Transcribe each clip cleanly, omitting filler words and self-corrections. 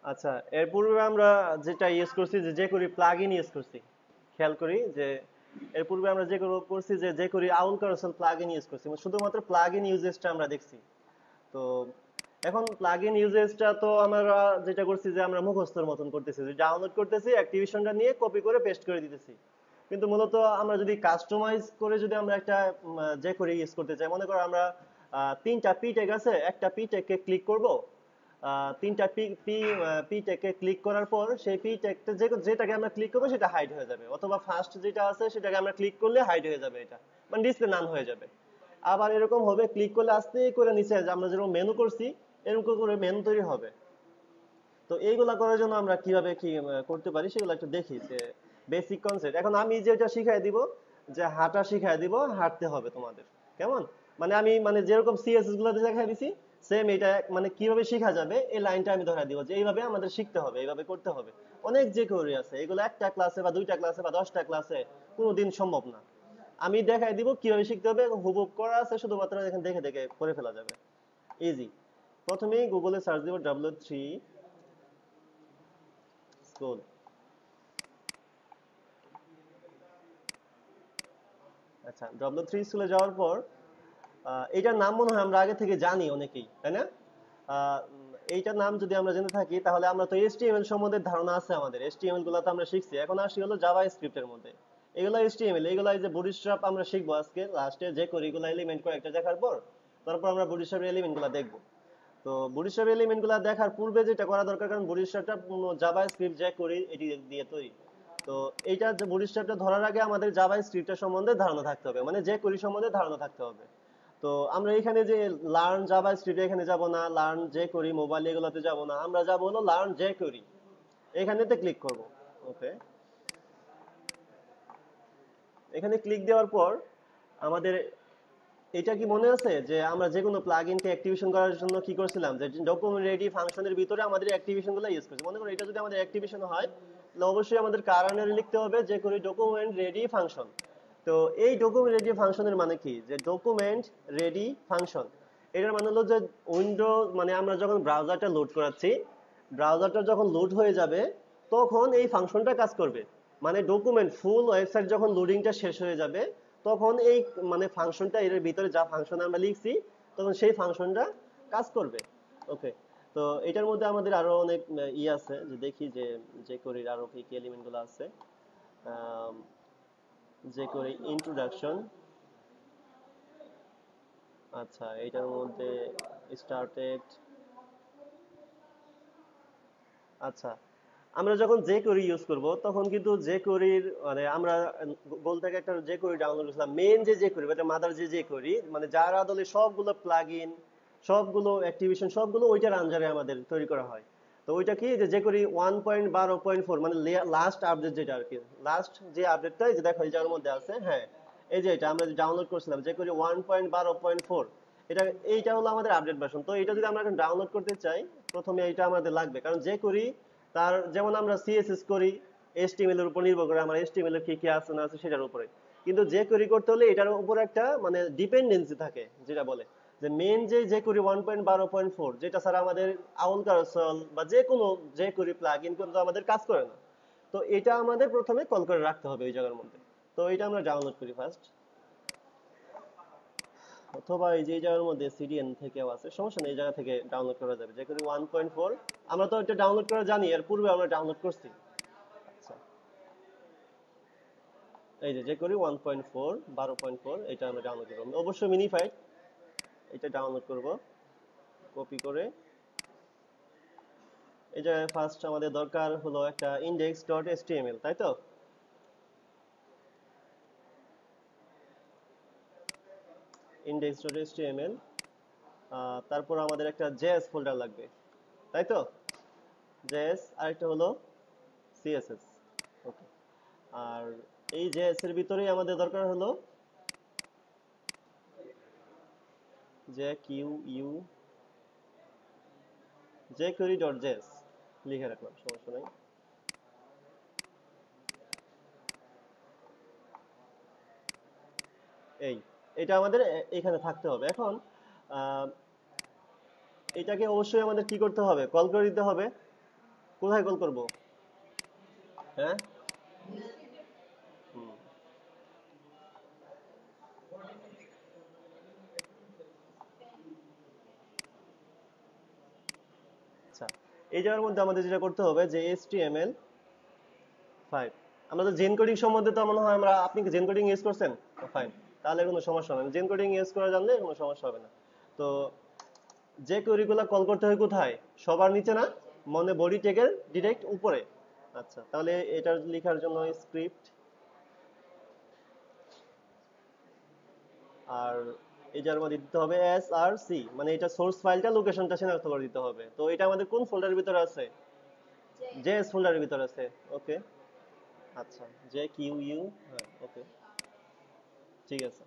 আচ্ছা, এর পূর্বে আমরা যেটা ইউজ করছি যে jQuery প্লাগইন ইউজ করছি। খেয়াল করি যে এর পূর্বে আমরা যে করছি যে jQuery আউল কারসেল প্লাগইন ইউজ করছি, মানে শুধুমাত্র প্লাগইন ইউজেসটা আমরা দেখছি। তো এখন প্লাগইন ইউজেসটা তো আমরা যেটা করছি যে আমরা মুখস্থর মতন করতেছি, যে ডাউনলোড করতেছি, অ্যাক্টিভেশনটা নিয়ে কপি করে পেস্ট করে দিতেছি। কিন্তু মূলত আমরা যদি কাস্টমাইজ করে যদি আমরা একটা jQuery ইউজ করতে চাই, মনে করো আমরা তিনটা পি ট্যাগ আছে, একটা পি ট্যাগকে ক্লিক করব, তিনটা পি পি পি ট্যাগকে ক্লিক করার পর সেই পি ট্যাগটা যেটাকে আমরা ক্লিক করবো সেটা হাইড হয়ে যাবে, অথবা ফার্স্ট যেটা আছে সেটাকে আমরা ক্লিক করলে হাইড হয়ে যাবে, এটা মানে ডিসপ্লে নান হয়ে যাবে। আবার এরকম হবে, ক্লিক করলে আস্তে করে নিচে আমরা যেরকম মেনু করছি এরকম করে মেনু তৈরি হবে। তো এইগুলা করার জন্য আমরা কিভাবে কি করতে পারি সেগুলো একটু দেখি, যে বেসিক কনসেপ্ট। এখন আমি যেটা শিখাই দিব, যে হাঁটা শিখাই দিব, হাঁটতে হবে তোমাদের। কেমন? মানে আমি মানে যেরকম সিএসএস গুলোতে দেখাই দিছি, সেম এটা মানে কিভাবে শেখা যাবে এই লাইনটা আমি ধরা দিব, যে এইভাবে আমাদের শিখতে হবে, এইভাবে করতে হবে। অনেক যে কোরি আছে, এগুলো একটা ক্লাসে বা দুইটা ক্লাসে বা 10টা ক্লাসে কোনোদিন সম্ভব না। আমি দেখাই দিব কিভাবে শিখতে হবে, হুবহু করা আছে, শুধুমাত্র এখানে দেখে দেখে করে ফেলা যাবে, ইজি। প্রথমেই গুগলে সার্চ দিব W3 স্কুল। আচ্ছা, W3 স্কুলে যাওয়ার পর এইটার নাম মনে হয় আমরা আগে থেকে জানি অনেকেই, তাই না? এইটার নাম যদি আমরা জেনে থাকি তাহলে আমরা তো HTML সম্বন্ধে ধারণা আছে আমাদের, HTML গুলো তো আমরা শিখছি। এখন আসি হলো জাভা স্ক্রিপ্টের মধ্যে। এগুলো HTML, এগুলো এই যে বুটস্ট্র্যাপ আমরা শিখবো আজকে লাস্টে, যে করি এগুলো এলিমেন্ট কয়েকটা দেখার পর তারপর আমরা বুটস্ট্র্যাপের এলিমেন্ট গুলো দেখবো। তো বুটস্ট্র্যাপ এলিমেন্ট গুলো দেখার পূর্বে যেটা করা দরকার, কারণ বুটস্ট্র্যাপটা জাভা স্ক্রিপ্ট যে করি এটি দিয়ে তৈরি। তো এইটা যে বুটস্ট্র্যাপটা ধরার আগে আমাদের জাভা স্ক্রিপ্টের সম্বন্ধে ধারণা থাকতে হবে, মানে যে করি সম্বন্ধে ধারণা থাকতে হবে। তো আমরা এখানে যে লার্ন জাভা স্ক্রিপ্ট এখানে যাব না, লার্ন যে করি মোবাইল এগুলোতে যাব না, আমরা যাব হলো লার্ন যে করি, এখানেতে ক্লিক করব। ওকে, এখানে ক্লিক দেওয়ার পর আমাদের এটা কি মনে আছে যে আমরা যে কোনো প্লাগইনকে অ্যাক্টিভেশন করার জন্য কি করছিলাম, যে ডকুমেন্ট রেডি ফাংশনের ভিতরে আমাদের অ্যাক্টিভেশন গুলো ইউজ করছি। মনে করো এটা যদি আমাদের অ্যাক্টিভেশন হয় তাহলে অবশ্যই আমাদের কারণের লিখতে হবে যে করি ডকুমেন্ট রেডি ফাংশন। তো এই ডকুমেন্ট রেডি ফাংশনের মানে কি, যে ডকুমেন্ট রেডি ফাংশন এটার মানে হলো যে উইন্ডো, মানে আমরা যখন ব্রাউজারটা লোড করাচ্ছি, ব্রাউজারটা যখন লোড হয়ে যাবে তখন এই ফাংশনটা কাজ করবে। মানে ডকুমেন্ট ফুল ওয়েবসাইট যখন লোডিংটা শেষ হয়ে যাবে তখন এই মানে ফাংশনটা এর ভিতরে যা ফাংশন আমরা লিখছি তখন সেই ফাংশনটা কাজ করবে। ওকে, তো এটার মধ্যে আমাদের আরো অনেক আছে, যে দেখি যে যে করির আরো কি কি এলিমেন্ট গুলো আছে। আম, যে করি ইন্ট্রোডাকশন, আচ্ছা এটার মধ্যে স্টার্টেড। আচ্ছা, আমরা যখন যে কোরি ইউজ করব তখন কিন্তু যে কোরির মানে আমরা গুগল থেকে একটা যে কোরি ডাউনলোড করেছিলাম, মেন যে কোরি এটা মাদার যে কোরি, মানে যার আদলে সবগুলো প্লাগইন সবগুলো অ্যাক্টিভেশন সবগুলো ওইটার আন্ডারে আমাদের তৈরি করা হয়। তো ওইটা কি, যে কোরি 1.12.4 মানে লাস্ট আপডেট যেটা আর কি, লাস্ট যে আপডেটটা এই যে দেখো এই যার মধ্যে আছে, হ্যাঁ এই যে এটা আমরা ডাউনলোড করেছিলাম যে কোরি 1.12.4, এটা এইটা হলো আমাদের আপডেট ভার্সন। তো এটা যদি আমরা এখন ডাউনলোড করতে চাই প্রথমে এইটা আমাদের লাগবে, কারণ যে করি তার যেমন আমরা সিএসএস করি এইচটিএমএল এর উপর নির্ভর করে, আমার এইচটিএমএল এর কি কি আছে না আছে সেটার উপরে, কিন্তু যে কোরি করতে হলে এটার উপর একটা মানে ডিপেন্ডেন্সি থাকে, যেটা বলে যে মেন যে কোরি 1.12.4 যেটা ছাড়া আমাদের আউল কারসল বা যে কোনো যে কোরি প্লাগ ইন কিন্তু আমাদের কাজ করে না। তো এটা আমাদের প্রথমে কল করে রাখতে হবে ওই জায়গার মধ্যে। তো এটা আমরা ডাউনলোড করি ফার্স্ট, অথবা এই যে এই জায়গার মধ্যে সিডিএন থেকেও আছে, সমস্যা নেই, এই জায়গা থেকে ডাউনলোড করা যাবে যে কোরি 1.4। আমরা তো এটা ডাউনলোড করা জানি, এর পূর্বে আমরা ডাউনলোড করছি। আচ্ছা, এই যে করি 1.4 12.4 এটা আমরা ডাউনলোড করব, অবশ্যই মিনিফাইড এটা ডাউনলোড করব, কপি করে এই যে ফার্স্ট আমাদের দরকার হলো একটা index.html, তাই তো? index.html, তারপর আমাদের একটা js ফোল্ডার লাগবে, তাই তো? js, আরেকটা হলো css। ওকে, আর এই js এর ভিতরেই আমাদের দরকার হলো jQu jQuery.js, লিখে রাখলাম, সমস্যা নাই। এই এটা আমাদের এখানে থাকতে হবে। এখন আহ, এটাকে অবশ্যই আমাদের কি করতে হবে, কল করে দিতে হবে। কোথায় কল করব? হ্যাঁ, হুম, আচ্ছা। এই জায়গার মধ্যে আমাদের যেটা করতে হবে যে HTML5, আমরা তো জেন কোডিং সম্বন্ধে তো মনে হয় আপনি কি জেন কোডিং ইউজ করছেন? ফাইন, তাহলে কোনো সমস্যা হবে না, জেন কোডিং ইউজ করা জানলে কোনো সমস্যা হবে না। তো যে কোয়েরিগুলো কল করতে হয় কোথায়? সবার নিচে না, মনে বডি ট্যাগের ডিরেক্ট উপরে। আচ্ছা, তাহলে এটা লেখার জন্য স্ক্রিপ্ট, আর এই যার মধ্যে দিতে হবে src, মানে এটা সোর্স ফাইলটা লোকেশনটা শনাক্ত করে দিতে হবে। তো এটা আমাদের কোন ফোল্ডারের ভিতরে আছে? জেএস ফোল্ডারের ভিতরে আছে। ওকে, আচ্ছা, জে কিউ ইউ, হ্যাঁ, ওকে, ঠিক আছে।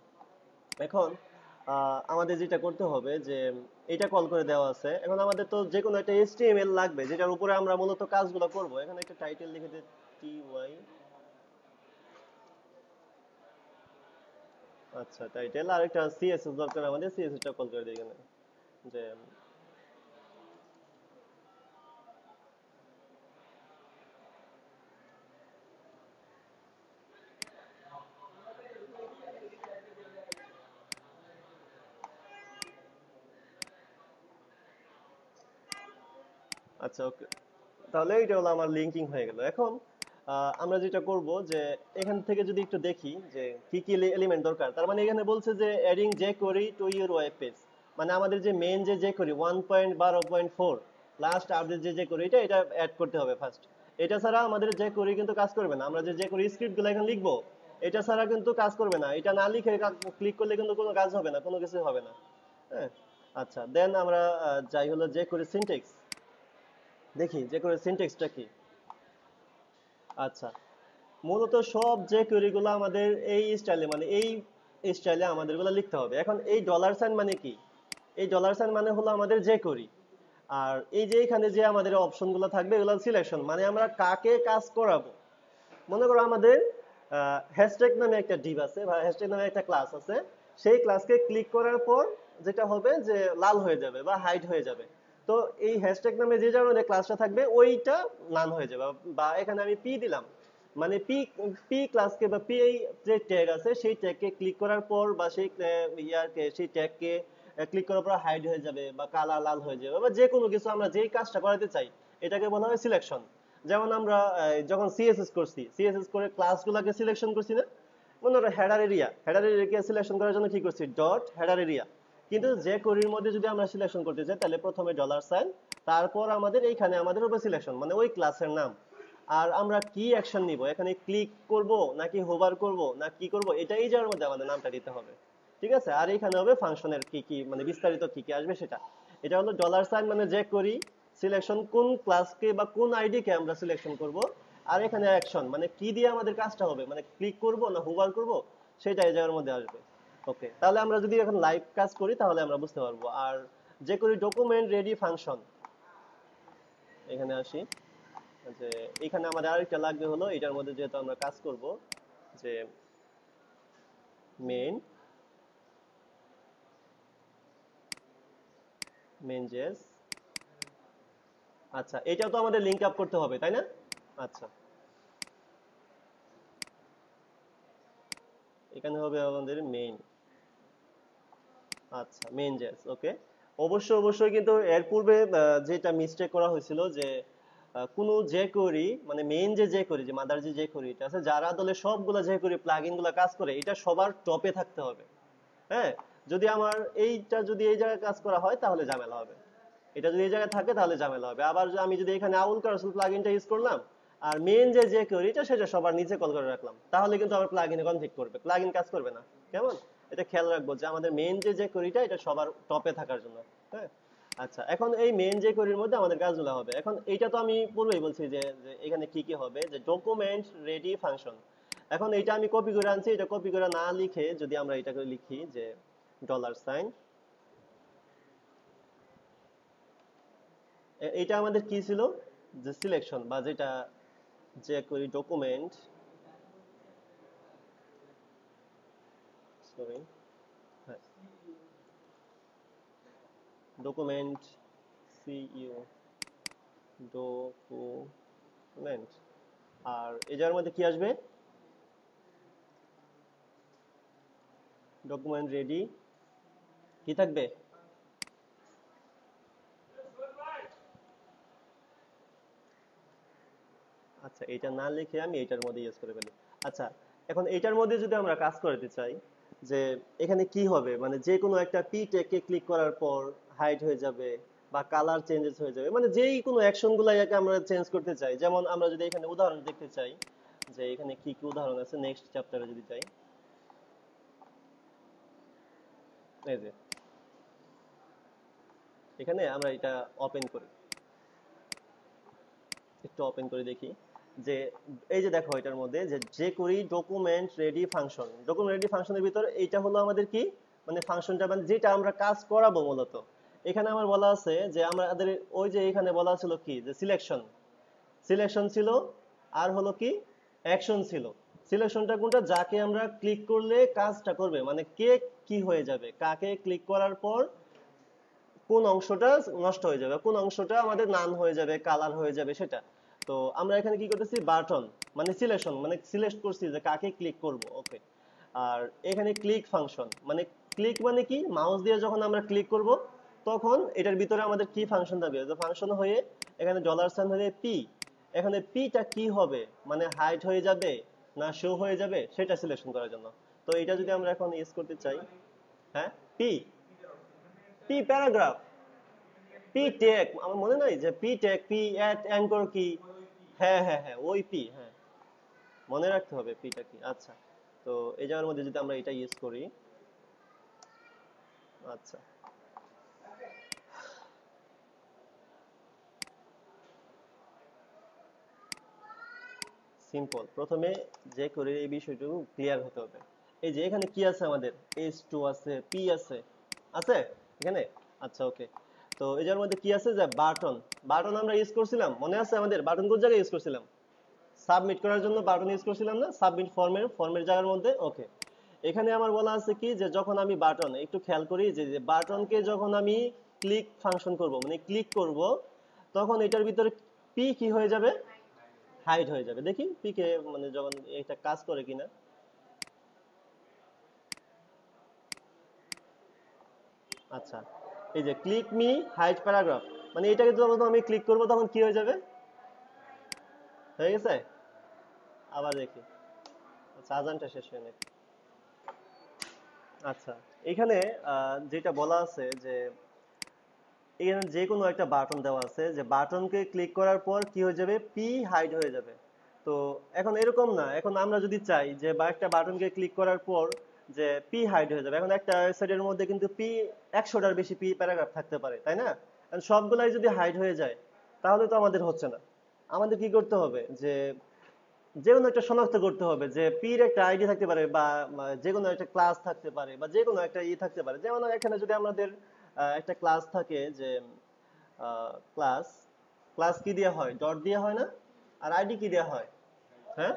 এখন আমাদের যেটা করতে হবে যে এটা কল করে দেওয়া আছে, এখন আমাদের তো যে কোনো একটা HTML লাগবে যেটার উপরে আমরা মূলত কাজগুলো করব। এখানে একটা টাইটেল লিখে দিই, ty, আচ্ছা, টাইটেল, আর একটা সিএসএস দরকার আমাদের, সিএসএস টা কল করে দিই এখানে যে আচ্ছা, ওকে, তাহলে এটা হলো আমার লিঙ্কিং হয়ে গেল। এখন আমরা যেটা করব যে এখান থেকে যদি একটু দেখি যে কি কি এলিমেন্ট দরকার, তার মানে এখানে বলছে যে adding jQuery to your web page, মানে আমাদের যে মেইন যে jQuery 1.12.4 লাস্ট আপডেট যে jQuery এটা অ্যাড করতে হবে ফার্স্ট। এটা ছাড়া আমাদের jQuery কিন্তু কাজ করবে না, আমরা যে jQuery স্ক্রিপ্টগুলো এখানে লিখবো এটা ছাড়া কিন্তু কাজ করবে না, এটা না লিখে ক্লিক করলে কিন্তু কোনো কাজ হবে না, কোনো কিছু হবে না। হ্যাঁ, আচ্ছা, দেন আমরা যাই হলো jQuery সিনট্যাক্স, দেখি jQuery সিনট্যাক্সটা কি। আচ্ছা, মূলত সব যে কোয়েরি গুলো আমাদের এই স্টাইলে, মানে এই স্টাইলে আমাদের গুলো লিখতে হবে। এখন এই ডলার সাইন মানে কি? এই ডলার সাইন মানে হলো আমাদের যে কোয়েরি, আর এই যে এখানে যে আমাদের অপশন গুলো থাকবে এগুলো সিলেকশন, মানে আমরা কাকে কাজ করাবো। মনে করো আমাদের হ্যাশট্যাগ নামে একটা ডিভ আছে বা হ্যাশট্যাগ নামে একটা ক্লাস আছে, সেই ক্লাসকে ক্লিক করার পর যেটা হবে যে লাল হয়ে যাবে বা হাইড হয়ে যাবে। তো এই হ্যাশট্যাগ নামে যে ধরনের ক্লাসটা থাকবে ওইটা নান হয়ে যাবে, বা এখানে আমি পি দিলাম, মানে পি, পি ক্লাসকে বা পি যে ট্যাগ আছে সেই ট্যাগকে ক্লিক করার পর বা সেই সেই ট্যাগকে ক্লিক করার পর হাইড হয়ে যাবে বা কালার লাল হয়ে যাবে, বা যে কোনো কিছু আমরা যেই কাজটা করাতে চাই এটাকে বলা হয় সিলেকশন। যেমন আমরা যখন সিএসএস করছি, সিএসএস করে ক্লাসগুলোকে সিলেকশন করছি না, মনে করো হেডার এরিয়াকে সিলেকশন করার জন্য কি করছি, ডট হেডার এরিয়া। কিন্তু যে কোরির মধ্যে যদি আমরা সিলেকশন করতে চাই তাহলে প্রথমে ডলার সাইন, তারপর আমাদের এইখানে আমাদের উপরে সিলেকশন, মানে ওই ক্লাসের নাম। আর আমরা কি অ্যাকশন নিব, এখানে ক্লিক করব নাকি হোভার করব না কি করব, এটা এই জায়গার মধ্যে আমাদের নামটা দিতে হবে। ঠিক আছে, আর এখানে হবে ফাংশনের কি কি, মানে বিস্তারিত কি কি আসবে সেটা। এটা হলো ডলার সাইন, মানে যে করি সিলেকশন, কোন ক্লাসকে বা কোন আইডি কে আমরা সিলেকশন করব। আর এখানে অ্যাকশন, মানে কি দিয়ে আমাদের কাজটা হবে, মানে ক্লিক করব না হোভার করব, সেটা এই জায়গার মধ্যে আসবে। ওকে, তাহলে আমরা যদি এখন লাইভ কাজ করি তাহলে আমরা বুঝতে পারবো। আর যে করি ডকুমেন্ট রেডি ফাংশন, এখানে আসি যে এখানে আমাদের আরেকটা লাগবে হলো এটার মধ্যে যেহেতু আমরা কাজ করব যে মেইন, জেস, আচ্ছা, এটাও তো আমাদের লিংক আপ করতে হবে তাই না? আচ্ছা, এখানে হবে আমাদের মেইন, আচ্ছা, মেইন জেস, ওকে। অবশ্যই অবশ্যই, কিন্তু এর পূর্বে যেটা মিস্টেক করা হয়েছিল যে কোনো যে কোয়েরি, মানে মেইন যে কোয়েরি, যে মাদার যে কোয়েরিটা আছে, যারা দলে সবগুলো যে কোয়েরি প্লাগইন গুলো কাজ করে এটা সবার টপে থাকতে হবে। হ্যাঁ, যদি আমার এইটা যদি এই জায়গায় কাজ করা হয় তাহলে ঝামেলা হবে, এটা যদি এই জায়গায় থাকে তাহলে ঝামেলা হবে। আবার আমি যদি এখানে আউল কারসল প্লাগইনটা ইউজ করলাম আর মেইন যে কোয়েরিটা সেটা সবার নিচে কল করে রাখলাম, তাহলে কিন্তু আমার প্লাগইনে কনফ্লিক্ট করবে, প্লাগইন কাজ করবে না। কেমন? এটা খেয়াল রাখবো যে আমাদের মেইন যে কোয়েরিটা এটা সবার টপে থাকার জন্য। হ্যাঁ, আচ্ছা, এখন এই মেইন যে কোয়েরির মধ্যে আমাদের কাজগুলো হবে। এখন এইটা তো আমি পূর্বেই বলছি যে এখানে কি কি হবে, যে ডকুমেন্ট রেডি ফাংশন। এখন এইটা আমি কপি করে আনছি, এটা কপি করে না লিখে যদি আমরা এটাকে লিখি যে ডলার সাইন, এইটা আমাদের কি ছিল, যে সিলেকশন, বা যেটা যে করি ডকুমেন্ট, সরি, হ্যাঁ, ডকুমেন্ট সিইউ, ডকুমেন্ট। আর এই জায়গার মধ্যে কি আসবে? ডকুমেন্ট রেডি কি থাকবে? আচ্ছা, এটা না লিখে আমি এটার মধ্যে ইউজ করে ফেলি। আচ্ছা, এখন এটার মধ্যে যদি আমরা কাজ করতে চাই, যে এখানে কি হবে, মানে যে কোনো একটা পি টেকে ক্লিক করার পর হাইড হয়ে যাবে বা কালার চেঞ্জেস হয়ে যাবে, মানে যেই কোনো অ্যাকশন গুলাই আমরা চেঞ্জ করতে চাই। যেমন আমরা যদি এখানে উদাহরণ দেখতে চাই, যে এখানে কি কি উদাহরণ আছে, নেক্সট চ্যাপ্টারে যদি যাই, এই যে এখানে আমরা এটা ওপেন করি, একটু ওপেন করে দেখি যে এই যে দেখো এটার মধ্যে যে যে করি document ready function, document ready ফাংশনের ভিতর এইটা হলো আমাদের কি, মানে ফাংশনটা, মানে যেটা আমরা কাজ করাবো মূলত। এখানে আমার বলা আছে যে আমাদের ওই যে এখানে বলা ছিল কি, যে সিলেকশন, সিলেকশন ছিল, আর হলো কি অ্যাকশন ছিল। সিলেকশনটা কোনটা, যাকে আমরা ক্লিক করলে কাজটা করবে, মানে কে কি হয়ে যাবে, কাকে ক্লিক করার পর কোন অংশটা নষ্ট হয়ে যাবে, কোন অংশটা আমাদের নান হয়ে যাবে, কালার হয়ে যাবে, সেটা। তো আমরা এখানে কি করতেছি, বাটন মানে সিলেকশন, মানে সিলেক্ট করছি যে কাকে ক্লিক করব। ওকে। আর এখানে ক্লিক ফাংশন, মানে ক্লিক মানে কি, মাউস দিয়ে যখন আমরা ক্লিক করব তখন এটার ভিতরে আমাদের কি ফাংশন থাকবে, যে ফাংশন হয়ে এখানে ডলার সাইন হয়ে পি, এখানে পিটা কি হবে, মানে হাইড হয়ে যাবে না শো হয়ে যাবে, সেটা সিলেকশন করার জন্য। তো এটা যদি আমরা এখন ইউজ করতে চাই, হ্যাঁ, P, P paragraph, P tag, আমার মনে নাই যে P tag, P at anchor কি। হ্যাঁ হ্যাঁ হ্যাঁ, ওই পি, হ্যাঁ, মনে রাখতে হবে পিটা কি। আচ্ছা, তো এই জায়গার মধ্যে যদি আমরা এটা ইউজ করি, আচ্ছা সিম্পল, প্রথমে যে করে এই বিষয়টুকু ক্লিয়ার হতে হবে। এই যে এখানে কি আছে, আমাদের H2 আছে, পি আছে, আছে এখানে। আচ্ছা ওকে। তো এই জায়গার মধ্যে কি আছে, যে বাটন, বাটন আমরা ইউজ করছিলাম, মনে আছে আমাদের বাটন কোন জায়গায় ইউজ করছিলাম, সাবমিট করার জন্য বাটন ইউজ করছিলাম না, সাবমিট ফর্মের জায়গার মধ্যে। ওকে। এখানে আমার বলা আছে কি, যে যখন আমি বাটন, একটু খেয়াল করি যে বাটনকে যখন আমি ক্লিক ফাংশন করব, মানে ক্লিক করব, তখন এটার ভিতরে পি কি হয়ে যাবে, হাইড হয়ে যাবে। দেখি পি কে, মানে যখন এটা কাজ করে কিনা। আচ্ছা, এই যে ক্লিক মি হাইড প্যারাগ্রাফ, মানে এটাকে যখন আমি ক্লিক করব তখন কি হয়ে যাবে, হয়ে গেছে। আবার দেখি, আচ্ছা আজানটা শেষ হয়ে নাকি। আচ্ছা, এখানে যেটা বলা আছে যে এখানে যে কোনো একটা বাটন দেওয়া আছে, যে বাটনকে ক্লিক করার পর কি হয়ে যাবে, পি হাইড হয়ে যাবে। তো এখন এরকম না, এখন আমরা যদি চাই যে বা একটা বাটনকে ক্লিক করার পর যে পি হাইড হয়ে যাবে, এখন একটা ওয়েবসাইটের মধ্যে কিন্তু পি 100টার বেশি পি প্যারাগ্রাফ থাকতে পারে, তাই না? এখন সবগুলাই যদি হাইড হয়ে যায় তাহলে তো আমাদের হচ্ছে না। আমাদের কি করতে হবে, যে যে কোনো একটা শনাক্ত করতে হবে, যে পির একটা আইডি থাকতে পারে, বা যে কোনো একটা ক্লাস থাকতে পারে, বা যে কোনো একটা থাকতে পারে। যেমন এখানে যদি আমাদের একটা ক্লাস থাকে, যে ক্লাস, ক্লাস কি দেওয়া হয়, ডট দেওয়া হয় না, আর আইডি কি দেওয়া হয়, হ্যাঁ,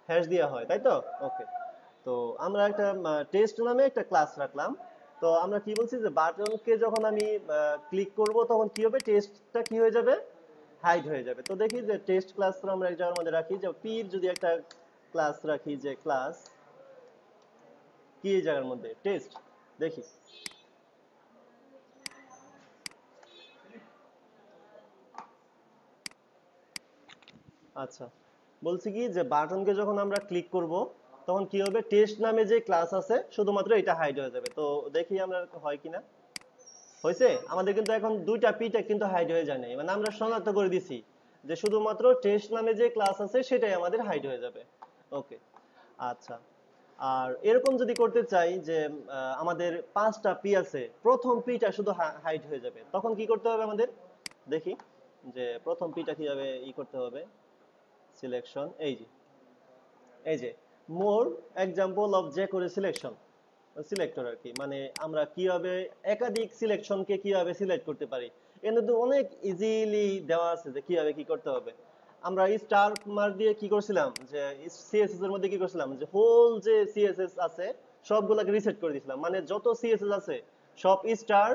হ্যাশ দেওয়া হয়, তাই তো। ওকে। তো আমরা একটা টেস্ট নামে একটা ক্লাস রাখলাম। তো আমরা কি বলছি, যে বাটনকে যখন আমি ক্লিক করব তখন কি হবে, টেস্টটা কি হয়ে যাবে, হাইড হয়ে যাবে। তো দেখি যে টেস্ট ক্লাস আমরা এক জায়গার মধ্যে রাখি, যে পির যদি একটা ক্লাস রাখি, যে ক্লাস কি, এই জায়গার মধ্যে টেস্ট, দেখি। আচ্ছা, বলছি কি, যে বাটনকে যখন আমরা ক্লিক করব তখন কি হবে, টেস্ট নামে যে ক্লাস আছে শুধুমাত্র এটা হাইড হয়ে যাবে। তো দেখি আমরা হয় কিনা। হয়েছে, আমাদের কিন্তু এখন দুইটা পিটা কিন্তু হাইড হয়ে যায় নাই, মানে আমরা শনাক্ত করে দিছি যে শুধুমাত্র টেস্ট নামে যে ক্লাস আছে সেটাই আমাদের হাইড হয়ে যাবে। ওকে। আচ্ছা, আর এরকম যদি করতে চাই যে আমাদের 5টা পি আছে, প্রথম পিটা শুধু হাইড হয়ে যাবে, তখন কি করতে হবে আমাদের, দেখি যে প্রথম পিটা কিভাবে করতে হবে। সিলেকশন, এই যে মোর এক্সাম্পল অফ যে করে সিলেকশন, সিলেক্টর আর কি, মানে আমরা কিভাবে একাধিক সিলেকশনকে কিভাবে সিলেক্ট করতে পারি। এখানে তো অনেক ইজিলি দেওয়া আছে যে কিভাবে কি করতে হবে। আমরা এই স্টার মার্ক দিয়ে কি করছিলাম, যে সিএসএস এর মধ্যে কি করছিলাম, যে হোল যে সিএসএস আছে সবগুলোকে রিসেট করে দিয়েছিলাম, মানে যত সিএসএস আছে সব স্টার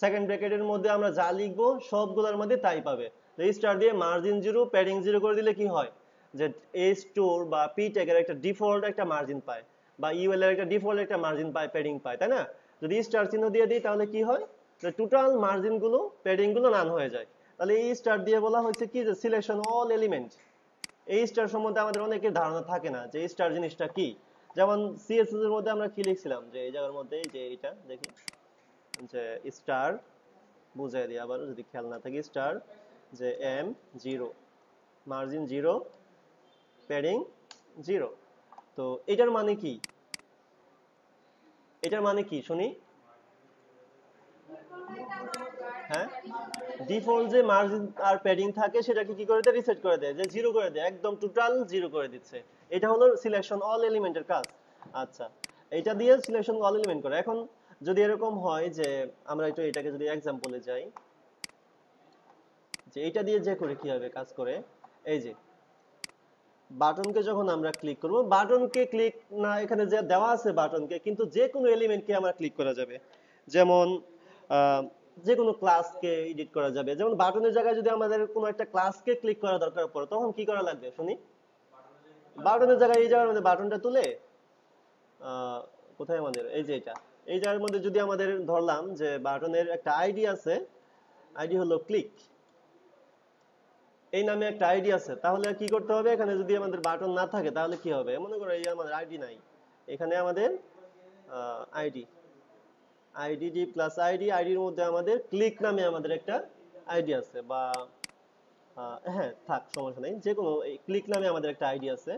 সেকেন্ড ব্র্যাকেটের মধ্যে আমরা যা লিখবো সবগুলোর মধ্যে তাই পাবে। এই স্টার দিয়ে মার্জিন 0 প্যাডিং 0 করে দিলে কি হয় যে এ স্টোর বা পি ট্যাগের একটা ডিফল্ট একটা মার্জিন পায় বা ইউএল এর একটা ডিফল্ট একটা মার্জিন পায় প্যাডিং পায় তাই না যদি স্টার চিহ্ন দিয়ে দিই তাহলে কি হয় যে টোটাল মার্জিন গুলো প্যাডিং গুলো নান হয়ে যায় তাহলে এই স্টার দিয়ে বলা হয়েছে কি যে সিলেকশন অল এলিমেন্ট এই স্টার সম্বন্ধে আমাদের অনেকের ধারণা থাকে না যে স্টার জিনিসটা কি যেমন সিএসএস এর মধ্যে আমরা কি লিখছিলাম যে এই জায়গার মধ্যে যে এটা দেখি যে স্টার বুঝাই দিই আবার যদি খেয়াল না থাকে স্টার যে এম 0 মার্জিন 0 প্যাডিং 0 তো এটার মানে কি এটার মানে কি শুনি হ্যাঁ ডিফল্ট যে মার্জিন আর প্যাডিং থাকে সেটাকে কি করে দেয় রিসেট করে দেয় যে 0 করে দেয় একদম টোটাল 0 করে দিচ্ছে এটা হলো সিলেকশন অল এলিমেন্টের কাজ আচ্ছা এটা দিয়ে সিলেকশন অল এলিমেন্ট করে এখন যদি এরকম হয় যে আমরা একটু এটাকে যদি एग्जांपले যাই যে এটা দিয়ে যে করে কি হবে কাজ করে এই যে বাটনকে যখন আমরা ক্লিক করব বাটনকে ক্লিক না এখানে যে দেওয়া আছে বাটনকে কিন্তু যে কোনো এলিমেন্টকে আমরা ক্লিক করা যাবে যেমন যে কোনো ক্লাসকে এডিট করা যাবে যেমন বাটনের জায়গায় যদি আমাদের কোনো একটা ক্লাসকে ক্লিক করা দরকার পড়ে তখন কি করা লাগবে শুনি বাটনের জায়গায় এই জায়গার মধ্যে বাটনটা তুলে কোথায় আমাদের এই যে এটা এই জায়গার মধ্যে যদি আমাদের ধরলাম যে বাটনের একটা আইডি আছে আইডি হলো ক্লিক এই নামে একটা আইডি আছে তাহলে কি করতে হবে এখানে যদি আমাদের বাটন না থাকে তাহলে কি হবে মনে করো এই আমাদের আইডি নাই এখানে আমাদের আইডি আইডি প্লাস আইডি আইডির মধ্যে আমাদের ক্লিক নামে আমাদের একটা আইডি আছে বা হ্যাঁ থাক সমস্যা নেই যে কোনো এই ক্লিক নামে আমাদের একটা আইডি আছে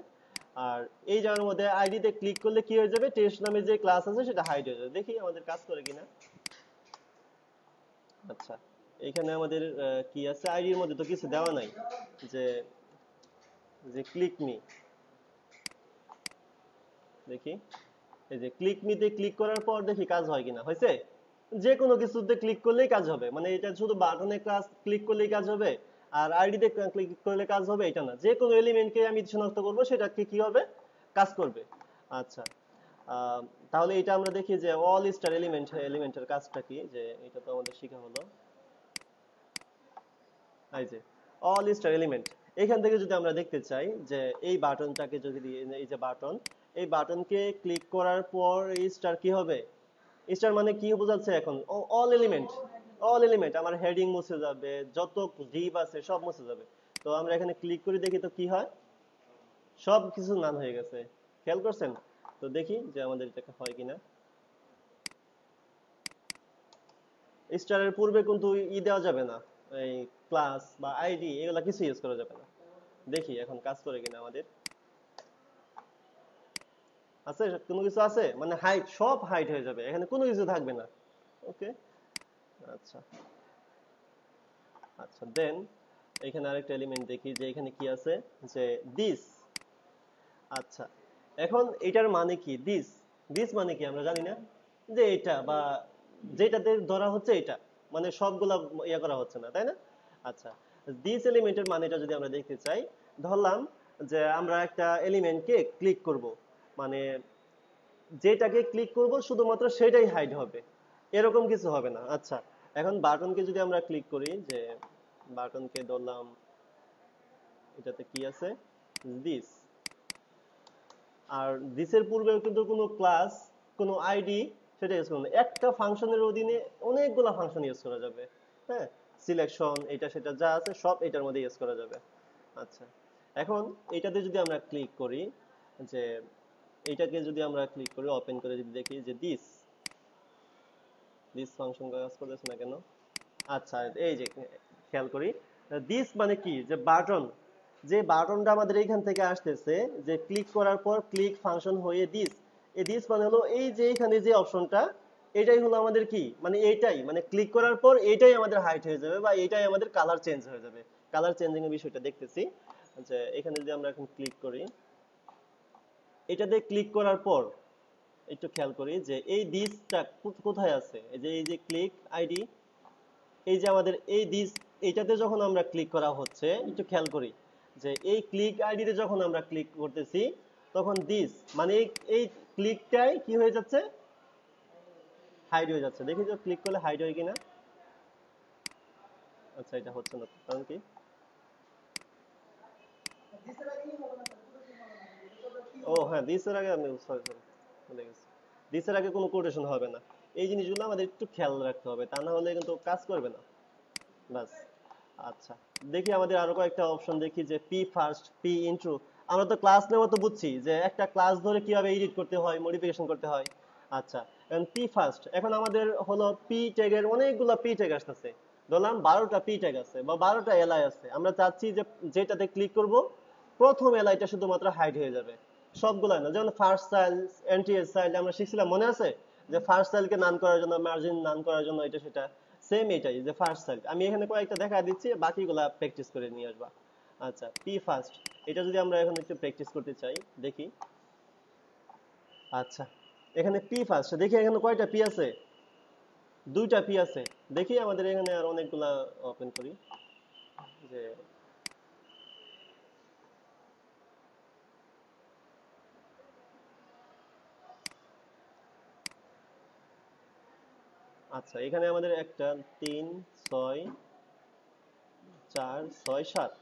আর এই জায়গার মধ্যে আইডিতে ক্লিক করলে কি হয়ে যাবে টেস্ট নামে যে ক্লাস আছে সেটা হাইড হয়ে যাবে দেখি আমাদের কাজ করে কিনা আচ্ছা এখানে আমাদের কি আছে আইডির মধ্যে তো কিছু দেওয়া নাই যে যে ক্লিক মি দেখি এই যে ক্লিক মিতে ক্লিক করার পর দেখি কাজ হয় কিনা হয়েছে যে কোনো কিছুতে ক্লিক করলেই কাজ হবে মানে এটা শুধু বাটনে ক্লাস ক্লিক করলেই কাজ হবে আর আইডিতে ক্লিক করলে কাজ হবে এটা না যে কোনো এলিমেন্টকে আমি শনাক্ত করব সেটা কি হবে কাজ করবে আচ্ছা তাহলে এটা আমরা দেখি যে অল স্টার এলিমেন্টের কাজটা কি যে এটা তো আমাদের শেখা হলো এই যে অল স্টার এলিমেন্ট এখান থেকে যদি আমরা দেখতে চাই যে এই বাটনটাকে যদি এই যে বাটন এই বাটনকে ক্লিক করার পর এই স্টার কি হবে স্টার মানে কি বোঝাচ্ছে এখন অল এলিমেন্ট আমার হেডিং মুছে যাবে যত ডিভ আছে সব মুছে যাবে তো আমরা এখানে ক্লিক করে দেখি তো কি হয় সব কিছু নান হয়ে গেছে খেয়াল করছেন তো দেখি যে আমাদের এটা হয় কিনা স্টারের পূর্বে কিন্তু ই দেওয়া যাবে না এই ক্লাস বা আইডি এগুলা কিছু ইউজ করা যাবে না দেখি এখন কাজ করে কিনা আমাদের আছে কোনো কিছু আছে মানে হাইট সব হাইট হয়ে যাবে এখানে কোনো কিছু থাকবে না ওকে আচ্ছা আচ্ছা দেন এখানে আরেকটা এলিমেন্ট দেখি যে এখানে কি আছে যে দিস আচ্ছা এখন এটার মানে কি দিস দিস মানে কি আমরা জানি না যে এটা বা যেটাতে ধরা হচ্ছে এটা মানে সবগুলা ইয়া করা হচ্ছে না তাই না আচ্ছা দিস এলিমেন্টের মানেটা যদি আমরা দেখতে চাই ধরলাম যে আমরা একটা এলিমেন্টকে ক্লিক করব মানে যেটাকে ক্লিক করব শুধুমাত্র সেটাই হাইড হবে এরকম কিছু হবে না আচ্ছা এখন বাটনকে যদি আমরা ক্লিক করি যে বাটনকে ধরলাম এটাতে কি আছে দিস আর দিসের পূর্বেও কিন্তু কোনো ক্লাস কোনো আইডি সেটা ইউজ করব না একটা ফাংশনের অধীনে অনেকগুলা ফাংশন ইউজ করা যাবে হ্যাঁ সিলেকশন এটা সেটা যা আছে সব এটার মধ্যে ইউজ করা যাবে আচ্ছা এখন এটাতে যদি আমরা ক্লিক করি যে এইটাকে যদি আমরা ক্লিক করি ওপেন করে যদি দেখি যে দিস ফাংশন কাজ করতেছে না কেন আচ্ছা এই যে খেয়াল করি দিস মানে কি যে বাটন যে বাটনটা আমাদের এইখান থেকে আসতেছে যে ক্লিক করার পর ক্লিক ফাংশন হয়ে দিস এই দিস মানে হলো এই যে এখানে যে অপশনটা এটাই হলো আমাদের কি মানে এইটাই মানে ক্লিক করার পর এইটাই আমাদের হাইট হয়ে যাবে বা এইটাই আমাদের কালার চেঞ্জ হয়ে যাবে কালার চেঞ্জিং এর বিষয়টা দেখতেছি যে এখানে যদি আমরা এখন ক্লিক করি এটাতে ক্লিক করার পর একটু খেয়াল করি যে এই দিসটা কোথায় আছে এই যে ক্লিক আইডি এই যে আমাদের এই দিস এটাতে যখন আমরা ক্লিক করা হচ্ছে একটু খেয়াল করি যে এই ক্লিক আইডিতে যখন আমরা ক্লিক করতেছি তখন দিস মানে এই ক্লিকটাই কি হয়ে যাচ্ছে হাইড হয়ে যাচ্ছে দেখি তো ক্লিক করলে হাইড হয় কিনা আচ্ছা এটা হচ্ছে না কারণ কি ও হ্যাঁ, দিস এর আগে আমি সরি সরি ভুলে গেছি। দিস এর আগে কোনো কোটেশন হবে না। এই জিনিসগুলো আমাদের একটু খেয়াল রাখতে হবে, তা না হলে কিন্তু কাজ করবে না। বাস। আচ্ছা, দেখি আমাদের আরো কয়েকটা অপশন দেখি, যে পি ফার্স্ট, পি ইন্ট্রো। আমরা তো ক্লাস নেওয়া তো বুঝছি যে একটা ক্লাস ধরে কিভাবে এডিট করতে হয়, মডিফিকেশন করতে হয়। আচ্ছা, এখন পি ফার্স্ট, এখন আমাদের হলো পি ট্যাগের অনেকগুলো পি ট্যাগ আসতেছে। ধরলাম 12টা পি ট্যাগ আছে বা 12টা এলআই আছে, আমরা চাচ্ছি যে যেটাতে ক্লিক করব প্রথম এলআইটা শুধুমাত্র হাইড হয়ে যাবে, সবগুলা না। যেমন ফার্স্ট সাইল, এনটিএস সাইল আমরা শিখছিলাম, মনে আছে? যে ফার্স্ট সাইলকে নান করার জন্য, মার্জিন নান করার জন্য, এটা সেটা সেম এটাই, যে ফার্স্ট সাইল আমি এখানে কয়েকটা দেখা দিচ্ছি, বাকিগুলা প্র্যাকটিস করে নিয়ে আসবা। আচ্ছা, পি ফার্স্ট, এটা যদি আমরা এখন একটু প্র্যাকটিস করতে চাই, দেখি। আচ্ছা, এখানে পি ফার্স্ট, দেখি এখানে কয়টা পি আছে? 2টা পি আছে। দেখি আমাদের এখানে আর অনেকগুলা ওপেন করি, যে আচ্ছা, এখানে আমাদের একটা 3 6 4 6 7,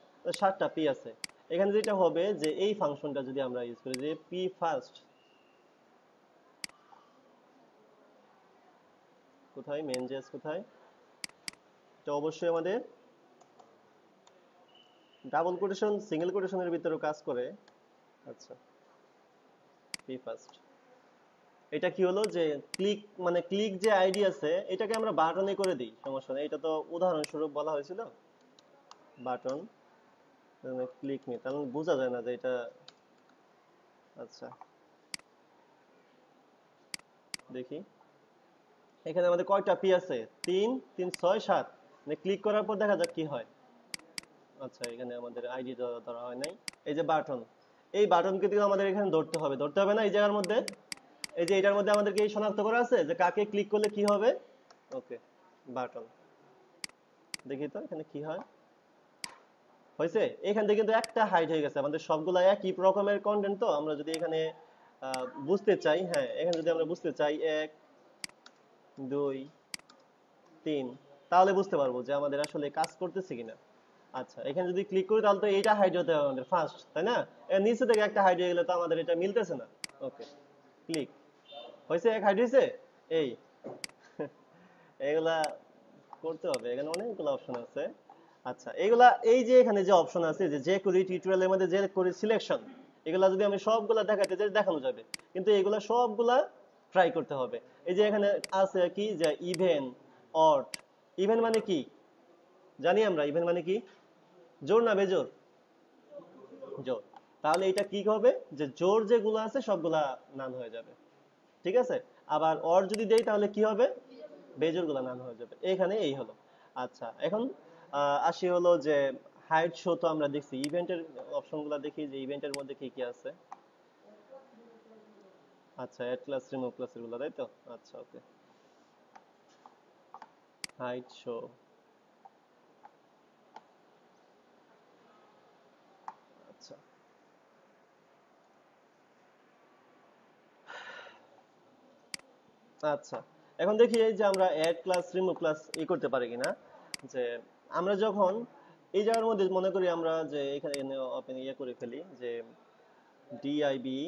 7টা পি আছে। এখানে যেটা হবে যে এই ফাংশনটা যদি আমরা ইউজ করি, যে পি ফার্স্ট, কোথায় মেন জেস কোথায়, এটা অবশ্যই আমাদের ডাবল কোটেশন সিঙ্গেল কোটেশনের ভিতরেও কাজ করে। আচ্ছা, পি ফার্স্ট, এটা কি হলো যে ক্লিক, মানে ক্লিক যে আইডি আছে এটাকে আমরা বাটনে করে দিই, সমস্যা নেই। এটা তো উদাহরণস্বরূপ বলা হয়েছিল, বাটন ক্লিক মি, তাহলে বোঝা যায় না যে এটা। আচ্ছা, দেখি এখানে আমাদের কয়টা পি আছে? 3 3 6 7, মানে ক্লিক করার পর দেখা যাক কি হয়। আচ্ছা, এখানে আমাদের আইডি ধরা হয় নাই। এই যে বাটন, এই বাটনকে দিয়ে আমাদের এখানে ধরতে হবে, ধরতে হবে না এই জায়গার মধ্যে? এই যে এটার মধ্যে আমাদেরকে এই শনাক্ত করা আছে যে কাকে ক্লিক করলে কি হবে। ওকে, বাটন, দেখি তো এখানে কি হয়। হয়েছে, এখান থেকে কিন্তু একটা হাইড হয়ে গেছে, আমাদের সবগুলা একই রকমের কন্টেন্ট। তো আমরা যদি এখানে বুঝতে চাই, হ্যাঁ এখানে যদি আমরা বুঝতে চাই 1 2 3, তাহলে বুঝতে পারবো যে আমাদের আসলে কাজ করতেছে কিনা। আচ্ছা, এখানে যদি ক্লিক করি তাহলে তো এটা হাইড হতে হবে আমাদের ফার্স্ট, তাই না? এর নিচে থেকে একটা হাইড হয়ে গেলে তো আমাদের এটা মিলতেছে না। ওকে, ক্লিক হয়েছে, এক হাইড হয়েছে। এই এগুলা করতে হবে, এখানে অনেকগুলো অপশন আছে। আচ্ছা, এগুলা এই যে এখানে যে অপশন আছে, যে যে করি টিউটোরিয়ালের মধ্যে যে করি সিলেকশন, এগুলা যদি আমি সবগুলা দেখাতে চাই দেখানো যাবে, কিন্তু এগুলা সবগুলা ট্রাই করতে হবে। এই যে এখানে আছে কি, যে ইভেন অট। ইভেন মানে কি জানি আমরা? ইভেন মানে কি, জোর না বেজোর? জোর। তাহলে এটা কি হবে, যে জোর যেগুলো আছে সবগুলা নান হয়ে যাবে, ঠিক আছে। আবার অর যদি দেই তাহলে কি হবে, বেজোর গুলা নান হয়ে যাবে। এখানে এই হলো। আচ্ছা, এখন আসি হলো যে হাইড শো তো আমরা দেখছি, ইভেন্টের অপশন গুলা দেখি যে ইভেন্টের মধ্যে কি কি আছে। আচ্ছা, অ্যাড ক্লাস, রিমুভ ক্লাসের গুলা, তাই তো? আচ্ছা, ওকে, হাইড শো। আচ্ছা, আচ্ছা, এখন দেখি এই যে আমরা অ্যাড ক্লাস, রিমুভ ক্লাস ই করতে পারি কিনা। যে আমরা যখন এই জায়গার মধ্যে মনে করি আমরা যে এখানে ওপেন ইয়ে করে ফেলি, যে ডিআইবি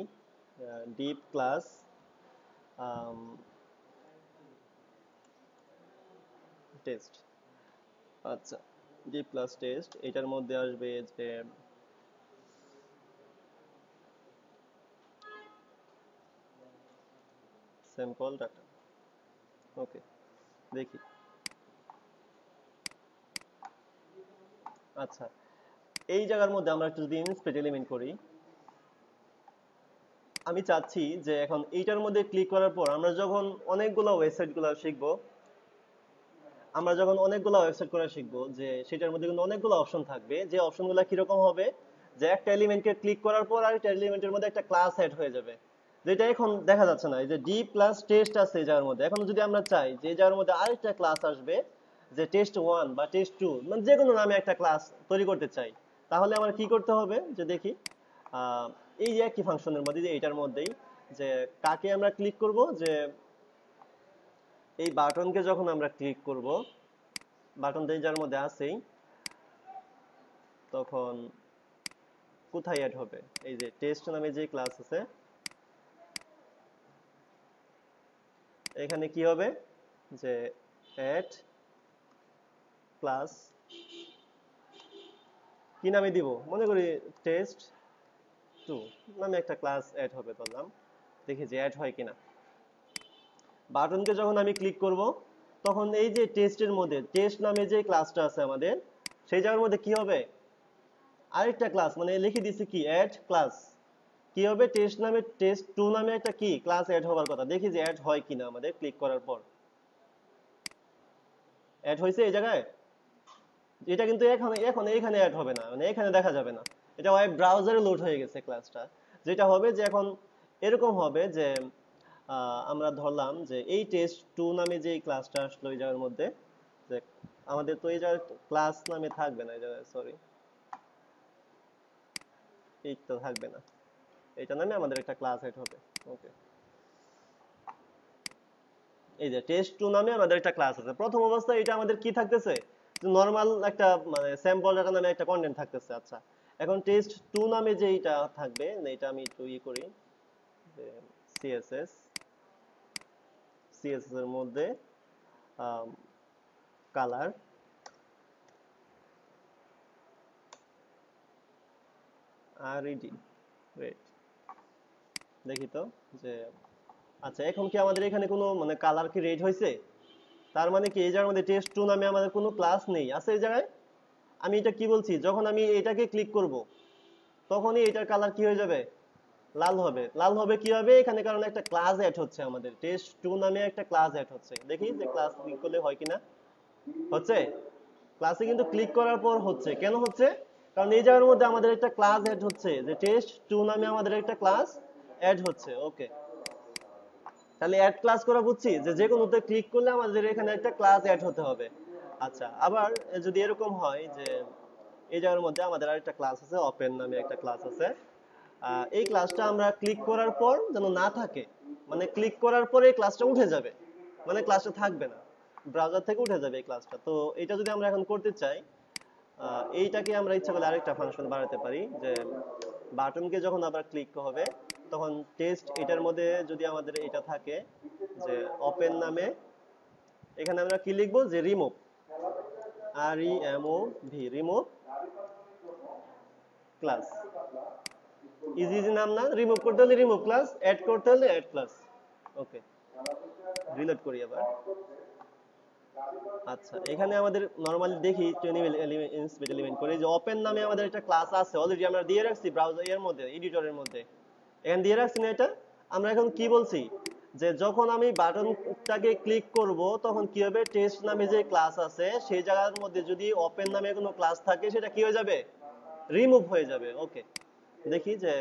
ডিপ ক্লাস টেস্ট। আচ্ছা, ডিপ ক্লাস টেস্ট, এটার মধ্যে আসবে যে স্যাম্পল ডাটা। ওকে, দেখি। আচ্ছা, এই জায়গার মধ্যে আমরা একটু যদি ইনস্পেক্ট এলিমেন্ট করি, আমি চাচ্ছি যে এখন এইটার মধ্যে ক্লিক করার পর আমরা যখন অনেকগুলো ওয়েবসাইট গুলো শিখবো, আমরা যখন অনেকগুলো ওয়েবসাইট করা শিখবো, যে সেটার মধ্যে কিন্তু অনেকগুলো অপশন থাকবে। যে অপশনগুলো কিরকম হবে, যে একটা এলিমেন্টকে ক্লিক করার পর আরেকটা এলিমেন্টের মধ্যে একটা ক্লাস অ্যাড হয়ে যাবে, যেটা এখন দেখা যাচ্ছে না। এই যে ডি প্লাস টেস্ট আছে এই জায়গার মধ্যে, এখন যদি আমরা চাই যে এই জায়গার মধ্যে আরেকটা ক্লাস আসবে, যে টেস্ট 1 বা টেস্ট 2, মানে যে কোনো নামে একটা ক্লাস তৈরি করতে চাই, তাহলে আমার কি করতে হবে, যে দেখি এই যে একই ফাংশনের মধ্যে, যে এইটার মধ্যেই, যে কাকে আমরা ক্লিক করব, যে এই বাটনকে যখন আমরা ক্লিক করব, বাটন যার মধ্যে আছেই, তখন কোথায় অ্যাড হবে? এই যে টেস্ট নামে যে ক্লাস আছে এখানে কি হবে যে অ্যাড ক্লাস কি নামে দিব, মনে করি টেস্ট 2 নামে একটা ক্লাস অ্যাড হবে বললাম, দেখি যে অ্যাড হয় কিনা। বাটনকে যখন আমি ক্লিক করব তখন এই যে টেস্টের মধ্যে টেস্ট নামে যে ক্লাসটা আছে আমাদের সেই জায়গার মধ্যে কি হবে, আরেকটা ক্লাস মানে লিখে দিছি কি অ্যাড ক্লাস, কি হবে টেস্ট নামে টেস্ট 2 নামে একটা কি ক্লাস অ্যাড হওয়ার কথা, দেখি যে অ্যাড হয় কিনা আমাদের ক্লিক করার পর। অ্যাড হয়েছে এই জায়গায়, এটা কিন্তু এখন এখন এখানে অ্যাড হবে না, মানে এখানে দেখা যাবে না, এটা ওয়েব ব্রাউজারে লোড হয়ে গেছে ক্লাসটা। যেটা হবে যে এখন এরকম হবে যে আমরা ধরলাম যে এই টেস্ট 2 নামে যে ক্লাসটা আসলো এই জায়গার মধ্যে, যে আমাদের তো এই জায়গায় ক্লাস নামে থাকবে না, এই জায়গায় সরি এই তো থাকবে না, এটা নামে আমাদের একটা ক্লাস অ্যাড হবে। ওকে, এই যে টেস্ট 2 নামে আমাদের একটা ক্লাস আছে, প্রথম অবস্থায় এটা আমাদের কি থাকতেছে, নরমাল একটা মানে স্যাম্পল ডাটা নামে একটা কন্টেন্ট থাকতেছে। আচ্ছা, এখন টেস্ট 2 নামে যে এটা থাকবে, এটা আমি একটু করি যে সিএসএস সিএসএস এর মধ্যে কালার আরইডি রেড, দেখি তো যে আচ্ছা এখন কি আমাদের এখানে কোনো মানে কালার কি রেড হয়েছে, তার মানে কি এই জায়গার মধ্যে টেস্ট 2 নামে আমাদের কোনো ক্লাস নেই, আছে এই জায়গায়। আমি এটা কি বলছি, যখন আমি এটাকে ক্লিক করব তখনই এটার কালার কি হয়ে যাবে, লাল হবে। লাল হবে কি হবে, এখানে কারণ একটা ক্লাস অ্যাড হচ্ছে, আমাদের টেস্ট 2 নামে একটা ক্লাস অ্যাড হচ্ছে, দেখি যে ক্লাস ক্লিক করলে হয় কিনা, হচ্ছে। ক্লাসে কিন্তু ক্লিক করার পর হচ্ছে, কেন হচ্ছে, কারণ এই জায়গার মধ্যে আমাদের একটা ক্লাস অ্যাড হচ্ছে, যে টেস্ট 2 নামে আমাদের একটা ক্লাস অ্যাড হচ্ছে। ওকে, তাহলে অ্যাড ক্লাস করা বুঝছি যে যে কোনোতে ক্লিক করলে আমাদের এখানে একটা ক্লাস অ্যাড হতে হবে। আচ্ছা, আবার যদি এরকম হয় যে এই জায়গার মধ্যে আমাদের আরেকটা ক্লাস আছে, ওপেন নামে একটা ক্লাস আছে, এই ক্লাসটা আমরা ক্লিক করার পর যেন না থাকে, মানে ক্লিক করার পরে এই ক্লাসটা উঠে যাবে, মানে ক্লাসটা থাকবে না, ব্রাউজার থেকে উঠে যাবে এই ক্লাসটা। তো এটা যদি আমরা এখন করতে চাই, এইটাকে আমরা ইচ্ছা করলে আরেকটা ফাংশন বাড়াতে পারি, যে বাটনকে যখন আবার ক্লিক হবে তখন টেস্ট এটার মধ্যে যদি আমাদের এটা থাকে যে ওপেন নামে, এখানে আমরা কি লিখবো যে remove, REMOV remove class, easy easy নাম না, রিমুভ করতে হলে রিমুভ ক্লাস, অ্যাড করতে হলে অ্যাড ক্লাস। ওকে, রিলোড করি আবার। আচ্ছা, এখানে আমাদের নরমালি দেখি 20 এলিমেন্ট করে যে ওপেন নামে আমাদের একটা ক্লাস আছে, অলরেডি আমরা দিয়ে রাখছি ব্রাউজার এর মধ্যে, এডিটরের মধ্যে এখানে দিয়ে রাখছি না এটা। আমরা এখন কি বলছি যে যখন আমি বাটনটাকে ক্লিক করব তখন কি হবে, টেস্ট নামে যে ক্লাস আছে সেই জায়গার মধ্যে যদি ওপেন নামে কোনো ক্লাস থাকে সেটা কি হয়ে যাবে, রিমুভ হয়ে যাবে। ওকে, দেখি যে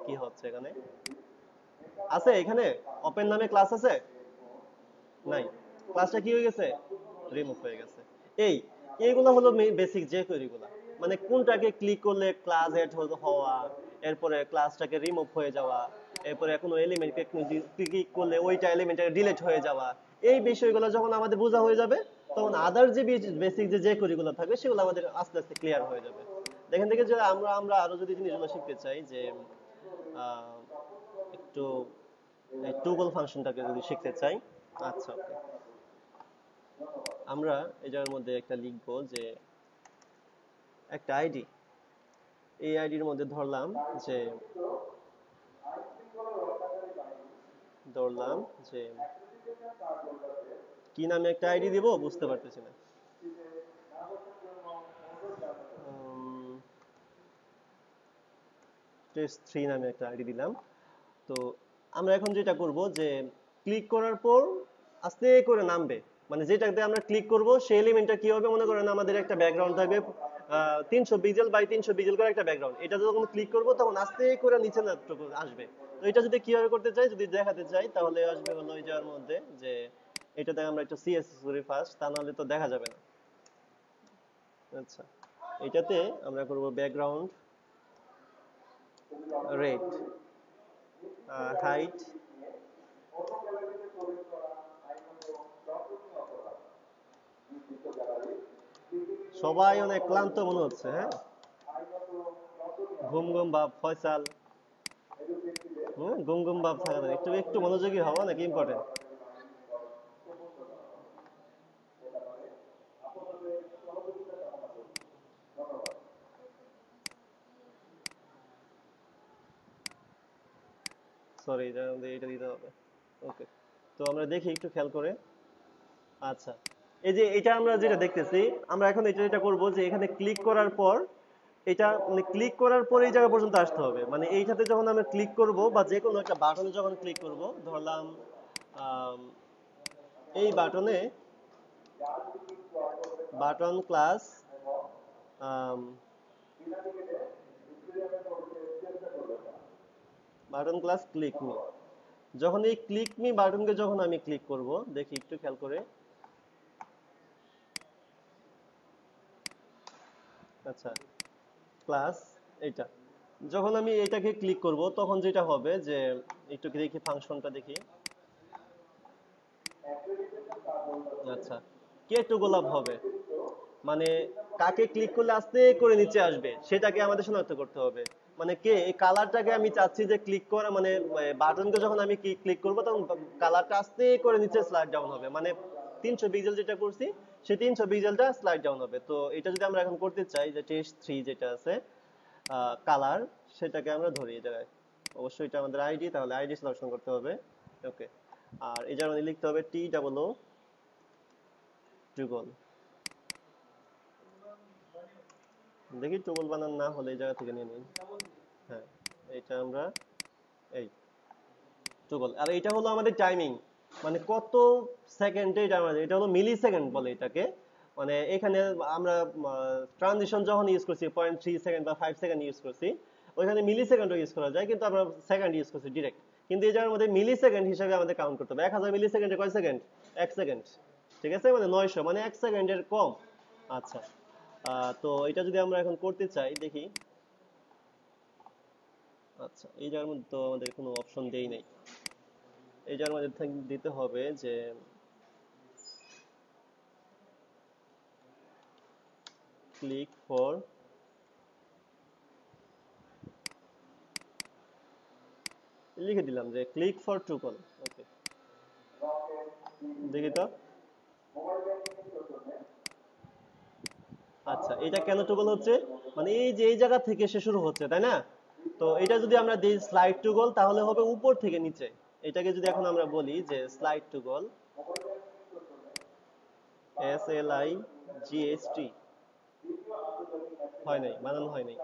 কি হচ্ছে এখানে, আছে এখানে ওপেন নামে ক্লাস আছে, নাই, ক্লাসটা কি হয়ে গেছে, রিমুভ হয়ে গেছে। এই এইগুলো হলো বেসিক যে কোয়েরিগুলো, মানে কোনটাকে ক্লিক করলে ক্লাস এড হওয়া, এরপরে ক্লাসটাকে রিমুভ হয়ে যাওয়া, এরপরে কোনো এলিমেন্টকে ক্লিক করলে ওইটা এলিমেন্টটা ডিলিট হয়ে যাওয়া, এই বিষয়গুলো যখন আমাদের বোঝা হয়ে যাবে তখন আদার যে বেসিক যে কোয়েরিগুলো থাকবে সেগুলো আমাদের আস্তে আস্তে ক্লিয়ার হয়ে যাবে। দেখেন থেকে যে আমরা আমরা আরো যদি জিনিসগুলো শিখতে চাই, যে আহ, একটু টুগল ফাংশনটাকে যদি শিখতে চাই। আচ্ছা, ওকে, আমরা এটার মধ্যে একটা লিখবো যে একটা আইডি, এই আইডির মধ্যে ধরলাম যে ধরলাম যে কি নামে একটা আইডি দিব বুঝতে পারতেছি না, টেস্ট 3 নামে একটা আইডি দিলাম। তো আমরা এখন যেটা করব যে ক্লিক করার পর আস্তে করে নামবে, মানে যেটাতে আমরা ক্লিক করব সেই এলিমেন্টটা কি হবে, মনে করেন আমাদের একটা ব্যাকগ্রাউন্ড থাকবে 300 পিক্সেল বাই 300 পিক্সেল করে একটা ব্যাকগ্রাউন্ড, এটা যখন ক্লিক করব তখন আস্তে করে নিচে আসবে। তো এটা যদি কিভাবে করতে চাই, যদি দেখাতে চাই তাহলে আসবে হলো এই যার মধ্যে যে এটাতে আমরা একটু সিএসএস করি ফার্স্ট, তা নাহলে তো দেখা যাবে না। আচ্ছা, এটাতে আমরা করব ব্যাকগ্রাউন্ড রেড, হাইট সবাই অনেক ক্লান্ত মনে হচ্ছে, হ্যাঁ ঘুম ঘুম ভাব ফয়সাল, ঘুম ঘুম ভাব থাকা যায়। একটু একটু মনোযোগী হওয়া নাকি ইম্পর্টেন্ট। সরি, এটা দিতে হবে। ওকে, তো আমরা দেখি একটু খেয়াল করে। আচ্ছা, এই যে এটা আমরা যেটা দেখতেছি, আমরা এখন এটা করব যে এখানে ক্লিক করার পর এটা মানে ক্লিক করার পর এই জায়গা পর্যন্ত আসতে হবে। মানে এইটাতে যখন আমরা ক্লিক করব বা যে কোনো একটা বাটনে যখন ক্লিক করব, ধরলাম আম, এই বাটনে, button class button class click me, যখন এই ক্লিক মি বাটনকে যখন আমি ক্লিক করব, দেখি একটু খেয়াল করে। আচ্ছা, ক্লাস এটা যখন আমি এটাকে ক্লিক করব তখন যেটা হবে যে, একটু দেখি ফাংশনটা দেখি। আচ্ছা, কে টু গোলাপ হবে, মানে কাকে ক্লিক করলে আস্তে করে নিচে আসবে সেটাকে আমাদের শনাক্ত করতে হবে। মানে কে, এই কালারটাকে আমি চাচ্ছি যে ক্লিক করা, মানে বাটনকে যখন আমি ক্লিক করব তখন কালারটা আস্তে করে নিচে স্লাইড ডাউন হবে। মানে 300 পিক্সেল যেটা করছি সেই 300 পিক্সেলটা স্লাইড ডাউন হবে। তো এটা যদি আমরা এখন করতে চাই, যে টেস্ট 3 যেটা আছে কালার, সেটাকে আমরা ধরি এই জায়গায়। অবশ্যই এটা আমাদের আইডি, তাহলে আইডি সিলেকশন করতে হবে। ওকে, আর এই জায়গায় লিখতে হবে টি ডাবল ও টুগল। দেখি টুগল বানান না হলে এই জায়গা থেকে নিয়ে নিন। হ্যাঁ, এটা আমরা এই টুগল। আর এটা হলো আমাদের টাইমিং, মানে কত সেকেন্ডে এটা আমাদের, এটা হলো মিলি সেকেন্ড বলে এটাকে। মানে এখানে আমরা ট্রানজিশন যখন ইউজ করছি 0.3 সেকেন্ড বা 5 সেকেন্ড ইউজ করছি, ওইখানে মিলি সেকেন্ডও ইউজ করা যায়, কিন্তু আমরা সেকেন্ড ইউজ করছি ডিরেক্ট। কিন্তু এই জায়গার মধ্যে মিলি সেকেন্ড হিসেবে আমাদের কাউন্ট করতে হবে। 1000 মিলি সেকেন্ডে কয় সেকেন্ড? 1 সেকেন্ড। ঠিক আছে, মানে 900, মানে 1 সেকেন্ডের কম। আচ্ছা, তো এটা যদি আমরা এখন করতে চাই, দেখি। আচ্ছা, এই জায়গার মধ্যে তো আমাদের কোনো অপশন দেই নাই। এই জায়গার মধ্যে দিতে হবে যে ক্লিক ফর, লিখে দিলাম যে ক্লিক ফর ট্রুকল। ওকে, দেখি তো। আচ্ছা, এটা কেন টুগল হচ্ছে, মানে এই যে এই জায়গা থেকে সে শুরু হচ্ছে, তাই না? তো এটা যদি আমরা দিই স্লাইড টুগল, তাহলে হবে উপর থেকে নিচে। এটাকে যদি এখন আমরা বলি যে স্লাইড টুগল, SLIGHT, হয় নাই, বানানো হয় নাই।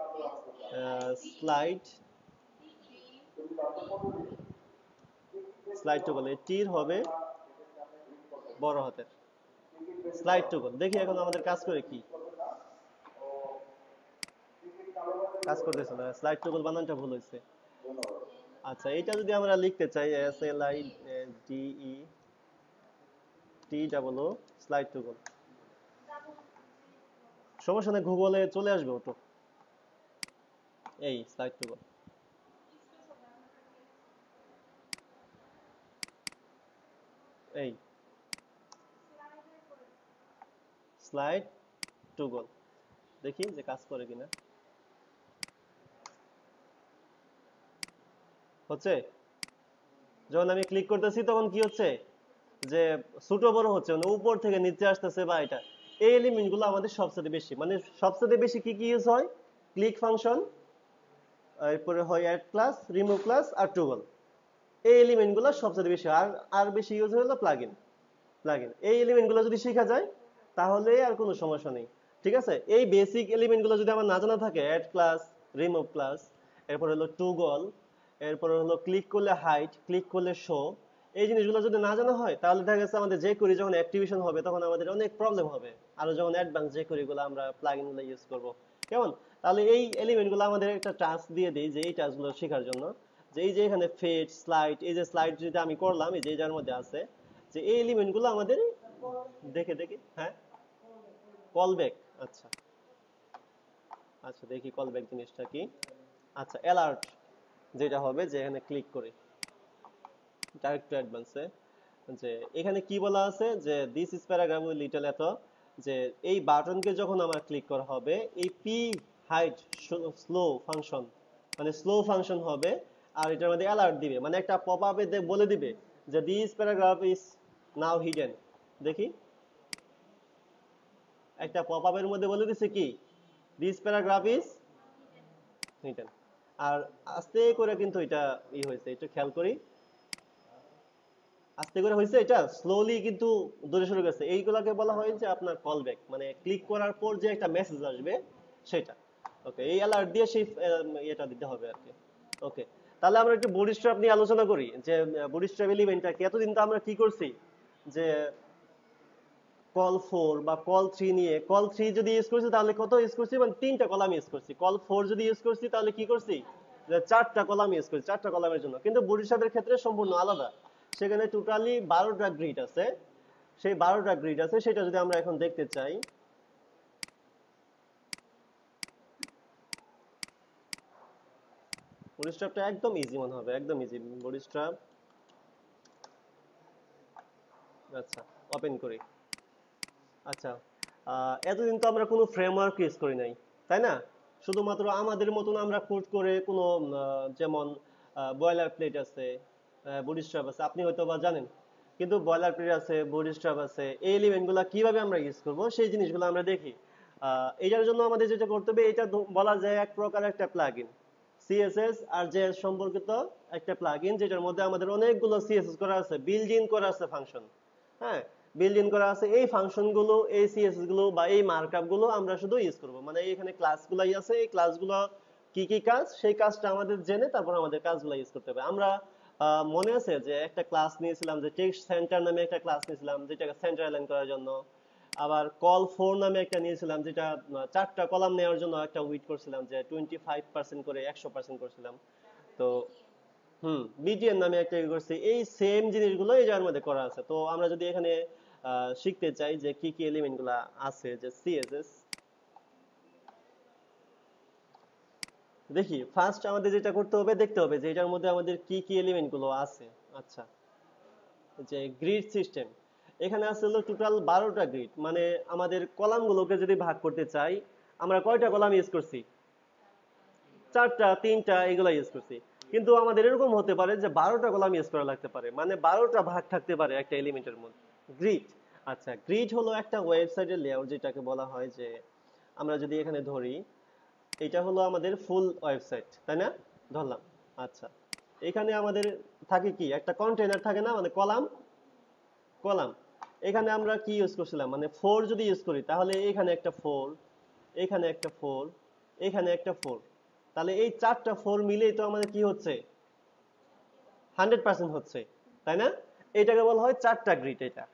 স্লাইড, স্লাইড টুগল, এই টির হবে বড় হাতের, স্লাইড টুগল। দেখি এখন আমাদের কাজ করে কি, কাজ করতেছে না, স্লাইড টুগল বানানটা ভুল হয়েছে। আচ্ছা, এটা যদি আমরা লিখতে চাই SLIDETOO স্লাইড টুগল, সমস্যা নেই, গুগলে চলে আসবে ওটো। এই স্লাইড টুগল, এই স্লাইড টুগল, দেখি যে কাজ করে কিনা। হচ্ছে, যখন আমি ক্লিক করতেছি তখন কি হচ্ছে, যে ছোট বড় হচ্ছে, মানে উপর থেকে নিচে আসতেছে, বা এটা এই এলিমেন্ট গুলো আমাদের সবচেয়ে বেশি, মানে সবচেয়ে বেশি কি কি ইউজ হয়, ক্লিক ফাংশন, এরপরে হয় অ্যাড ক্লাস, রিমুভ ক্লাস আর টুগল। এই এলিমেন্ট গুলো সবচেয়ে বেশি, আর আর বেশি ইউজ হলো প্লাগইন। প্লাগইন এই এলিমেন্ট গুলো যদি শেখা যায় তাহলে আর কোনো সমস্যা নেই। ঠিক আছে, এই বেসিক এলিমেন্ট গুলো যদি আমার না জানা থাকে, অ্যাড ক্লাস, রিমুভ ক্লাস, এরপর হলো টুগল, এরপর হলো ক্লিক করলে হাইড, ক্লিক করলে শো, এই জিনিসগুলো যদি না জানা হয় তাহলে দেখা গেছে আমাদের যে কোরি যখন অ্যাক্টিভেশন হবে তখন আমাদের অনেক প্রবলেম হবে। আরো যখন অ্যাডভান্স যে কোরি গুলো আমরা প্লাগইন গুলো ইউজ করব, কেমন? তাহলে এই এলিমেন্ট গুলো আমাদের একটা টাস্ক দিয়ে দেই, যে এই টাস্ক গুলো শেখার জন্য, যে এই যে এখানে ফেড স্লাইড, এই যে স্লাইড যেটা আমি করলাম, এই যে যার মধ্যে আছে, যে এই এলিমেন্ট গুলো আমাদের দেখে দেখে, হ্যাঁ, কল ব্যাক। আচ্ছা, আচ্ছা দেখি কল ব্যাক জিনিসটা কি। আচ্ছা, অ্যালার্ট যেটা হবে, যে এখানে ক্লিক করে ডাইরেক্ট টু অ্যাডভান্সে, যে এখানে কি বলা আছে, যে this is paragraph with little এত, যে এই বাটনকে যখন আমার ক্লিক করা হবে, এই পি হাইড স্লো ফাংশন, মানে স্লো ফাংশন হবে। আর এটার মধ্যে অ্যালার্ট দিবে, মানে একটা পপ আপে বলে দিবে যে this paragraph is now hidden. দেখি, একটা পপ আপের মধ্যে বলে দিছে কি দিস প্যারাগ্রাফ ইজ হিডেন। আর আস্তে করে কিন্তু এটা হয়েছে, একটু খেয়াল করি, আস্তে করে হয়েছে, এটা স্লোলি কিন্তু দূরে সরে গেছে। এইগুলাকে বলা হয় যে আপনার কল ব্যাক, মানে ক্লিক করার পর যে একটা মেসেজ আসবে সেটা। ওকে, এই অ্যালার্ট দিয়ে সেই এটা দিতে হবে আর কি। ওকে, তাহলে আমরা একটু বুটস্ট্র্যাপ নিয়ে আলোচনা করি যে বুটস্ট্র্যাপ এলিমেন্টটা কি। এতদিন তো আমরা কি করছি যে কল 4 বা কল 3 নিয়ে, কল 3 যদি ইউজ করছি তাহলে কত ইউজ করছি, মানে তিনটা কলাম ইউজ করছি। কল 4 যদি ইউজ করছি তাহলে কি করছি, যে চারটা কলাম ইউজ করছি, চারটা কলামের জন্য। কিন্তু বুটস্ট্র্যাপের ক্ষেত্রে সম্পূর্ণ আলাদা, সেখানে টোটালি 12টা গ্রিড আছে। সেই 12টা গ্রিড আছে, সেটা যদি আমরা এখন দেখতে চাই, বুটস্ট্র্যাপটা একদম ইজি মনে হবে, একদম ইজি বুটস্ট্র্যাপ। আচ্ছা, ওপেন করি। আচ্ছা, এতদিন তো আমরা কোনো ফ্রেমওয়ার্ক ইউজ করি নাই, তাই না? শুধুমাত্র আমাদের মতন আমরা কোড করে কোনো যেমন বয়লার প্লেট আছে, বুটস্ট্র্যাপ আছে, আপনি হয়তো বা জানেন। কিন্তু বয়লার প্লেট আছে, বুটস্ট্র্যাপ আছে, এই এলিমেন্টগুলো কিভাবে আমরা ইউজ করব সেই জিনিসগুলো আমরা দেখি। এটার জন্য আমাদের যেটা করতে হবে, এটা বলা যায় এক প্রকার একটা প্লাগইন, সিএসএস আর জেএস সম্পর্কিত একটা প্লাগইন, যেটার মধ্যে আমাদের অনেকগুলো সিএসএস করা আছে, বিল্ড ইন করা আছে ফাংশন। হ্যাঁ, বিল্ড ইন করা আছে এই ফাংশন গুলো, এই সিএসএস গুলো বা এই মার্কআপ গুলো আমরা শুধু ইউজ করব। মানে এখানে ক্লাসগুলাই আছে, এই ক্লাসগুলো কি কি কাজ, সেই কাজটা আমাদের জেনে তারপর আমাদের কাজগুলো ইউজ করতে হবে। আমরা মনে আছে যে একটা ক্লাস নিয়েছিলাম, যে টেক্সট সেন্টার নামে একটা ক্লাস নিয়েছিলাম, যেটাকে সেন্টার অ্যালাইন করার জন্য। আবার কল 4 নামে একটা নিয়েছিলাম, যেটা চারটা কলাম নেওয়ার জন্য একটা উইট করছিলাম, যে 25% করে 100% করছিলাম। তো বিটিএন নামে একটা করছি। এই সেম জিনিসগুলো এই জায়গার মধ্যে করা আছে। তো আমরা যদি এখানে শিখতে চাই যে কি কি এলিমেন্ট গুলা আছে, যে সিএসএস, দেখি ফার্স্ট আমাদের যেটা করতে হবে, দেখতে হবে যে এটার মধ্যে আমাদের কি কি এলিমেন্ট গুলো আছে। আচ্ছা, যে গ্রিড সিস্টেম, এখানে আছে হলো টোটাল 12টা গ্রিড। মানে আমাদের কলাম গুলোকে যদি ভাগ করতে চাই, আমরা কয়টা কলাম ইউজ করছি, চারটা, তিনটা, এগুলা ইউজ করছি। কিন্তু আমাদের এরকম হতে পারে যে 12টা কলাম ইউজ করা লাগতে পারে, মানে 12টা ভাগ থাকতে পারে একটা এলিমেন্টের মধ্যে। গ্রিড, আচ্ছা, গ্রিড হলো একটা ওয়েবসাইটের লেআউট, যেটাকে বলা হয় যে, আমরা যদি এখানে ধরি, এটা হলো আমাদের ফুল ওয়েবসাইট, তাই না? ধরলাম। আচ্ছা, এখানে আমাদের থাকে কি, একটা কন্টেইনার থাকে না, মানে কলাম, কলাম। এখানে আমরা কি ইউজ করছিলাম, মানে 4 যদি ইউজ করি তাহলে এখানে একটা 4, এখানে একটা 4, এখানে একটা 4। তাহলে এই চারটা 4 মিলেই তো আমাদের কি হচ্ছে, 100% হচ্ছে, তাই না? এটাকে বলা হয় চারটা গ্রিড। এটা,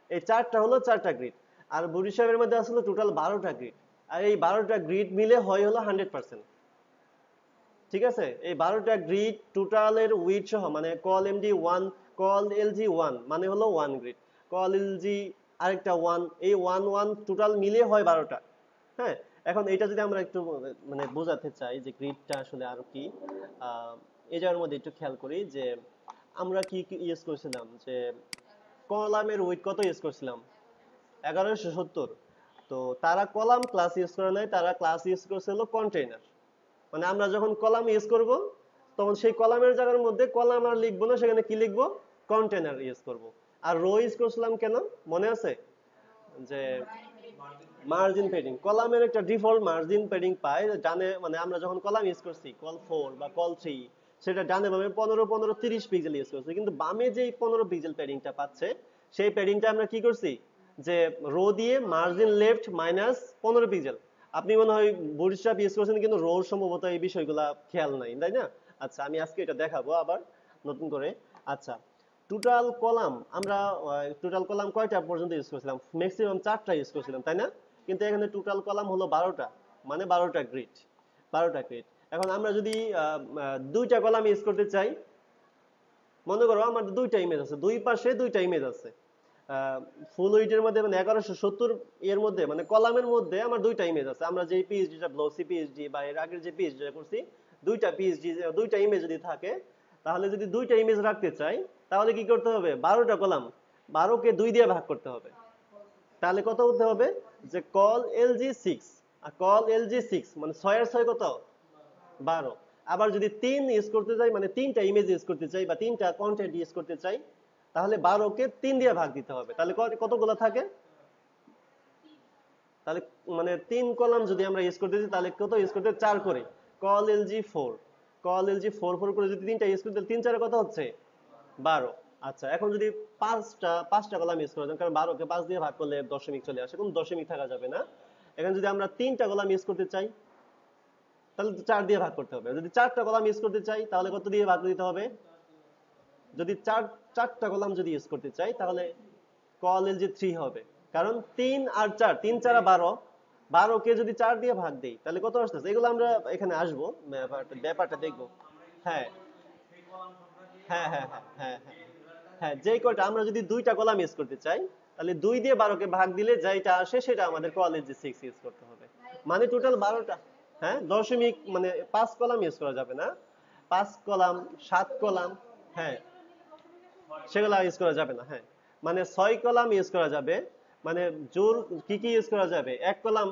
এই চারটা হলো চারটা গ্রিড। আর বরিশালের মধ্যে আসলে টোটাল 12টা গ্রিড। আর এই 12টা গ্রিড মিলে হয় হলো 100%। ঠিক আছে, এই 12টা গ্রিড টোটালের উইথ সহ, মানে কল এমডি 1, কল এলজি 1 মানে হলো 1 গ্রিড, কল এলজি আরেকটা 1, এই 1 1 টোটাল মিলে হয় 12টা। হ্যাঁ, এখন এটা যদি আমরা একটু মানে বোঝাতে চাই যে গ্রিডটা আসলে আর কি, এটার মধ্যে একটু খেয়াল করি যে আমরা কি কি ইউজ করছিলাম, যে কলামের উইথ কত ইউজ করছিলাম, 1170। তো তারা কলাম ক্লাস ইউজ করে নাই, তারা ক্লাস ইউজ করছে হলো কন্টেইনার। মানে আমরা যখন কলাম ইউজ করব, তখন সেই কলামের জায়গার মধ্যে কলাম আর লিখবো না, সেখানে কি লিখবো, কন্টেইনার ইউজ করব। আর রো ইউজ করছিলাম কেন, মনে আছে? যে মার্জিন প্যাডিং, কলামের একটা ডিফল্ট মার্জিন প্যাডিং পায় ডানে, মানে আমরা যখন কলাম ইউজ করছি কল 4 বা কল 3, সেটা ডানে বামে 15 15 30 পিক্সেল ইউজ করছি। কিন্তু বামে যে 15 পিক্সেল প্যাডিংটা পাচ্ছে, সেই প্যাডিংটা আমরা কি করছি, যে রো দিয়ে মার্জিন লেফট মাইনাস 15 পিক্সেল। আপনি মনে হয় বুটস্ট্র্যাপ ইউজ করছেন, কিন্তু রোর সম্ভবত এই বিষয়গুলা খেয়াল নাই, তাই না? আচ্ছা, আমি আজকে এটা দেখাবো আবার নতুন করে। আচ্ছা, টোটাল কলাম আমরা, টোটাল কলাম কয়টা পর্যন্ত ইউজ করছিলাম, ম্যাক্সিমাম 4টা ইউজ করছিলাম, তাই না? কিন্তু এখানে টোটাল কলাম হলো 12টা, মানে 12টা গ্রিড, 12টা গ্রিড। এখন আমরা যদি দুইটা কলাম ইউজ করতে চাই, মনে করো আমার দুইটা ইমেজ আছে, দুই পাশে দুইটা ইমেজ আছে, ফুল উইডের মধ্যে, মানে 1170 এর মধ্যে, মানে কলামের মধ্যে আমার দুইটা ইমেজ আছে। আমরা যে পিএইচডিটা গ্লোসি পিএইচডি বা এর আগের যে পিএইচডিটা করছি, দুইটা পিএইচডি, দুইটা ইমেজ যদি থাকে, তাহলে যদি দুইটা ইমেজ রাখতে চাই, তাহলে কি করতে হবে, 12টা কলাম, 12 কে 2 দিয়ে ভাগ করতে হবে। তাহলে কত হতে হবে, যে কল এলজি 6, আর কল এলজি 6 মানে 6 এর 6 কত 12। আবার যদি 3 ইউজ করতে চাই মানে তিনটা ইমেজ ইউজ করতে চাই বা তিনটা কন্টেন্ট ইউজ করতে চাই তাহলে 12 কে 3 দিয়ে ভাগ দিতে হবে। তাহলে কতগুলো থাকে? তাহলে মানে 3 কলাম যদি আমরা ইউজ করতে চাই তাহলে কত ইউজ করতে 4 করে কল এলজি 4 কল এলজি 4 করে যদি তিনটা ইউজ করতে 3 4 কত হচ্ছে 12। আচ্ছা এখন যদি পাঁচটা কলাম ইউজ করা যায় কারণ 12 কে 5 দিয়ে ভাগ করলে দশমিক চলে আসে, কোনো দশমিক থাকা যাবে না। এখানে যদি আমরা তিনটা কলাম ইউজ করতে চাই তাহলে 4 দিয়ে ভাগ করতে হবে। যদি চারটা কলাম ইউজ করতে চাই তাহলে কত দিয়ে ভাগ দিতে হবে? যদি চারটা কলাম যদি ইউজ করতে চাই তাহলে কল এলজি 3 হবে, কারণ 3 আর 4 3 4 12, 12 কে যদি 4 দিয়ে ভাগ দেই তাহলে কত আসতেছে? এগুলো আমরা এখানে আসবো, ব্যাপারটা দেখবো। হ্যাঁ হ্যাঁ হ্যাঁ হ্যাঁ হ্যাঁ হ্যাঁ হ্যাঁ যে কয়টা আমরা যদি দুইটা কলাম ইউজ করতে চাই তাহলে 2 দিয়ে 12 কে ভাগ দিলে যেটা আসে সেটা আমাদের কলেজ যে 6 ইউজ করতে হবে, মানে টোটাল 12টা। হ্যাঁ দশমিক মানে 5 কলাম ইউজ করা যাবে না, 5 কলাম 7 কলাম, হ্যাঁ সেগুলো ইউজ করা যাবে না। হ্যাঁ মানে 6 কলাম ইউজ করা যাবে, মানে জোর কি কি ইউজ করা যাবে? 1 কলাম,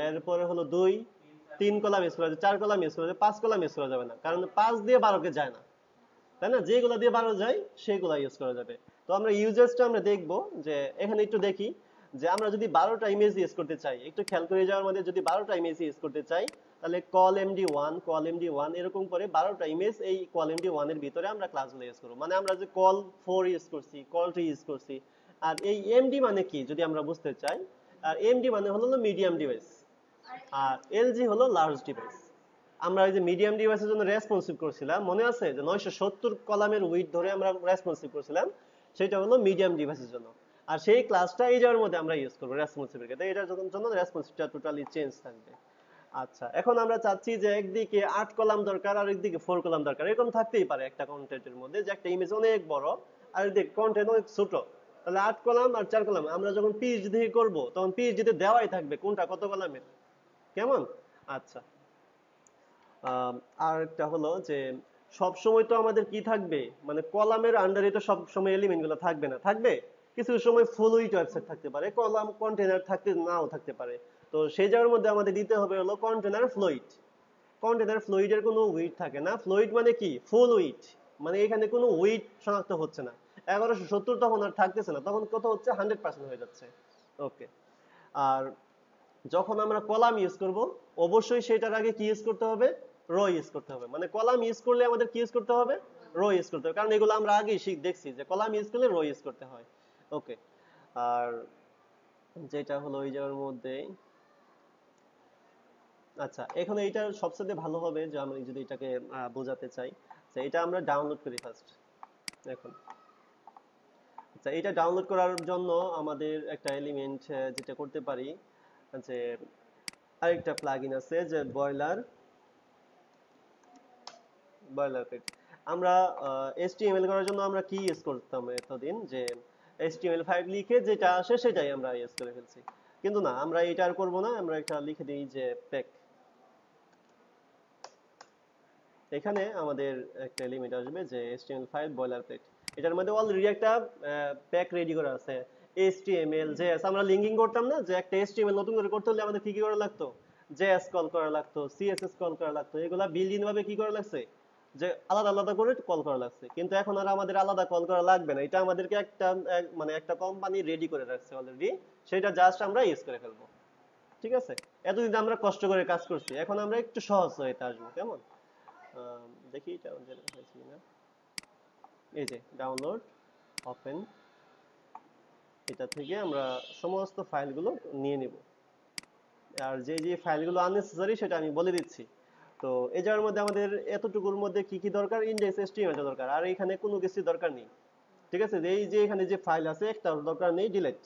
এরপরে হলো 2 3 কলাম ইউজ করা যাবে, 4 কলাম ইউজ করা যাবে, 5 কলাম ইউজ করা যাবে না, কারণ 5 দিয়ে 12 কে যায় না, তাই না? যেগুলো দিয়ে 12 যায় সেগুলো ইউজ করা যাবে। তো আমরা ইউজেসটা আমরা দেখবো যে এখানে একটু দেখি যে আমরা যদি 12টা ইমেজ ইউজ করতে চাই, একটু খেয়াল করে যাওয়ার মধ্যে যদি 12টা ইমেজ ইউজ করতে চাই তাহলে কল এমডি1 কল এমডি1 এরকম করে 12টা ইমেজ এই কল এমডি1 এর ভিতরে আমরা ক্লাসগুলো ইউজ করব। মানে আমরা যে কল 4 ইউজ করছি, কল 3 ইউজ করছি, আর এই এমডি মানে কি যদি আমরা বুঝতে চাই, আর এমডি মানে হলো মিডিয়াম ডিভাইস আর এলজি হলো লার্জ ডিভাইস। আমরা এই যে মিডিয়াম ডিভাইসের জন্য রেসপন্সিভ করছিলাম, মনে আছে যে 970 কলামের উইডথ ধরে আমরা রেসপন্সিভ করছিলাম, সেটা হলো মিডিয়াম ডিভাইসের জন্য। আর সেই ক্লাসটা এই জায়গার মধ্যে আমরা ইউজ করব রেসপন্সিভ এর ক্ষেত্রে, এটার জন্য রেসপন্সিভটা টোটালি চেঞ্জ থাকবে। আচ্ছা এখন আমরা চাচ্ছি যে একদিকে 8 কলাম দরকার আর একদিকে 4 কলাম দরকার, এরকম থাকতেই পারে একটা কন্টেন্টের মধ্যে যে একটা ইমেজ অনেক বড় আর একদিকে কন্টেন্ট অনেক ছোট, তাহলে 8 কলাম আর 4 কলাম আমরা যখন পিএইচডি থেকে করব তখন পিএইচডি তে দেওয়াই থাকবে কোনটা কত কলামের, কেমন? আচ্ছা আর একটা হলো যে সব সময় তো আমাদের কি থাকবে, মানে কলামের আন্ডারে তো সব সময় এলিমেন্ট গুলো থাকবে না, থাকবে কিছু সময় ফ্লুইড ওয়েবসাইট থাকতে পারে, কলাম কন্টেনার থাকতে নাও থাকতে পারে। তো সেই জায়গার মধ্যে আমাদের দিতে হবে হলো কন্টেনার ফ্লুইড। কন্টেনার ফ্লুইডের কোনো উইড থাকে না, ফ্লুইড মানে কি ফুল উইড, মানে এখানে কোনো উইড শনাক্ত হচ্ছে না, 1170 তখন আর থাকতেছে না, তখন কত হচ্ছে 100% হয়ে যাচ্ছে। ওকে আর যখন আমরা কলাম ইউজ করব অবশ্যই সেটার আগে কি ইউজ করতে হবে? রো ইউজ করতে হবে। মানে কলাম ইউজ করলে আমাদের কি ইউজ করতে হবে? রো ইউজ করতে হবে, কারণ এগুলো আমরা আগেই দেখছি যে কলাম ইউজ করলে রো ইউজ করতে হয়। ওকে আর যেটা হলো ওই জায়গার মধ্যে, আচ্ছা এখানে এটা সবচেয়ে ভালো হবে যে আমি যদি এটাকে বোঝাতে চাই যে এটা আমরা ডাউনলোড করি ফার্স্ট। এখন আচ্ছা এটা ডাউনলোড করার জন্য আমাদের একটা এলিমেন্ট যেটা করতে পারি যে আরেকটা প্লাগইন আছে যে বয়লার পেট। আমরা HTML করার জন্য আমরা কি ইউজ করতাম এতদিন, যে HTML5 লিখে যেটা আসে সেটাই আমরা ইউজ করে ফেলছি, কিন্তু না আমরা এটা আর করবো না, আমরা একটা লিখে দিই যে প্যাক। এখানে আমাদের একটা এলিমেন্ট আসবে যে HTML5 বয়লার প্লেট, এটার মধ্যে অলরেডি একটা প্যাক রেডি করা আছে HTML JS। আমরা লিঙ্কিং করতাম না যে একটা HTML নতুন করে করতে হলে আমাদের কি কি করা লাগতো? JS কল করা লাগতো, CSS কল করা লাগতো, এগুলা বিল্ড ইন ভাবে কি করা লাগছে যে আলাদা আলাদা করে কল করা লাগছে, কিন্তু এখন আর আমাদের আলাদা কল করা লাগবে না, এটা আমাদেরকে একটা মানে একটা কোম্পানি রেডি করে রাখছে অলরেডি, সেটা জাস্ট আমরা ইউজ করে ফেলবো। ঠিক আছে, এতদিন আমরা কষ্ট করে কাজ করছি, এখন আমরা একটু সহজ হয়ে আসবো, কেমন? দেখি এটা আমাদের হয়েছে কিনা। এই যে ডাউনলোড ওপেন, এটা থেকে আমরা সমস্ত ফাইলগুলো নিয়ে নিব, আর যে যে ফাইলগুলো আননেসেসারি সেটা আমি বলে দিচ্ছি। তো এই জায়গার মধ্যে আমাদের এতটুকুর মধ্যে কি কি দরকার? ইনডেক্স HTML টা দরকার, আর এখানে কোনো কিছু দরকার নেই। ঠিক আছে, এই যে এখানে যে ফাইল আছে একটা দরকার নেই, ডিলিট।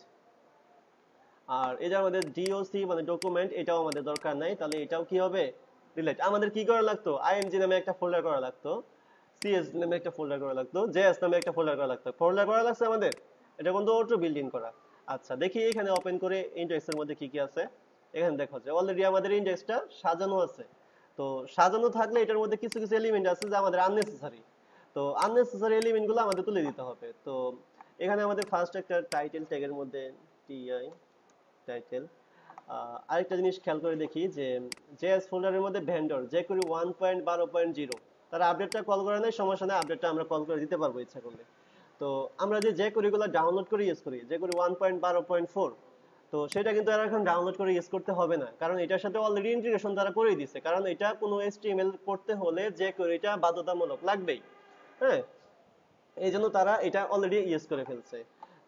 আর এই জায়গার মধ্যে DOC মানে ডকুমেন্ট, এটাও আমাদের দরকার নাই, তাহলে এটাও কি হবে? ডিলিট। আমাদের কি করা লাগতো? IMG নামে একটা ফোল্ডার করা লাগতো, CS নামে একটা ফোল্ডার করা লাগতো, JS নামে একটা ফোল্ডার করা লাগতো, ফোল্ডার করা লাগছে আমাদের, এটা কিন্তু অটো বিল্ড ইন করা। আচ্ছা দেখি এখানে ওপেন করে ইনডেক্সের মধ্যে কি কি আছে। এখানে দেখো যে অলরেডি আমাদের ইনডেক্সটা সাজানো আছে। তো সাজানো থাকলে এটার মধ্যে কিছু কিছু এলিমেন্ট আছে যে আমাদের আননেসেসারি, তো আননেসেসারি এলিমেন্ট গুলো আমাদের তুলে দিতে হবে। তো এখানে আমাদের ফার্স্ট একটা টাইটেল ট্যাগের মধ্যে TI টাইটেল, আরেকটা জিনিস খেয়াল করে দেখি যে জেএস ফোল্ডারের মধ্যে ভেন্ডর jQuery 1.12.0 তার আপডেটটা কল করা নাই, সমস্যা নেই, আপডেটটা আমরা কল করে দিতে পারবো ইচ্ছা করলে। তো আমরা যে jQuery গুলো ডাউনলোড করে ইউজ করি jQuery 1.12.4, তো সেটা কিন্তু আর এখন ডাউনলোড করে ইউজ করতে হবে না, কারণ এটার সাথে অলরেডি ইন্টিগ্রেশন তারা করে দিয়েছে। কারণ এটা কোনো HTML করতে হলে jQuery টা বাধ্যতামূলক লাগবেই। হ্যাঁ, এই জন্য তারা এটা অলরেডি ইউজ করে ফেলছে।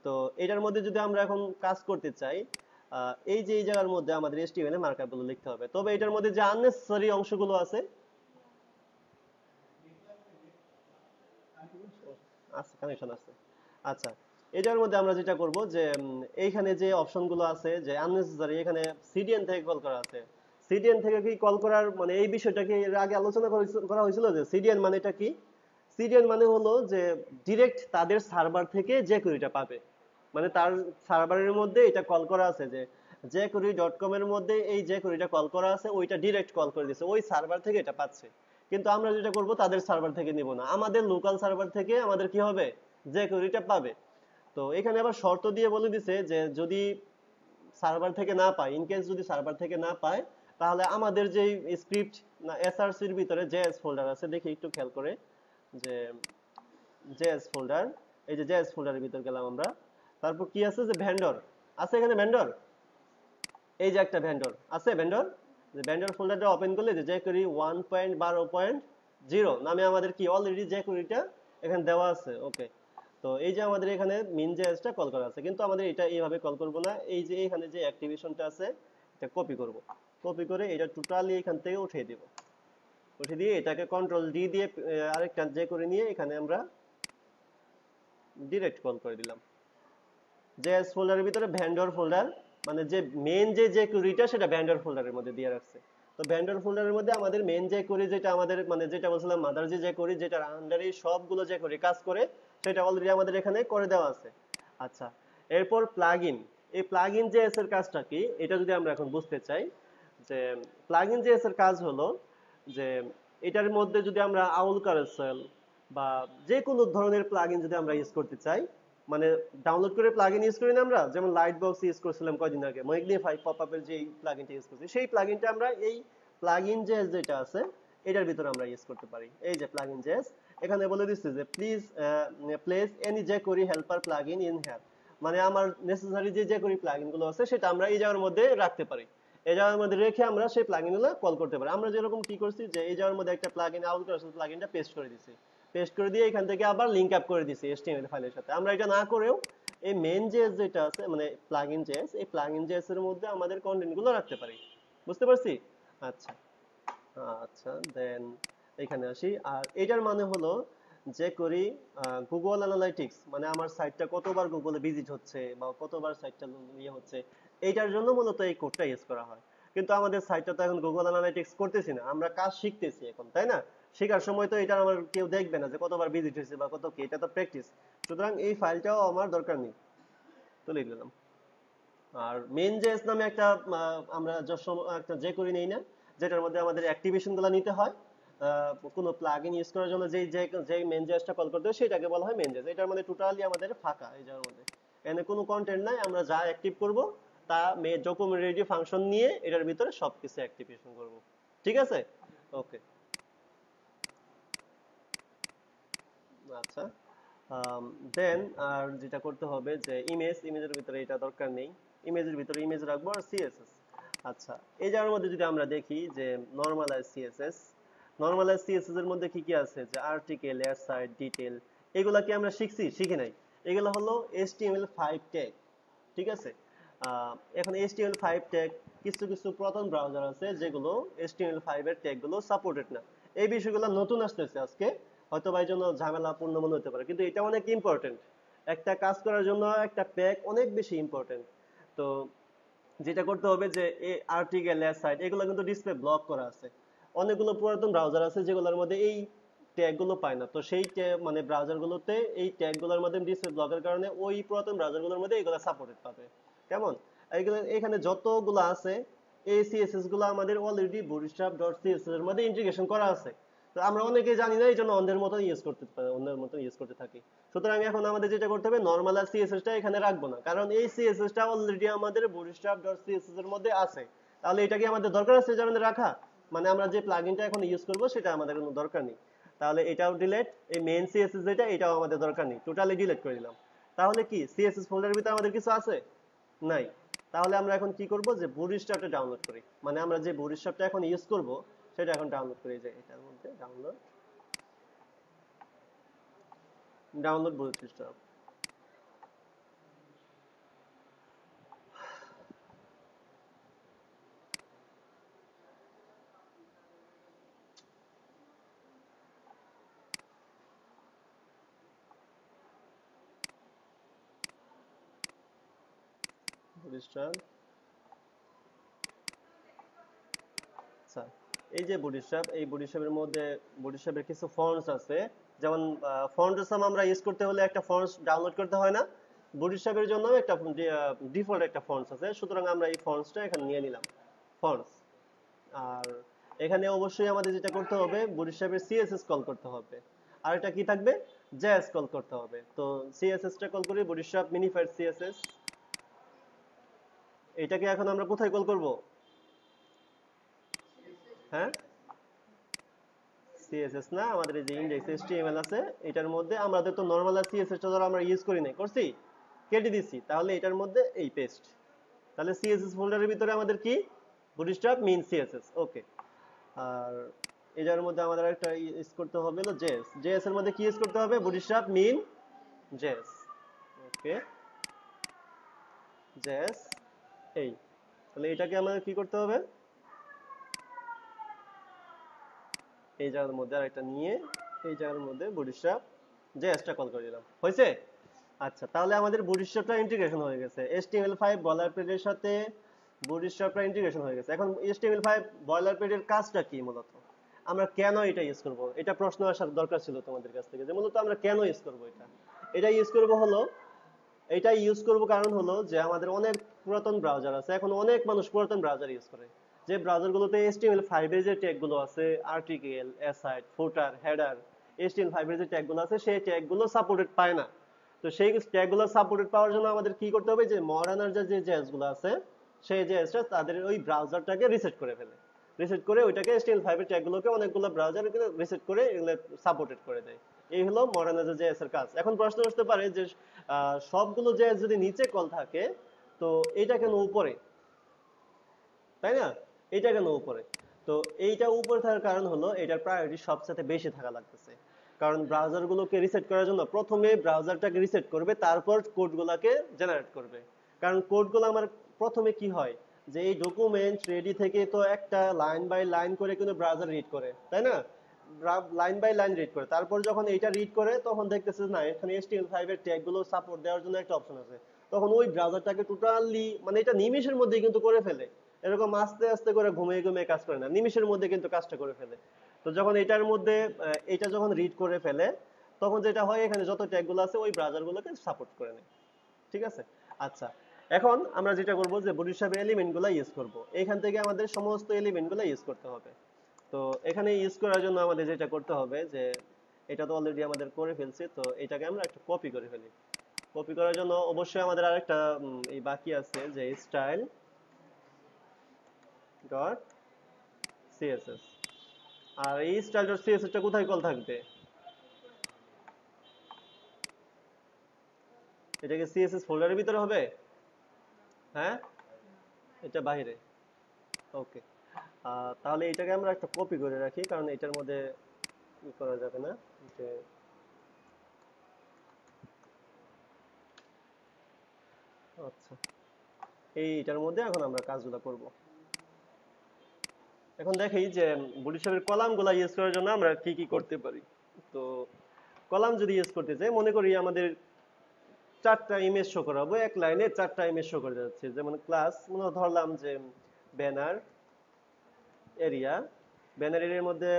তো এটার মধ্যে যদি আমরা এখন কাজ করতে চাই, এই যে এই জায়গার মধ্যে আমাদের HTML এ মার্কআপ গুলো লিখতে হবে। তবে এটার মধ্যে যে আননেসেসারি অংশগুলো আছে কানেকশন আছে। আচ্ছা, এটার মধ্যে আমরা যেটা করব যে এইখানে যে অপশনগুলো আছে যে আননেসেসারি, এখানে সিডিএন থেকে কল করা আছে। সিডিএন থেকে কি কল করার মানে এই বিষয়টা কি এর আগে আলোচনা করা হয়েছিল যে সিডিএন মানেটা কি? সিডিএন মানে হলো যে ডিরেক্ট তাদের সার্ভার থেকে যে কোয়েরিটা পাবে, মানে তার সার্ভারের মধ্যে এটা কল করা আছে যে jQuery.com এর মধ্যে এই যে কোয়েরিটা কল করা আছে ওইটা ডিরেক্ট কল করে দিছে, ওই সার্ভার থেকে এটা পাচ্ছে। কিন্তু আমরা যেটা করব তাদের সার্ভার থেকে নিব না, আমাদের লোকাল সার্ভার থেকে আমাদের কি হবে যে কোয়েরিটা পাবে। তো এখানে আবার শর্ত দিয়ে বলে দিছে যে যদি সার্ভার থেকে না পায়, ইন কেস যদি সার্ভার থেকে না পায়, তাহলে আমাদের যে স্ক্রিপ্ট না এসআরসির ভিতরে জেএস ফোল্ডার আছে, দেখি একটু খেয়াল করে যে জেএস ফোল্ডার, এই যে জেএস ফোল্ডারের ভিতর গেলাম আমরা। তারপর কি আছে যে ভেন্ডর আছে, এখানে ভেন্ডর, এই যে একটা ভেন্ডর আছে, ভেন্ডর যে ভেন্ডর ফোল্ডারটা ওপেন করলে যে jQuery 1.12.0 নামে আমাদের কি অলরেডি jQueryটা এখানে দেওয়া আছে। ওকে, তো এই যে আমাদের এখানে মিন জেএসটা কল করা আছে, কিন্তু আমাদের এটা এইভাবে কল করব না, এই যে এখানে যে অ্যাক্টিভেশনটা আছে এটা কপি করব, কপি করে এটা টোটালি এখান থেকে উঠিয়ে দিব, উঠিয়ে দিয়ে এটাকে কন্ট্রোল ডি দিয়ে আরেকটা jQuery নিয়ে এখানে আমরা ডিরেক্ট কল করে দিলাম। জেএস ফোল্ডারের ভিতরে ভেন্ডর ফোল্ডার, মানে যে মেইন যে কোয়েরিটা সেটা ভেন্ডর ফোল্ডারের মধ্যে দিয়ে রাখছে। তো ভেন্ডর ফোল্ডারের মধ্যে আমাদের মেইন যে কোয়েরি, যেটা আমাদের মানে যেটা বলছিলাম মাদার যে কোয়েরি, যেটার আন্ডারে সবগুলো যে কোয়েরি কাজ করে, সেটা অলরেডি আমাদের এখানে করে দেওয়া আছে। আচ্ছা, এরপর প্লাগইন, এই প্লাগইন জেএস এর কাজটা কি এটা যদি আমরা এখন বুঝতে চাই, যে প্লাগইন জেএস এর কাজ হলো যে এটার মধ্যে যদি আমরা আউল ক্যারোসেল বা যে কোনো ধরনের প্লাগইন যদি আমরা ইউজ করতে চাই, মানে ডাউনলোড করে প্লাগইন ইউজ করি না আমরা, যেমন লাইট বক্স ইউজ করছিলাম কয়দিন আগে, ম্যাগনিফাই পপআপের যে প্লাগইনটা ইউজ করছি, সেই প্লাগইনটা আমরা এই প্লাগইন জেএস যেটা আছে এটার ভিতরে আমরা ইউজ করতে পারি। এই যে প্লাগইন জেএস, এখানে বলে দিচ্ছে যে please place any jQuery helper plugin in here, মানে আমার নেসেসারি যে jQuery প্লাগইন গুলো আছে সেটা আমরা এই জায়গার মধ্যে রাখতে পারি, এই জায়গার মধ্যে রেখে আমরা সেই প্লাগইনগুলো কল করতে পারি। আমরা যেরকম কি করছি যে এই জায়গার মধ্যে একটা প্লাগইন আউল ক্যারোসেল প্লাগইনটা পেস্ট করে দিছি, পেস্ট করে দিয়ে এখান থেকে আবার লিংক আপ করে দিছি HTML ফাইলের সাথে। আমরা এটা না করেও এই মেইন জেএস যেটা আছে মানে প্লাগইন জেএস, এই প্লাগইন জেএস এর মধ্যে আমাদের কন্টেন্ট গুলো রাখতে পারি। বুঝতে পারছি? আচ্ছা, আচ্ছা দেন এখানে আসি। আর এটার মানে হলো যে করি গুগল অ্যানালাইটিক্স, মানে আমার সাইটটা কতবার গুগলে ভিজিট হচ্ছে বা কতবার সাইটটা ইয়ে হচ্ছে, এইটার জন্য মূলত এই কোডটা ইউজ করা হয়। কিন্তু আমাদের সাইটটা তো এখন গুগল অ্যানালাইটিক্স করতেছি না, আমরা কাজ শিখতেছি এখন, তাই না? শেখার সময় তো এটা আমার কেউ দেখবে না যে কতবার ভিজিট হয়েছে বা কত কি, এটা তো প্র্যাকটিস। সুতরাং এই ফাইলটাও আমার দরকার নেই, তুলে দিলাম। আর মেইন জেএস নামে একটা আমরা একটা যে করি নেই না, যেটার মধ্যে আমাদের অ্যাক্টিভেশন গুলো নিতে হয় কোনো প্লাগইন ইউজ করার জন্য, যেই মেইন জেএসটা কল করতে হয় সেটাকে বলা হয় মেইন জেএস। এটার মধ্যে টোটালি আমাদের ফাঁকা, এই জায়গার মধ্যে এখানে কোনো কন্টেন্ট নাই, আমরা যা অ্যাক্টিভ করব তা ডকুমেন্টারি ফাংশন নিয়ে এটার ভিতরে সবকিছু অ্যাক্টিভেশন করব। ঠিক আছে? ওকে, আচ্ছা দেন আর যেটা করতে হবে যে ইমেজের ভিতরে এটা দরকার নেই, ইমেজের ভিতরে ইমেজ রাখবো আর সিএসএস। আচ্ছা, এই জায়গার মধ্যে যদি আমরা দেখি যে নরমালাইজ সিএসএস, নরমালাইজ সিএসএস এর মধ্যে কি কি আছে যে আর্টিকেল, অ্যাসাইড, ডিটেইল, এগুলা কি আমরা শিখছি? শিখি নাই। এগুলো হলো HTML5 ট্যাগ। ঠিক আছে? এখন HTML5 ট্যাগ কিছু কিছু প্রধান ব্রাউজার আছে যেগুলো HTML5 এর ট্যাগ গুলো সাপোর্টেড না। এই বিষয়গুলো নতুন আসতেছে আজকে, হয়তো বা এই জন্য ঝামেলাপূর্ণ মনে হতে পারে, কিন্তু এটা অনেক ইম্পর্টেন্ট। একটা কাজ করার জন্য একটা ট্যাগ অনেক বেশি ইম্পর্টেন্ট। তো যেটা করতে হবে যে এই আর্টিকেল, সাইট, এগুলো কিন্তু ডিসপ্লে ব্লক করা আছে। অনেকগুলো পুরাতন ব্রাউজার আছে যেগুলোর মধ্যে এই ট্যাগ গুলো পায় না, তো সেই মানে ব্রাউজার গুলোতে এই ট্যাগ গুলোর মধ্যে ডিসপ্লে ব্লকের কারণে ওই পুরাতন ব্রাউজার গুলোর মধ্যে এগুলো সাপোর্টেড পাবে। কেমন? এইগুলো এখানে যতগুলো আছে এই সিএসএস গুলো আমাদের অলরেডি bootstrap.css এর মধ্যে ইন্টিগ্রেশন করা আছে। তো আমরা অনেকে জানি না, এই জন্য অন্ধের মতো ইউজ করতে থাকি। সুতরাং এখন আমাদের যেটা করতে হবে, নরমাল আর সিএসএস টা এখানে রাখবো না, কারণ এই সিএসএস টা অলরেডি আমাদের bootstrap.css এর মধ্যে আছে। তাহলে এটা কি আমাদের দরকার আছে যেমন রাখা? মানে আমরা যে প্লাগইনটা এখন ইউজ করব সেটা আমাদের কোনো দরকার নেই। তাহলে এটাও ডিলিট, এই মেইন সিএসএস যেটা এটাও আমাদের দরকার নেই, টোটালি ডিলিট করে দিলাম। তাহলে কি সিএসএস ফোল্ডারের ভিতরে আমাদের কিছু আছে? নাই। তাহলে আমরা এখন কি করব, যে বুটস্ট্র্যাপটা ডাউনলোড করি, মানে আমরা যে বুটস্ট্র্যাপটা এখন ইউজ করব সেটা এখন ডাউনলোড করি। যে এটার মধ্যে ডাউনলোড বুটস্ট্র্যাপ। বুটস্ট্র্যাপ, আচ্ছা এই যে বুটস্ট্র্যাপ, এই বুটস্ট্র্যাপের মধ্যে বুটস্ট্র্যাপের কিছু ফন্টস আছে। যেমন ফন্টস আমরা ইউজ করতে হলে একটা ফন্টস ডাউনলোড করতে হয় না? বুটস্ট্র্যাপের জন্য একটা ডিফল্ট একটা ফন্টস আছে, সুতরাং আমরা এই ফন্টসটা এখানে নিয়ে নিলাম, ফন্টস। আর এখানে অবশ্যই আমাদের যেটা করতে হবে, বুটস্ট্র্যাপের সিএসএস কল করতে হবে। আর এটা কি থাকবে, জেএস কল করতে হবে। তো সিএসএস টা কল করি, বুটস্ট্র্যাপ মিনিফাইড সিএসএস। এটাকে এখন আমরা কোথায় কল করব? হ্যাঁ, সিএসএস না, আমাদের এই যে ইনডেক্স এইচটিএমএল আছে, এটার মধ্যে আমাদের তো নরমাল আর সিএসএস টা ধরো আমরা ইউজ করি নাই, করছি, কেটে দিছি, তাহলে এটার মধ্যে এই পেস্ট। তাহলে সিএসএস ফোল্ডারের ভিতরে আমাদের কি, বুটস্ট্র্যাপ মিন সিএসএস, ওকে। আর এটার মধ্যে আমাদের একটা ইউজ করতে হবে হলো জেএস। জেএস এর মধ্যে কি ইউজ করতে হবে, বুটস্ট্র্যাপ মিন জেএস, ওকে, জেএস। এই তাহলে এটাকে আমাদের কি করতে হবে, এই জায়গার মধ্যে আরেকটা নিয়ে এই জায়গার মধ্যে বুটস্ট্র্যাপ জেএসটা কল করে দিলাম, হয়েছে? আচ্ছা, তাহলে আমাদের বুটস্ট্র্যাপটা ইন্টিগ্রেশন হয়ে গেছে HTML5 বয়লারপ্লেটের সাথে। বুটস্ট্র্যাপটা ইন্টিগ্রেশন হয়ে গেছে। এখন HTML5 বয়লারপ্লেটের কাজটা কি মূলত, আমরা কেন এটা ইউজ করব, এটা প্রশ্ন আসার দরকার ছিল তোমাদের কাছ থেকে, যে মূলত আমরা কেন ইউজ করব এটা। এটা ইউজ করব হলো, এটা ইউজ করব কারণ হলো যে আমাদের অনেক পুরাতন ব্রাউজার আছে, এখন অনেক মানুষ পুরাতন ব্রাউজার ইউজ করে, যে ব্রাউজারগুলোতে HTML5 এর যে ট্যাগগুলো আছে, আর্টিকেল, অ্যাসাইড, ফুটার, হেডার, HTML5 এর যে ট্যাগগুলো আছে সেই ট্যাগগুলো সাপোর্টেড পায় না। তো সেই ট্যাগগুলো সাপোর্টেড পাওয়ার জন্য আমাদের কি করতে হবে, যে মডার্নার যে জেএসগুলো আছে সেই জেএসটা তাদের ওই ব্রাউজারটাকে রিসেট করে ফেলে, রিসেট করে ওইটাকে HTML5 এর ট্যাগগুলোকে অনেকগুলো ব্রাউজারে রিসেট করে এগুলো সাপোর্টেড করে দেয়। এই হলো মডার্নার জেএস এর কাজ। এখন প্রশ্ন আসতে পারে যে সবগুলো জেএস যদি নিচে কল থাকে তো এটা কেন উপরে, তাই না? এটা কেন উপরে? তো এইটা উপরে থাকার কারণ হলো এটার প্রায়োরিটি সবচেয়ে বেশি থাকা লাগতেছে। কারণ ব্রাউজারগুলোকে রিসেট করার জন্য প্রথমে ব্রাউজারটাকে রিসেট করবে, তারপর কোডগুলোকে জেনারেট করবে। কারণ কোডগুলো আমার প্রথমে কি হয়, যে এই ডকুমেন্ট রেডি থেকে তো একটা লাইন বাই লাইন করে কিন্তু ব্রাউজার রিড করে, তাই না? লাইন বাই লাইন রিড করে, তারপর যখন এইটা রিড করে তখন দেখতেছে না এখানে HTML5 এর ট্যাগগুলো সাপোর্ট দেওয়ার জন্য একটা অপশন আছে, তখন ওই ব্রাউজারটাকে টোটালি মানে এটা নিমিষের মধ্যেই কিন্তু করে ফেলে। এরকম আস্তে আস্তে করে ঘুমিয়ে ঘুমিয়ে কাজ করে না, নিমিষের মধ্যে কিন্তু কাজটা করে ফেলে। তো যখন এটার মধ্যে এটা যখন রিড করে ফেলে তখন যেটা হয়, এখানে যত ট্যাগগুলো আছে ওই ব্রাউজারগুলোকে সাপোর্ট করে নেয়, ঠিক আছে? আচ্ছা, এখন আমরা যেটা করব, যে বুটস্ট্র্যাপের এলিমেন্টগুলো ইউজ করব, এখান থেকে আমাদের সমস্ত এলিমেন্টগুলো ইউজ করতে হবে। তো এখানে ইউজ করার জন্য আমাদের যেটা করতে হবে, যে এটা তো অলরেডি আমাদের করে ফেলছি, তো এটাকে আমরা একটা কপি করে ফেলি। কপি করার জন্য অবশ্যই আমাদের আরেকটা এই বাকি আছে, যে স্টাইল ডট সিএসএস। আর এই স্টাইল ডট সিএসএস টা কোথায় কল থাকবে, এটা কি সিএসএস ফোল্ডারের ভিতরে হবে? হ্যাঁ, এটা বাইরে, ওকে। তাহলে এটাকে আমরা একটা কপি করে রাখি, কারণ এটার মধ্যে ই করা যাবে না, যে আচ্ছা এইটার মধ্যে এখন আমরা কাজগুলো করব। এখন দেখি যে বুটস্ট্র্যাপের কলামগুলো ইউজ করার জন্য আমরা কি কি করতে পারি। তো কলাম যদি ইউজ করতে চাই, মনে করি আমাদের 4টা ইমেজ শো করাবো, এক লাইনে 4টা ইমেজ শো করে যাচ্ছে, যেমন ক্লাস মনে ধরলাম যে ব্যানার এরিয়া। ব্যানার এরিয়ার মধ্যে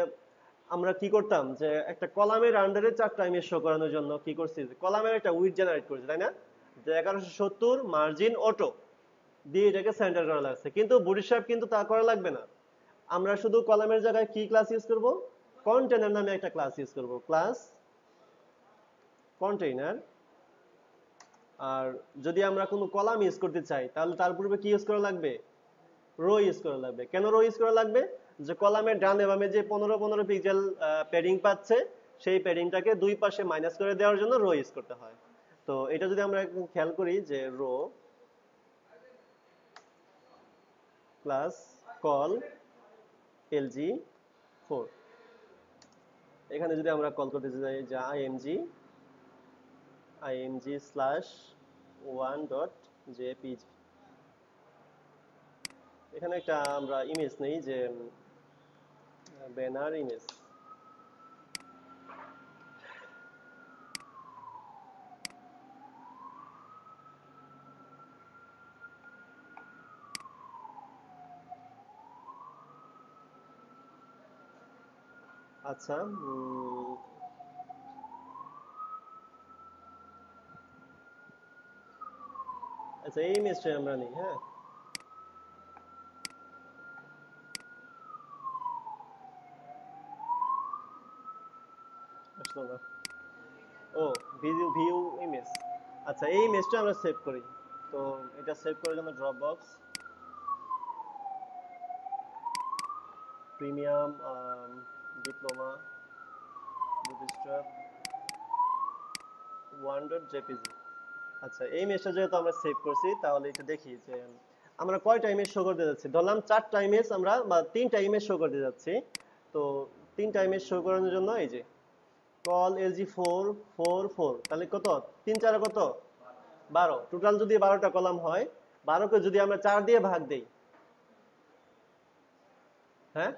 আমরা কি করতাম, যে একটা কলামের আন্ডারে 4টা ইমেজ শো করানোর জন্য কি করছি, কলামের একটা উইডথ জেনারেট করেছি, তাই না? যে 1170 মার্জিন অটো দিয়ে এটাকে সেন্টার করা লাগছে, কিন্তু বুটস্ট্র্যাপ কিন্তু তা করা লাগবে না। আমরা শুধু কলামের জায়গায় কি ক্লাস ইউজ করব, কন্টেইনার নামে একটা ক্লাস ইউজ করব, ক্লাস কন্টেইনার। আর যদি আমরা কোনো কলাম ইউজ করতে চাই তাহলে তার পূর্বে কি ইউজ করা লাগবে? রো ইউজ করা লাগবে। কেন রো ইউজ করা লাগবে? যে কলামের ডানে বামে যে 15 পিক্সেল প্যাডিং পাচ্ছে সেই প্যাডিংটাকে দুই পাশে মাইনাস করে দেওয়ার জন্য রো ইউজ করতে হয়। তো এটা যদি আমরা একটু খেয়াল করি যে রো প্লাস কল lg4, এখানে যদি আমরা কল করতে চাই যে img/1.jpg, এখানে একটা আমরা ইমেজ নেই যে ব্যানার ইমেজ। আচ্ছা, আচ্ছা এই ইমেজটা আমরা নিই। হ্যাঁ, আসলো না। ও, ভিউ ইমেজ। আচ্ছা, এই ইমেজটা আমরা সেভ করি। তো এটা সেভ করার জন্য Dropbox premium diploma bootstrap 1.jpg। আচ্ছা, এই ইমেজটা যেহেতু আমরা সেভ করছি তাহলে এটা দেখি যে আমরা কয়টা ইমেজ শো করতে যাচ্ছি। ধরলাম 4টা ইমেজ আমরা বা 3টা ইমেজ শো করতে যাচ্ছি। তো 3টা ইমেজ শো করানোর জন্য এই যে কল lg4 তাহলে কত 3 4 কত 12, টোটাল যদি 12টা কলাম হয় 12কে যদি আমরা 4 দিয়ে ভাগ দেই, হ্যাঁ,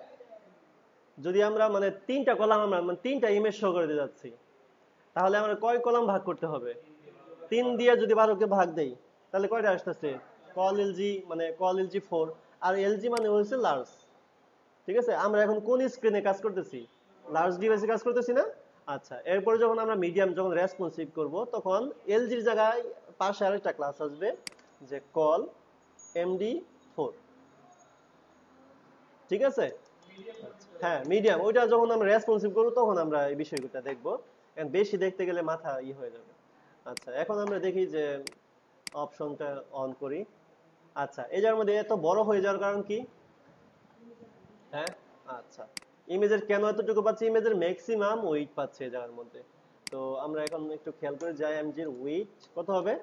যদি আমরা মানে 3টা কলাম আমরা মানে 3টা ইমেজ শো করতে যাচ্ছি তাহলে আমরা কয় কলাম ভাগ করতে হবে? 3 দিয়ে যদি 12কে ভাগ দেই তাহলে কয়টা আসতেছে? কল এলজি মানে কল lg4, আর এলজি মানে হচ্ছে লার্জ। ঠিক আছে, আমরা এখন কোন স্ক্রিনে কাজ করতেছি? লার্জ ডিভাইসে কাজ করতেছি না? আচ্ছা, এরপরে যখন আমরা মিডিয়াম যখন রেসপন্সিভ করব তখন এলজির জায়গায় পাশে আরেকটা ক্লাস আসবে যে কল md4। ঠিক আছে, হ্যাঁ মিডিয়াম, ওইটা যখন আমরা রেসপন্সিভ করব তখন আমরা এই বিষয়গুলো দেখব, কারণ বেশি দেখতে গেলে মাথা হয়ে যাবে। আচ্ছা, এখন আমরা দেখি যে অপশনটা অন করি। আচ্ছা, এই যার মধ্যে এত বড় হয়ে যাওয়ার কারণ কি? হ্যাঁ, আচ্ছা, ইমেজের কেন এতটুকু পাচ্ছি? ইমেজের ম্যাক্সিমাম ওয়েট পাচ্ছে এই জায়গার মধ্যে। তো আমরা এখন একটু খেয়াল করে যাই, এমজির ওয়েট কত হবে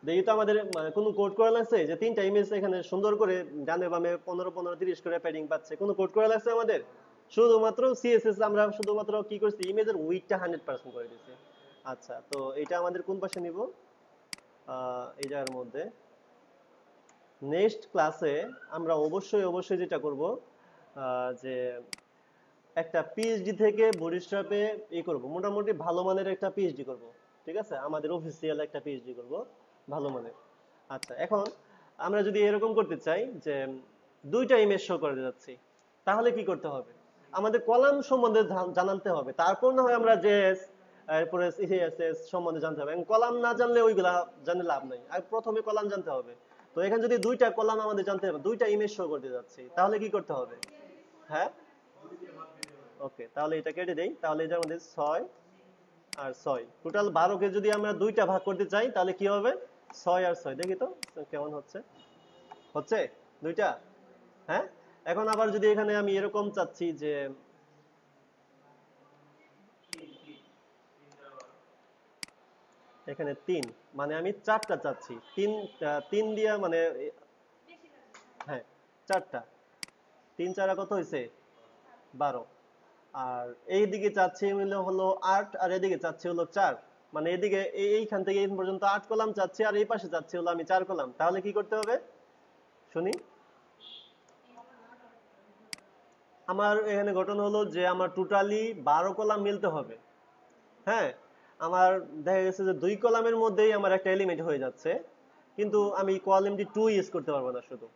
দেখি তো। আমাদের কোনো কোড করা লাগছে যে 3টা ইমেজ এখানে সুন্দর করে ডানে বামে 15 15 30 করে প্যাডিং পাচ্ছে? কোনো কোড করা লাগছে আমাদের? শুধুমাত্র সিএসএস আমরা শুধুমাত্র কি করছি, ইমেজের ওয়েটটা 100% করে দিয়েছি। আচ্ছা, তো এটা আমাদের কোন পাশে নিব? এই জায়গার মধ্যে নেক্সট ক্লাসে আমরা অবশ্যই যেটা করব যে একটা পিএইচডি থেকে বুটস্ট্র্যাপে করব, মোটামুটি ভালো মানের একটা পিএইচডি করব। ঠিক আছে, আমাদের অফিসিয়াল একটা পিএইচডি করব ভালো মানের। আচ্ছা, এখন আমরা যদি এরকম করতে চাই যে 2টা ইমেজ শো করে যাচ্ছি তাহলে কি করতে হবে? আমাদের কলাম সম্বন্ধে জানতে হবে, তারপর না হয় আমরা জেএস এরপরে সিএসএস সম্বন্ধে জানতে হবে। কলাম না জানলে ওইগুলা জানলে লাভ নাই, আর প্রথমে কলাম জানতে হবে। তো এখানে যদি 2টা কলাম আমাদের জানতে হবে, 2টা ইমেজ শো করতে যাচ্ছি তাহলে কি করতে হবে? হ্যাঁ, ওকে, তাহলে এটা কেটে দেই। তাহলে এটার মধ্যে 6 আর 6, টোটাল 12কে যদি আমরা 2টা ভাগ করতে চাই তাহলে কি হবে? 6 আর 6, দেখি তো কেমন হচ্ছে। হচ্ছে 2টা? হ্যাঁ, এখন আবার যদি এখানে আমি এরকম চাচ্ছি যে এখানে 3 মানে আমি 4টা চাচ্ছি, 3 দিয়া মানে হ্যাঁ 4টা, 3 4 কত হয়েছে? 12। আর এইদিকে চাচ্ছি হলো 8 আর এদিকে চাচ্ছি হলো 4, মানে এদিকে এইখান থেকে এই পর্যন্ত 8 কলাম চাচ্ছি আর এই পাশে চাচ্ছি হলো আমি 4 কলাম। তাহলে কি করতে হবে শুনি? আমার এখানে ঘটনা হলো যে আমার টোটালি 12 কলাম মিলতে হবে। হ্যাঁ, আমার দেখা গেছে যে 2 কলামের মধ্যেই আমার একটা এলিমেন্ট হয়ে যাচ্ছে, কিন্তু আমি কলামটি 2 ইউজ করতে পারবো না। শুধু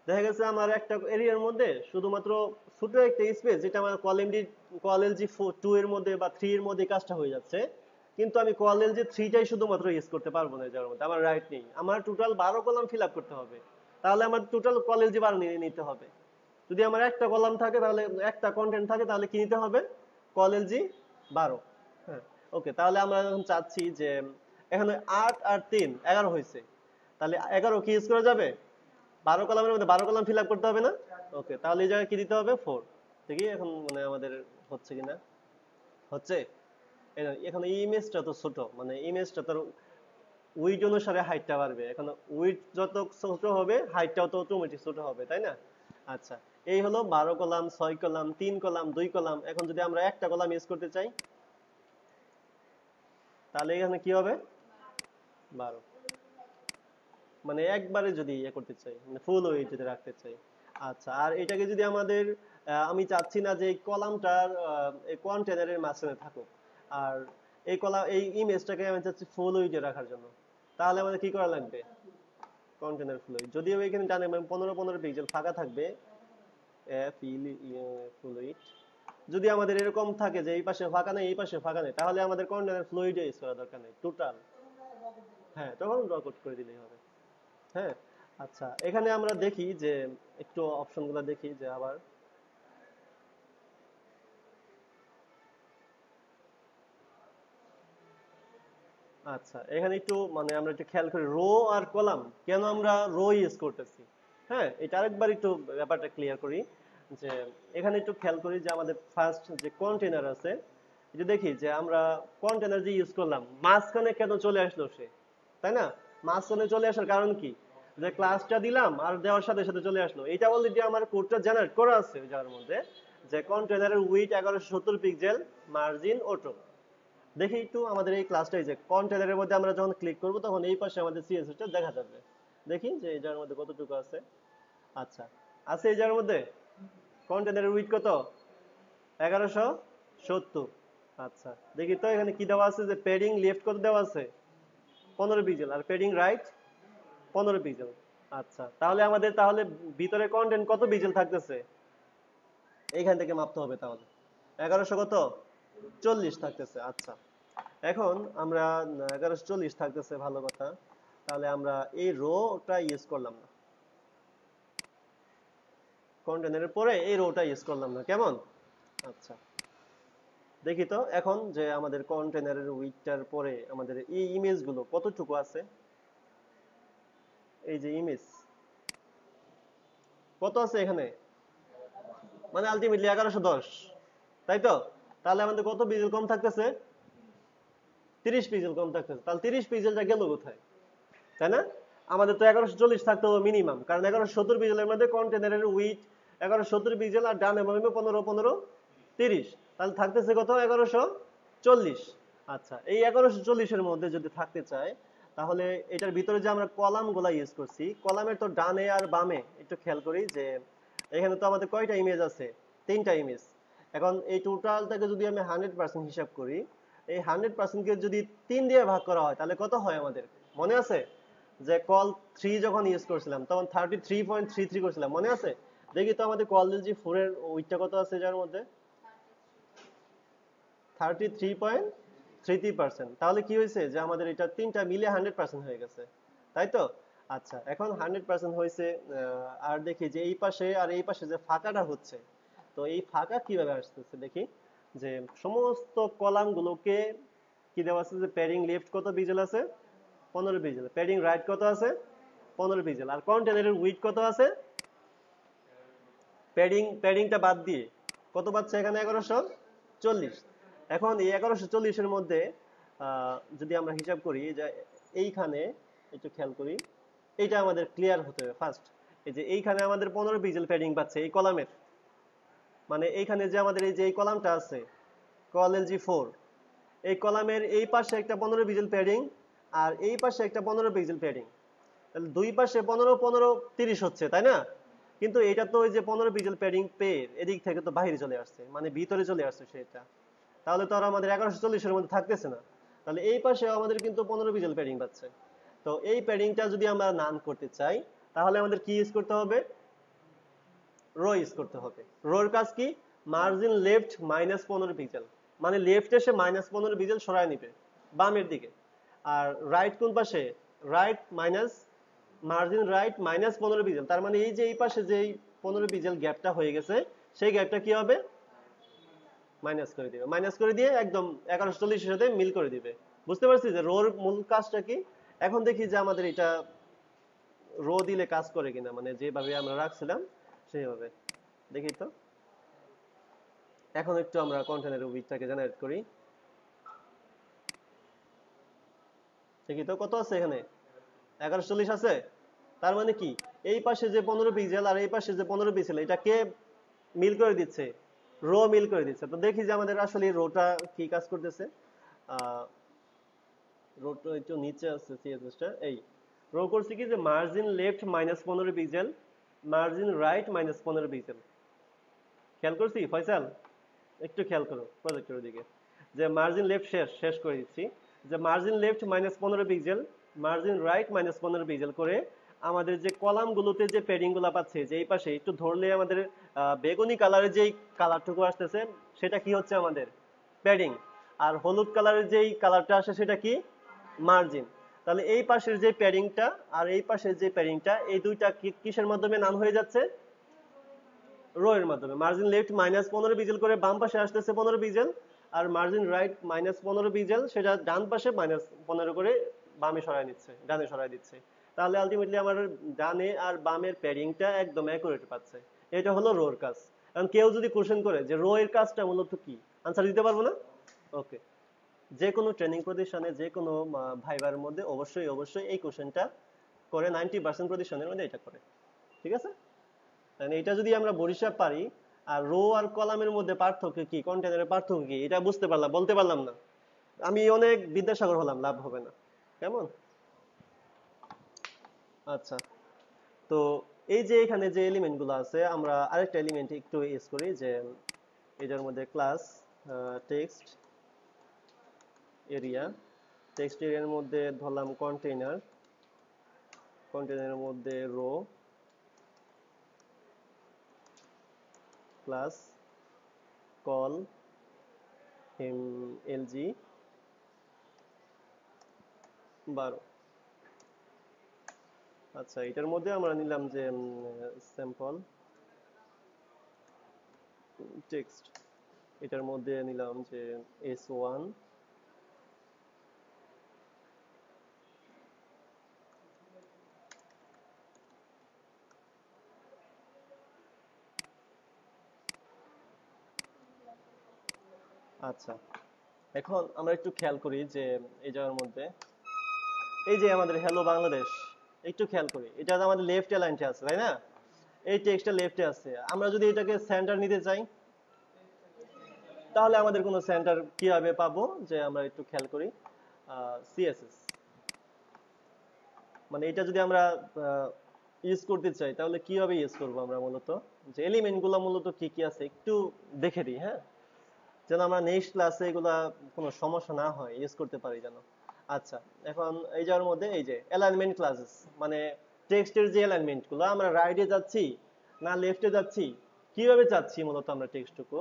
দেখা গেছে আমার একটা এরিয়ার মধ্যে শুধুমাত্র ছোট একটা স্পেস যেটা আমার কলএলজি 2 এর মধ্যে বা 3 এর মধ্যে কাজটা হয়ে যাচ্ছে, কিন্তু আমি কলএলজি 3টাই শুধুমাত্র ইউজ করতে পারবো না, যার মধ্যে আমার রাইট নেই। আমার টোটাল 12 কলাম ফিল আপ করতে হবে, তাহলে আমার টোটাল কলএলজি 12 নিতে হবে। যদি আমার একটা কলাম থাকে তাহলে একটা কন্টেন্ট থাকে তাহলে কি নিতে হবে কল এলজি 12। হ্যাঁ ওকে, তাহলে আমরা এখন চাচ্ছি যে এখানে 8 আর 3 11 হয়েছে, তাহলে 11 কি ইউজ করা যাবে 12 কলামের মধ্যে 12 কলাম ফিল আপ করতে হবে না? ওকে, তাহলে এই জায়গায় কি দিতে হবে 4। দেখি এখন মানে আমাদের হচ্ছে কিনা, হচ্ছে। এখন এই ইমেজটা তো ছোট, মানে ইমেজটা তো উইড অনুসারে হাইটটা বাড়বে, এখন উইড যত ছোট হবে হাইটটাও তো অটোমেটিক ছোট হবে, তাই না? আচ্ছা, এই হলো 12 কলাম, 6 কলাম, 3 কলাম, 2 কলাম। এখন যদি আমরা একটা কলাম ইউজ করতে চাই তাহলে এখানে কি হবে 12, মানে একবারে যদি ইয়ে করতে চাই, মানে ফুল ওয়েট যদি রাখতে চাই। আচ্ছা, আর এটাকে যদি আমাদের আমি চাচ্ছি না যে এই কলামটার এই কন্টেনারের মাঝখানে থাকুক, আর এই ইমেজটাকে আমি চাচ্ছি ফুল ওয়েটে রাখার জন্য, তাহলে আমাদের কি করা লাগবে কন্টেনার ফুল ওয়েট। যদিও এখানে জানেন 15 পিক্সেল ফাঁকা থাকবে ফুল ওয়েট। যদি আমাদের এরকম থাকে যে এই পাশে ফাঁকা নেই এই পাশে ফাঁকা নেই, তাহলে আমাদের কন্টেনার ফুল ওয়েট ইউজ করা দরকার নেই টোটাল। হ্যাঁ, তখন ড্র কোড করে দিলেই হবে। হ্যাঁ, আচ্ছা, এখানে আমরা দেখি যে একটু অপশনগুলো দেখি যে আবার আচ্ছা, এখানে একটু মানে আমরা একটু খেয়াল করি রো আর কলাম কেন আমরা রো ইউজ করতেছি। হ্যাঁ, এটা আরেকবার একটু ব্যাপারটা ক্লিয়ার করি যে এখানে একটু খেয়াল করি যে আমাদের ফার্স্ট যে কন্টেনার আছে, এটা দেখি যে আমরা কন্টেনার যে ইউজ করলাম মাঝখানে কেন চলে আসলো সে, তাই না? মাঝখানে চলে আসার কারণ কি, যে ক্লাসটা দিলাম আর দেওয়ার সাথে সাথে চলে আসলো। এটা অলরেডি আমার কোডটা জেনারেট করা আছে ওই জায়গার মধ্যে, যে কন্টেনারের উইডথ 1170 পিক্সেল, মার্জিন অটো। দেখি একটু আমাদের এই ক্লাসটাই যে কন্টেনারের মধ্যে আমরা যখন ক্লিক করব তখন এই পাশে আমাদের সিএসএস টা দেখা যাবে। দেখি যে এই জায়গার মধ্যে কতটুকু আছে। আচ্ছা, আছে এই জায়গার মধ্যে কন্টেনারের উইডথ কত 1170। আচ্ছা, দেখি তো এখানে কি দেওয়া আছে যে প্যাডিং লেফট কত দেওয়া আছে 15 পিক্সেল আর প্যাডিং রাইট 15 পিক্সেল। আচ্ছা, তাহলে আমাদের তাহলে ভিতরে কন্টেন্ট কত পিক্সেল থাকতেছে এইখান থেকে মাপতে হবে, তাহলে 1100 কত 40 থাকতেছে। আচ্ছা, এখন আমরা 1140 থাকতেছে, ভালো কথা। তাহলে আমরা এই রোটা ইউজ করলাম না, কন্টেনারের পরে এই রোটা ইউজ করলাম না, কেমন? আচ্ছা, দেখি তো এখন যে আমাদের কন্টেনারের উইডটার পরে আমাদের এই ইমেজগুলো কতটুকু আছে। এই যে ইমেজ কত আছে এখানে, মানে আলটিমেটলি 1110, তাই তো? তাহলে আমাদের কত পিক্সেল কম থাকতেছে 30 পিক্সেল কম থাকতেছে। তাহলে 30 পিক্সেলটা গেল কোথায়, তাই না? আমাদের তো 1140 থাকতে হবে মিনিমাম, কারণ 1170 পিক্সেলের মধ্যে কন্টেনারের উইডথ 1170 পিক্সেল আর ডানে বামে 15 15 30, তাহলে থাকতেছে কত 1140। আচ্ছা, এই 1140 এর মধ্যে যদি থাকতে চায় তাহলে এটার ভিতরে যে আমরা কলাম গুলা ইউজ করছি, কলামের তো ডানে আর বামে একটু খেয়াল করি যে এখানে তো আমাদের কয়টা ইমেজ আছে 3টা ইমেজ। এখন এই টোটালটাকে যদি আমি 100% হিসাব করি, এই 100% কে যদি 3 দিয়ে ভাগ করা হয় তাহলে কত হয় আমাদের মনে আছে? যে কল 3 যখন ইউজ করছিলাম তখন 33.33 করছিলাম, মনে আছে? দেখি তো আমাদের কল জি 4 এর ওইটা কত আছে যার মধ্যে 33.33%। তাহলে কি হয়েছে যে আমাদের এটা তিনটা মিলে 100% হয়ে গেছে, তাই তো? আচ্ছা, এখন 100% হয়েছে। আর দেখি যে এই পাশে আর এই পাশে যে ফাঁকাটা হচ্ছে, তো এই ফাঁকা কিভাবে আসতেছে দেখি যে সমস্ত কলাম গুলোকে কি দেওয়া আছে যে প্যাডিং লেফট কত পিক্সেল আছে 15 পিক্সেল, প্যাডিং রাইট কত আছে 15 পিক্সেল, আর কন্টেনারের উইডথ কত আছে প্যাডিংটা বাদ দিয়ে কত পাচ্ছে এখানে 1140। এখন এই 1140 এর মধ্যে যদি আমরা হিসাব করি যে এইখানে একটু খেয়াল করি, এইটা আমাদের ক্লিয়ার হতে হবে ফার্স্ট। এই যে এইখানে আমাদের 15 পিক্সেল প্যাডিং পাচ্ছে এই কলামের, মানে এইখানে যে আমাদের এই যে এই কলামটা আছে কল এলজি 4, এই কলামের এই পাশে একটা 15 পিক্সেল প্যাডিং আর এই পাশে একটা 15 পিক্সেল প্যাডিং, তাহলে দুই পাশে 15 15 30 হচ্ছে, তাই না? কিন্তু এটা তো ওই যে 15 পিক্সেল প্যাডিং পেয়ে এদিক থেকে তো বাইরে চলে আসছে, মানে ভিতরে চলে আসছে সেটা, তাহলে তো আর আমাদের 1140 এর মধ্যে থাকতেছে না। তাহলে এই পাশে আমাদের কিন্তু 15 পিক্সেল প্যাডিং পাচ্ছে। তো এই প্যাডিংটা যদি আমরা নান করতে চাই তাহলে আমাদের কি ইউজ করতে হবে রো ইউজ করতে হবে। রোর কাজ কি মার্জিন লেফট -15 পিক্সেল, মানে লেফট এসে -15 পিক্সেল সরায় নিবে বামের দিকে, আর রাইট কোন পাশে right margin right minus 15 pixel, তার মানে এই যে এই পাশে যে 15 পিক্সেল গ্যাপটা হয়ে গেছে সেই গ্যাপটা কি হবে, মাইনাস করে দিবে, মাইনাস করে দিয়ে একদম 1140 এর সাথে মিল করে দিবে। বুঝতে পারছি যে রোর মূল কাজটা কি। এখন দেখি যে আমাদের এটা রো দিলে কাজ করে কিনা, মানে যেভাবে আমরা রাখছিলাম সেইভাবে। দেখি তো, এখন একটু আমরা কন্টেনার উইডথটাকে জেনারেট করি। দেখি তো কত আছে এখানে, 1140 আছে। তার মানে কি, এই পাশে যে 15 পিক্সেল আর এই পাশে যে 15 পিক্সেল, এটা কে মিল করে দিচ্ছে, রো মিল করে দিচ্ছে। তো দেখি যে আমাদের আসলে রোটা কি কাজ করতেছে। রোটা একটু নিচে আছে, সিএসএস টা এই রো করছি কি যে margin left minus 15 pixel, margin right minus 15 pixel. খেয়াল করছি ফয়সাল, একটু খেয়াল করো প্রজেক্টরের দিকে, যে মার্জিন লেফট শেষ শেষ করে দিচ্ছি, যে margin left minus 15 pixel, margin right minus 15 pixel করে আমাদের যে কলামগুলোতে যে প্যাডিং গুলো পাচ্ছে, যে এই পাশে একটু ধরলে আমাদের বেগুনি কালারের যেই কালারটুকু আসতেছে সেটা কি হচ্ছে আমাদের প্যাডিং, আর হলুদ কালারের যেই কালারটা আসে সেটা কি মার্জিন। তাহলে এই পাশের যে প্যাডিংটা আর এই পাশের যে প্যাডিংটা, এই দুইটা কিসের মাধ্যমে নাম হয়ে যাচ্ছে, রো এর মাধ্যমে। মার্জিন লেফট মাইনাস 15 পিক্সেল করে বাম পাশে আসতেছে 15 পিক্সেল, আর মার্জিন রাইট মাইনাস 15 পিক্সেল সেটা ডান পাশে মাইনাস 15 করে বামে সরায় নিচ্ছে, ডানে সরায় দিচ্ছে। তাহলে আলটিমেটলি আমার ডানে আর বামের প্যাডিংটা একদম অ্যাকুরেট পাচ্ছে। এটা হলো রোর কাজ। কারণ কেউ যদি কোশ্চেন করে যে রো এর কাজটা মূলত কি, আনসার দিতে পারবো না। ওকে, যে কোনো ট্রেনিং প্রতিষ্ঠানে যে কোনো ভাইবার মধ্যে অবশ্যই অবশ্যই এই কোশ্চেনটা করে, 90% প্রতিষ্ঠানের মধ্যে এটা করে। ঠিক আছে, মানে এটা যদি আমরা বরিশাল পারি, আর রো আর কলামের মধ্যে পার্থক্য কি, কন্টেনারের পার্থক্য কি, এটা বুঝতে পারলাম, বলতে পারলাম না, আমি অনেক বিদ্যাসাগর হলাম, লাভ হবে না। কেমন? আচ্ছা, তো এই যে এখানে যে এলিমেন্ট গুলো আছে, আমরা আরেকটা এলিমেন্ট একটু ইউজ করি, যে এটার মধ্যে ক্লাস টেক্সট এরিয়া, টেক্সট এরিয়ার মধ্যে ধরলাম কন্টেইনার, কন্টেইনারের মধ্যে রো ক্লাস কল এলজি 12। আচ্ছা, এটার মধ্যে আমরা নিলাম যে স্যাম্পল টেক্সট, এটার মধ্যে নিলাম যে S1, আচ্ছা এখন আমরা একটু খেয়াল করি যে এই জায়গার মধ্যে এই যে আমাদের হ্যালো বাংলাদেশ, একটু খেয়াল করি এটা আমাদের লেফট অ্যালাইনটে আছে তাই না, এই টেক্সটটা লেফটে আছে। আমরা যদি এটাকে সেন্টার নিতে চাই তাহলে আমাদের কোনো সেন্টার কিভাবে পাবো, যে আমরা একটু খেয়াল করি সিএসএস, মানে এটা যদি আমরা ইউজ করতে চাই তাহলে কিভাবে ইউজ করব আমরা, মূলত যে এলিমেন্ট গুলো মূলত কি কি আছে একটু দেখে দিই, হ্যাঁ, যেন আমরা নেক্সট ক্লাসে এগুলা কোনো সমস্যা না হয়, ইউজ করতে পারি যেন। আচ্ছা, এখন এই যার মধ্যে এই যে অ্যালাইনমেন্ট ক্লাসেস, মানে টেক্সটের যে অ্যালাইনমেন্ট গুলো, আমরা রাইটে যাচ্ছি না লেফটে যাচ্ছি, কিভাবে যাচ্ছি মূলত আমরা টেক্সটটুকু,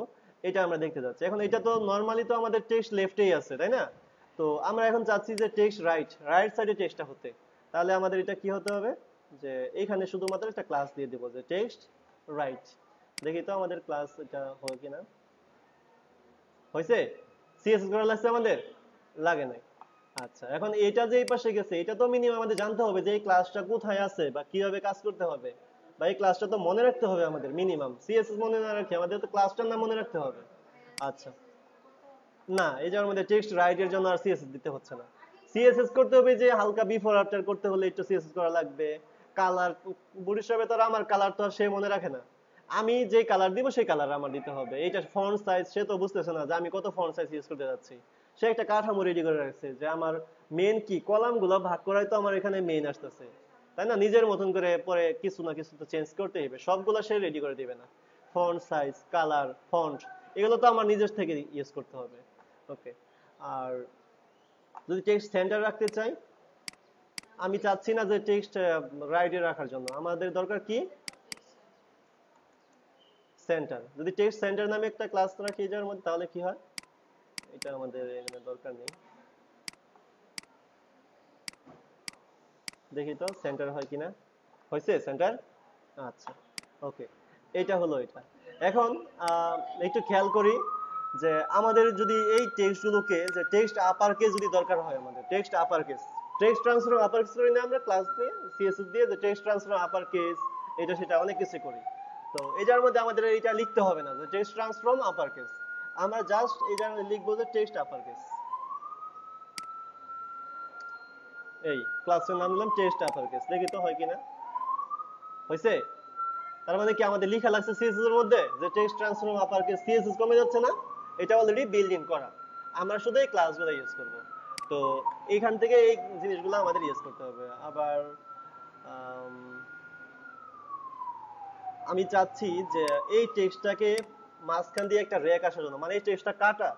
এটা আমরা দেখতে যাচ্ছি। এখন এটা তো নরমালি তো আমাদের টেক্সট লেফটেই আছে তাই না, তো আমরা এখন চাচ্ছি যে টেক্সট রাইট, রাইট সাইডে টেক্সটটা হতে, তাহলে আমাদের এটা কি হতে হবে, যে এখানে শুধুমাত্র একটা ক্লাস দিয়ে দেবো যে টেক্সট রাইট। দেখি তো আমাদের ক্লাস এটা হয় কিনা, হয়েছে, সিএসএস করা লাগছে আমাদের, লাগে নাই। আচ্ছা, এখন এটা যে এই পাশে গেছে এটা তো মিনিমাম আমাদের জানতে হবে যে এই ক্লাসটা কোথায় আছে বা কিভাবে কাজ করতে হবে, বা এই ক্লাসটা তো মনে রাখতে হবে আমাদের, মিনিমাম সিএসএস মনে না রাখে আমাদের তো ক্লাসটার নাম মনে রাখতে হবে। আচ্ছা, না এই যার মধ্যে টেক্সট রাইট এর জন্য আর সিএসএস দিতে হচ্ছে না। সিএসএস করতে হবে যে হালকা বিফোর আফটার করতে হলে একটু সিএসএস করা লাগবে। কালার, বরিশাবে তো আর আমার কালার তো আর সে মনে রাখে না, আমি যে কালার দিব সেই কালার আমার দিতে হবে। এইটা ফন্ট সাইজ সে তো বুঝতেছে না যে আমি কত ফন্ট সাইজ ইউজ করতে যাচ্ছি, সে একটা কাঠামো রেডি করে রাখছে যে আমার মেন কি কলাম গুলো ভাগ করাই তো আমার এখানে মেন আসতেছে তাই না, নিজের মতন করে পরে কিছু না কিছু তো চেঞ্জ করতে হবে, সবগুলো সে রেডি করে দিবে না। ফন্ট সাইজ, কালার, ফন্ট এগুলো তো আমার নিজের থেকে ইউজ করতে হবে। ওকে, আর যদি টেক্সট সেন্টার রাখতে চাই, আমি চাচ্ছি না যে টেক্সট রাইটে রাখার জন্য, আমাদের দরকার কি সেন্টার। যদি টেক্সট সেন্টার নামে একটা ক্লাস রাখি যার মধ্যে, তাহলে কি হয়, এটা আমাদের এখানে দরকার নেই। দেখি তো সেন্টার হয় কিনা। হয়েছে সেন্টার? আচ্ছা, ওকে, এটা হলো এটা। এখন একটু খেয়াল করি যে আমাদের যদি এই টেক্সটগুলোকে, যে টেক্সট আপার কেস যদি দরকার হয়, আমাদের text upper case, text transfer upper case করি না আমরা ক্লাস নিয়ে সিএসএস দিয়ে, যে টেক্সট ট্রান্সফার আপার কেস, এটা সেটা অনেক কিছু করি। তো এটার মধ্যে আমাদের এটা লিখতে হবে না যে টেক্সট ট্রান্সফর্ম আপার কেস, আমরা জাস্ট এটার মধ্যে লিখবো যে টেক্সট আপার কেস। এই ক্লাসের নাম দিলাম টেক্সট আপার কেস, দেখি তো হয় কিনা। হয়েছে? তার মানে কি আমাদের লেখা লাগছে সিএসএস এর মধ্যে যে text transform upper case, CSS কমে যাচ্ছে না? এটা অলরেডি বিল্ড ইন করা, আমরা শুধু এই ক্লাসগুলো ইউজ করব। তো এইখান থেকে এই জিনিসগুলো আমাদের ইউজ করতে হবে। আবার আমি চাচ্ছি যে এই টেক্সটটাকে মাঝখান দিয়ে একটা রেখ আসার জন্য, মানে এই টেক্সটটা কাটা,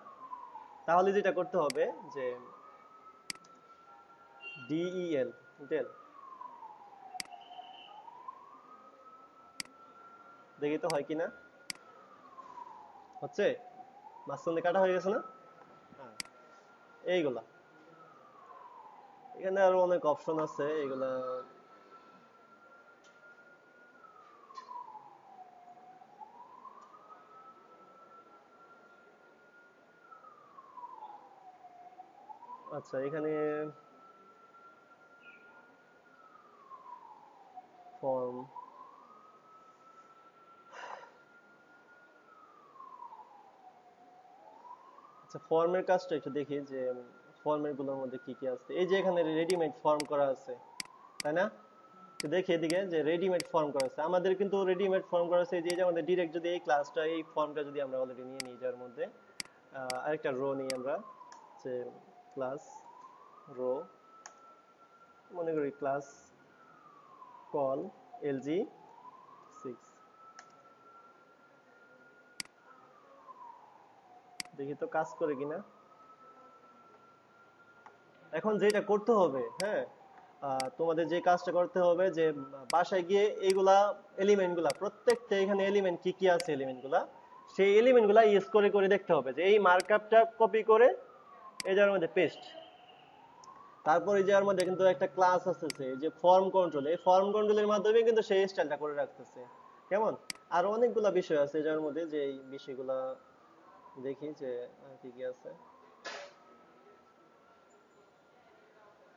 তাহলে যেটা করতে হবে যে del, del, দেখি তো হয় কিনা। হচ্ছে? মাঝখান দিয়ে কাটা হয়ে গেছে না? হ্যাঁ, এইগুলা, এখানে আরো অনেক অপশন আছে এগুলা। আচ্ছা, এখানে ফর্ম, আচ্ছা ফর্মের কাজটা একটু দেখি যে ফর্মের গুলোর মধ্যে কি কি আছে। এই যে এখানে রেডিমেড ফর্ম করা আছে, তাই না? তো দেখি এদিকে যে রেডিমেড ফর্ম করা আছে, আমাদের কিন্তু রেডিমেড ফর্ম করা আছে। এই যে আমাদের ডিরেক্ট যদি এই ক্লাসটা, এই ফর্মটা যদি আমরা অলরেডি নিয়ে নিই, যার মধ্যে আরেকটা রো নিই আমরা, যে ক্লাস রো, মনে করি ক্লাস কল lg6, দেখি তো কাজ করে কিনা। এখন যেটা করতে হবে, হ্যাঁ, তোমাদের যে কাজটা করতে হবে যে বাসায় গিয়ে এইগুলা এলিমেন্ট গুলা, প্রত্যেকটা এখানে এলিমেন্ট কি কি আছে, এলিমেন্ট গুলা, সেই এলিমেন্ট গুলা ইউজ করে করে দেখতে হবে যে এই মার্কআপটা কপি করে এই জায়গার মধ্যে পেস্ট। তারপর এই জায়গার মধ্যে কিন্তু একটা ক্লাস আসতেছে যে ফর্ম কন্ট্রোল, এই ফর্ম কন্ট্রোলের মাধ্যমে কিন্তু সেই স্টাইলটা করে রাখতেছে। কেমন? আর অনেকগুলা বিষয় আছে যার মধ্যে, যে এই বিষয়গুলা দেখি যে কি কি আছে।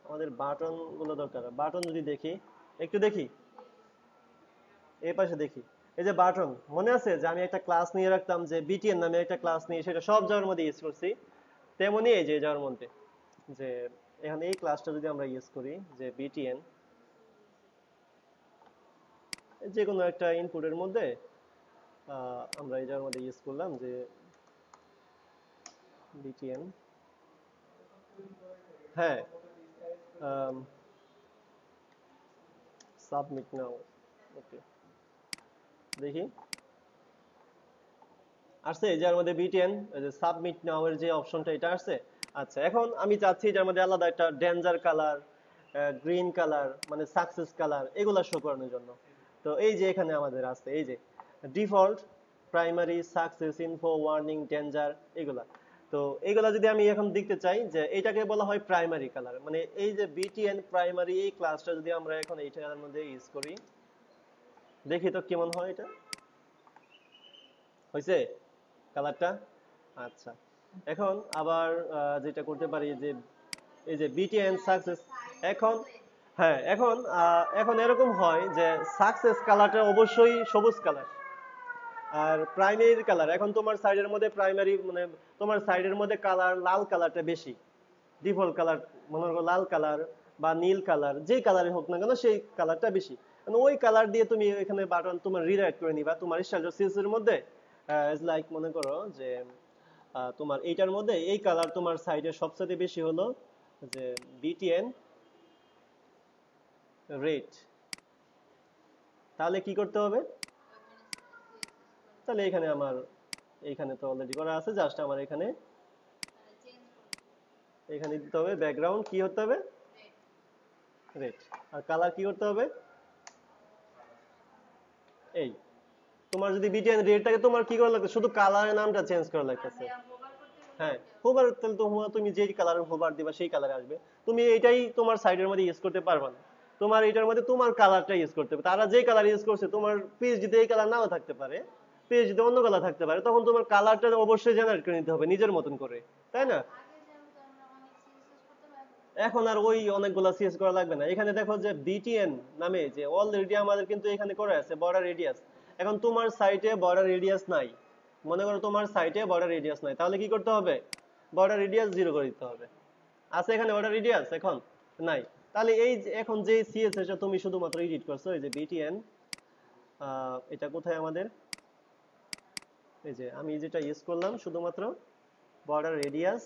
আমাদের বাটন গুলো দরকার, বাটন যদি দেখি, একটু দেখি এই পাশে দেখি। এই যে বাটন, মনে আছে যে আমি একটা ক্লাস নিয়ে রাখতাম যে বিটিএন নামে একটা ক্লাস নিয়ে, সেটা সব জায়গার মধ্যে ইউজ করছি। তেমনি এই যে যাওয়ার মধ্যে, যে এখানে এই ক্লাসটা যদি আমরা ইউজ করি যে বিটিএন, যে কোনো একটা ইনপুটের মধ্যে আমরা এই জায়গার মধ্যে ইউজ করলাম যে বিটিএন, হ্যাঁ, সাবমিট নাও, ওকে, দেখি আসছে যার মধ্যে বিটিএন, যে সাবমিট নাও এর যে অপশনটা, এটা আসছে। আচ্ছা, এখন আমি চাচ্ছি যার মধ্যে আলাদা একটা ডেঞ্জার কালার, গ্রিন কালার, মানে সাকসেস কালার, এগুলা শো করানোর জন্য। তো এই যে এখানে আমাদের আছে এই যে default, primary, success, info, warning, danger, এগুলা। তো এইগুলা যদি আমি এখন দেখতে চাই, যে এটাকে বলা হয় প্রাইমারি কালার, মানে এই যে বিটিএন প্রাইমারি, এই ক্লাসটা যদি আমরা এখন এইটার মধ্যে ইউজ করি, দেখি তো কেমন হয় এটা। হয়েছে কালারটা? আচ্ছা, এখন আবার যেটা করতে পারি যে এই যে বিটিএন সাকসেস, এখন হ্যাঁ, এখন এখন এরকম হয় যে সাকসেস কালারটা অবশ্যই সবুজ কালার, আর প্রাইমারি কালার, এখন তোমার সাইডের মধ্যে প্রাইমারি, মানে তোমার সাইডের মধ্যে কালার লাল কালারটা বেশি, ডিফল্ট কালার, মনে করো লাল কালার বা নীল কালার, যে কালারই হোক না কেন সেই কালারটা বেশি। মানে ওই কালার দিয়ে তুমি এখানে বাটন তোমার রিরাইট করে নিবা তোমার স্টাইল সিএসএস এর মধ্যে। লাইক মনে করো যে তোমার এইটার মধ্যে এই কালার তোমার সাইডে সবচেয়ে বেশি হলো যে বিটিএন রেড, তাহলে কি করতে হবে? তাহলে এখানে আমার, এইখানে তো অলরেডি করা আছে, জাস্ট আমার এখানে এখানে দিতে হবে ব্যাকগ্রাউন্ড কি হতে হবে, রেড, আর কালার কি করতে হবে, এই তোমার যদি বিটিএন রেড থাকে, তোমার কি করা লাগবে, শুধু কালারের নামটা চেঞ্জ করা লাগতেছে। হ্যাঁ, হোভার, তাহলে তো তুমি যে কালার হোভার দিবা সেই কালারে আসবে, তুমি এটাই তোমার সাইডের মধ্যে ইউজ করতে পারবা না। তোমার এটার মধ্যে তোমার কালারটা ইউজ করতে হবে। তারা যে কালার ইউজ করছে তোমার পিএইচডিতে এই কালার নাও থাকতে পারে, পিএইচডিতে অন্য কালার থাকতে পারে, তখন তোমার কালারটা অবশ্যই জেনারেট করে নিতে হবে নিজের মতন করে, তাই না? এখন আর ওই অনেকগুলা সিএস করা লাগবে না। এখানে দেখো যে বিটিএন নামে যে অলরেডি আমাদের কিন্তু এখানে করে আছে বর্ডার রেডিয়াস। এখন তোমার সাইটে বর্ডার রেডিয়াস নাই, মনে করো তোমার সাইটে বর্ডার রেডিয়াস নাই, তাহলে কি করতে হবে? বর্ডার রেডিয়াস 0 করে দিতে হবে। আছে এখানে বর্ডার রেডিয়াস? এখন নাই। তাহলে এই এখন যে সিএসএস টা তুমি শুধুমাত্র এডিট করছো, এই যে বিটিএন, এটা কোথায় আমাদের? এই যে আমি যেটা ইউজ করলাম শুধুমাত্র বর্ডার রেডিয়াস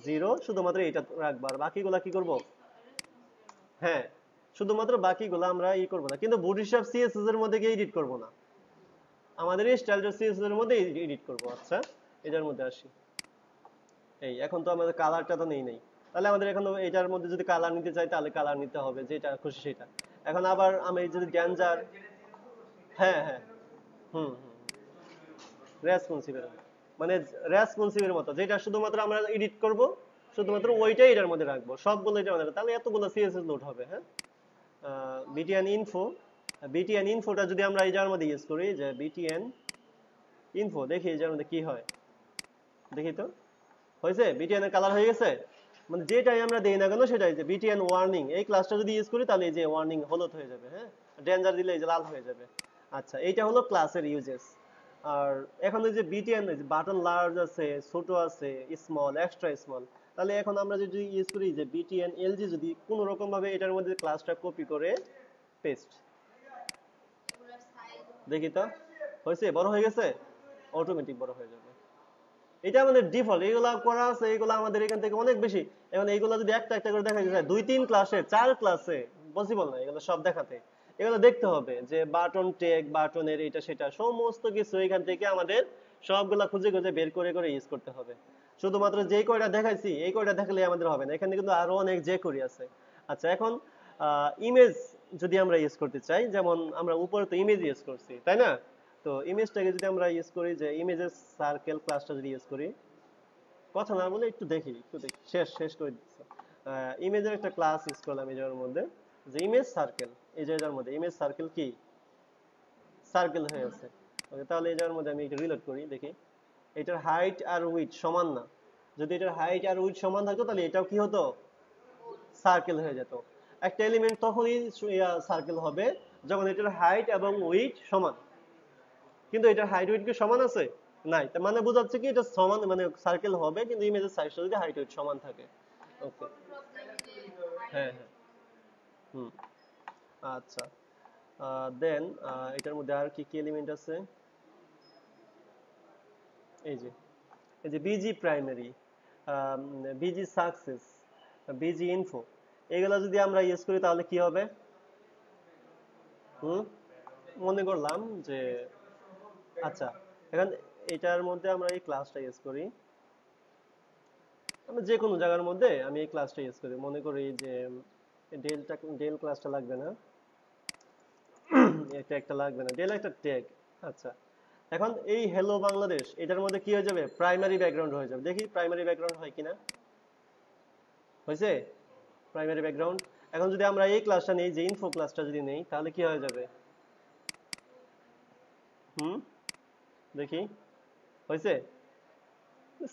0, শুধুমাত্র এটা রাখবো, আর বাকিগুলা কি করব? হ্যাঁ, শুধুমাত্র বাকিগুলো আমরা করব না, কিন্তু বুটস্ট্র্যাপ সিএসএস এর মধ্যে গিয়ে এডিট করব না, আমাদের এই স্টাইলডার সিএসএস এর মধ্যে এডিট করব। আচ্ছা, এটার মধ্যে আসি। এই এখন তো আমাদের কালারটা তো নেই, তাহলে আমাদের এখন এটার মধ্যে যদি কালার নিতে চাই তাহলে কালার নিতে হবে, যেটা খুশি সেটা। এখন আবার আমি যদি ড্যাঞ্জার, হ্যাঁ হ্যাঁ, হুম হুম, রেসপন্সিভের মানে রেসপন্সিভের মতো, যেটা শুধুমাত্র আমরা এডিট করব, শুধুমাত্র ওইটাই এটার মধ্যে রাখবো, সবগুলো এটার মধ্যে, তাহলে এতগুলো সিএসএস লোড হবে। হ্যাঁ, বিটিএন ইনফো, বিটিএন ইনফোটা যদি আমরা এই জায়গার মধ্যে ইউজ করি, যে বিটিএন ইনফো, দেখি এই জায়গার মধ্যে কি হয়, দেখি তো হয়েছে? বিটিএন এর কালার হয়ে গেছে, মানে যেটাই আমরা দেই না কেন সেটাই, যে বিটিএন ওয়ার্নিং এই ক্লাসটা যদি ইউজ করি তাহলে এই যে ওয়ার্নিং হলুদ হয়ে যাবে, হ্যাঁ, ডেঞ্জার দিলে এই যে লাল হয়ে যাবে। আচ্ছা, এইটা হলো ক্লাসের ইউজেস। আর এখন এই যে বিটিএন বাটন লার্জ আছে, ছোট আছে, স্মল, এক্সট্রা স্মল, তাহলে এখন আমরা যদি ইউজ করি যে বিটিএন এলজি, যদি কোনো রকম ভাবে এটার মধ্যে ক্লাসটা কপি করে পেস্ট, দেখি তো হয়েছে? বড় হয়ে গেছে? অটোমেটিক বড় হয়ে যাবে। এটা আমাদের ডিফল্ট, এইগুলা করা আছে, এইগুলা আমাদের এখান থেকে অনেক বেশি। এখন এইগুলা যদি একটা একটা করে দেখা যায় 2-3 ক্লাসে 4 ক্লাসে পসিবল না এগুলো সব দেখাতে। এগুলো দেখতে হবে যে বাটন টেগ, বাটনের এটা সেটা সমস্ত কিছু এখান থেকে আমাদের সবগুলা খুঁজে খুঁজে বের করে করে ইউজ করতে হবে। শুধুমাত্র যেই কয়টা দেখাইছি এই কয়টা দেখালে আমাদের হবে না, এখানে কিন্তু আরো অনেক যে করি আছে। আচ্ছা, এখন ইমেজ যদি আমরা ইউজ করতে চাই, যেমন আমরা উপরে তো ইমেজ ইউজ করছি, তাই না? তো ইমেজটাকে যদি আমরা ইউজ করি, যে ইমেজের সার্কেল ক্লাসটা যদি ইউজ করি, কথা না বলে একটু দেখি শেষ শেষ করে দিচ্ছি। ইমেজের একটা ক্লাস ইউজ করলাম এই জায়গার মধ্যে, যে ইমেজ সার্কেল, এই জায়গার মধ্যে ইমেজ সার্কেল কি সার্কেল হয়ে আছে। ওকে, তাহলে এই জায়গার মধ্যে আমি এটা রিলোড করি, দেখি এটার হাইট আর উইডথ সমান না। যদি এটার হাইট আর উইডথ সমান থাকতো তাহলে এটাও কি হতো? সার্কেল হয়ে যেত। একটা এলিমেন্ট তখনই সার্কেল হবে যখন এটার হাইট এবং উইডথ সমান, কিন্তু এটার হাইট উইডথ কি সমান আছে? নাই, তার মানে বোঝাচ্ছে কি এটা সমান, মানে সার্কেল হবে কিন্তু ইমেজের সাইজটা যদি হাইট উইডথ সমান থাকে। ওকে, হ্যাঁ হ্যাঁ, হুম, আচ্ছা। দেন এটার মধ্যে আর কি কি এলিমেন্ট আছে? এই যে এই যে busy primary, busy success, busy info, এগুলো যদি আমরা ইউজ করি তাহলে কি হবে? হুম, মনে করলাম যে, আচ্ছা, এখন এটার মধ্যে আমরা এই ক্লাসটা ইউজ করি, আমরা যে কোনো জায়গার মধ্যে আমি এই ক্লাসটা ইউজ করি, মনে করি যে ডেল ক্লাসটা লাগবে না, এটা একটা লাগবে না, ডেল একটা ট্যাগ। আচ্ছা, এখন এই হ্যালো বাংলাদেশ এটার মধ্যে কি হয়ে যাবে? প্রাইমারি ব্যাকগ্রাউন্ড হয়ে যাবে। দেখি প্রাইমারি ব্যাকগ্রাউন্ড হয় কিনা। হয়েছে? Primary background. এখন যদি আমরা এই ক্লাসটা নেই, যে ইনফো ক্লাসটা যদি নেই, তাহলে কি হয়ে যাবে? হুম, দেখি হয়েছে?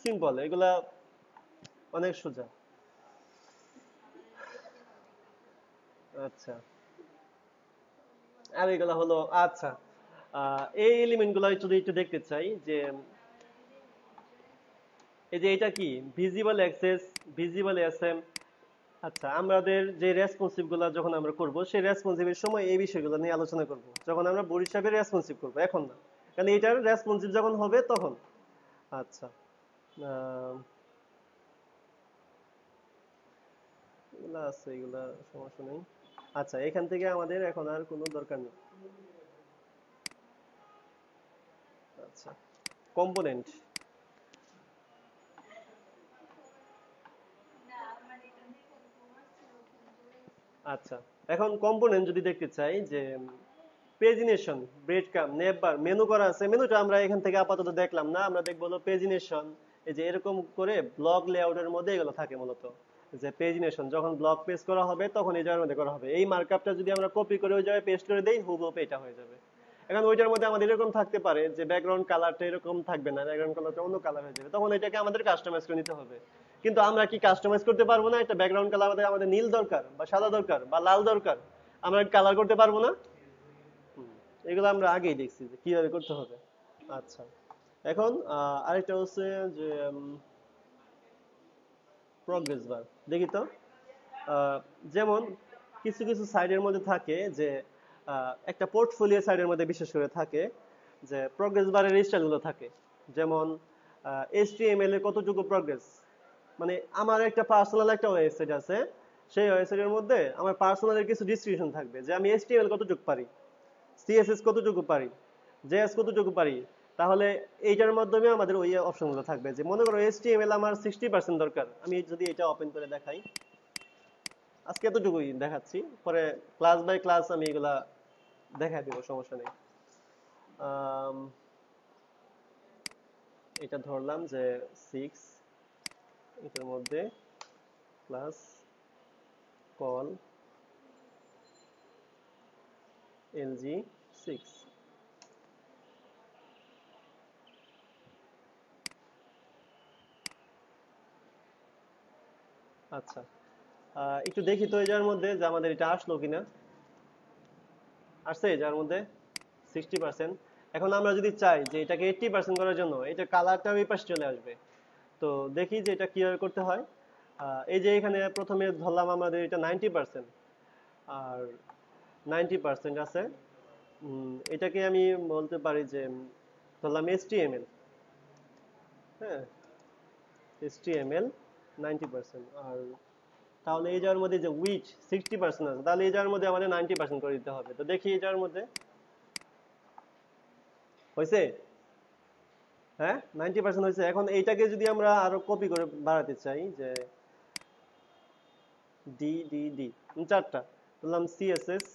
সিম্পল, এগুলা অনেক সোজা। আচ্ছা, আর এগুলা হলো, আচ্ছা, এই এলিমেন্ট গুলো যদি একটু দেখতে চাই, যে এই যে এটা কি ভিজিবল অ্যাক্সেস, ভিজিবল এসএম। আচ্ছা, আমাদের যে রেসপন্সিভ গুলা যখন আমরা করব, সেই রেসপন্সিভের সময় এই বিষয়গুলো নিয়ে আলোচনা করব, যখন আমরা বরিশাবের রেসপন্সিভ করব, এখন না, কারণ এটার রেসপন্সিভ যখন হবে তখন। আচ্ছা, এগুলা আছে, এগুলা সমস্যা নেই। আচ্ছা, এখান থেকে আমাদের এখন আর কোনো দরকার নেই। আচ্ছা, কম্পোনেন্ট। আচ্ছা, এখন কম্পোনেন্ট যদি দেখতে চাই, যে পেজিনেশন, ব্রেড কাম, নেবার, মেনু করা আছে, মেনুটা আমরা এখান থেকে আপাতত দেখলাম না, আমরা দেখবো হলো পেজিনেশন। এই যে এরকম করে ব্লক লেআউটের মধ্যে এগুলো থাকে মূলত, যে পেজিনেশন, যখন ব্লক পেজ করা হবে তখন এই জায়গার মধ্যে করা হবে। এই মার্কআপটা যদি আমরা কপি করে ওই জায়গায় পেস্ট করে দেই, হুবহু এটা হয়ে যাবে। এখন ওইটার মধ্যে আমাদের এরকম থাকতে পারে যে ব্যাকগ্রাউন্ড কালারটা এরকম থাকবে না, ব্যাকগ্রাউন্ড কালারটা অন্য কালার হয়ে যাবে, তখন এটাকে আমাদের কাস্টমাইজ করে নিতে হবে। কিন্তু আমরা কি কাস্টমাইজ করতে পারবো না? একটা ব্যাকগ্রাউন্ড কালার আমাদের নীল দরকার বা সাদা দরকার বা লাল দরকার, আমরা কালার করতে পারবো না? এগুলো আমরা আগেই দেখছি যে কিভাবে করতে হবে। আচ্ছা, এখন আরেকটা হচ্ছে যে প্রগ্রেস বার দেখি তো। যেমন কিছু কিছু সাইডের মধ্যে থাকে যে একটা পোর্টফোলিও সাইডের মধ্যে বিশেষ করে থাকে যে প্রগ্রেস বারের স্টাইলগুলো থাকে। যেমন HTML এর কতটুকু প্রগ্রেস, মানে আমার একটা পার্সোনাল একটা ওয়েবসাইট আছে, সেই ওয়েবসাইটের মধ্যে আমার পার্সোনালের কিছু ডিসক্রিপশন থাকবে যে আমি HTML কতটুকু পারি, CSS কতটুকু পারি, JS কতটুকু পারি। তাহলে এইটার মাধ্যমে আমাদের ওই অপশনগুলো থাকবে যে মনে করো HTML আমার 60% দরকার, আমি যদি এটা ওপেন করে দেখাই, আজকে এতটুকুই দেখাচ্ছি, পরে ক্লাস বাই ক্লাস আমি এগুলা দেখা দিব, সমস্যা নেই। এটা ধরলাম যে 6, এটার মধ্যে প্লাস কল LG 6। আচ্ছা, একটু দেখি তো এই জায়গার মধ্যে যে আমাদের এটা আসলো কিনা। আসছে এই জায়গার মধ্যে 60%। এখন আমরা যদি চাই যে এটাকে 80% করার জন্য, এটা কালারটা ওই পাশে চলে আসবে। তো দেখি যে এটা কিভাবে করতে হয়। এই যে এখানে প্রথমে ধরলাম আমাদের এটা 90%, আর 90% আছে। এটাকে আমি বলতে পারি যে ধরলাম HTML, হ্যাঁ, HTML 90%। আর তাহলে এই জায়গার মধ্যে যে উইথ 60% আছে, তাহলে এই জায়গার মধ্যে আমাদের 90% করে দিতে হবে। তো দেখি এই জায়গার মধ্যে হয়েছে, হ্যাঁ 90% হয়েছে। এখন এইটাকে যদি আমরা আরো কপি করে বাড়াতে চাই যে ডি চারটা বললাম, সিএসএস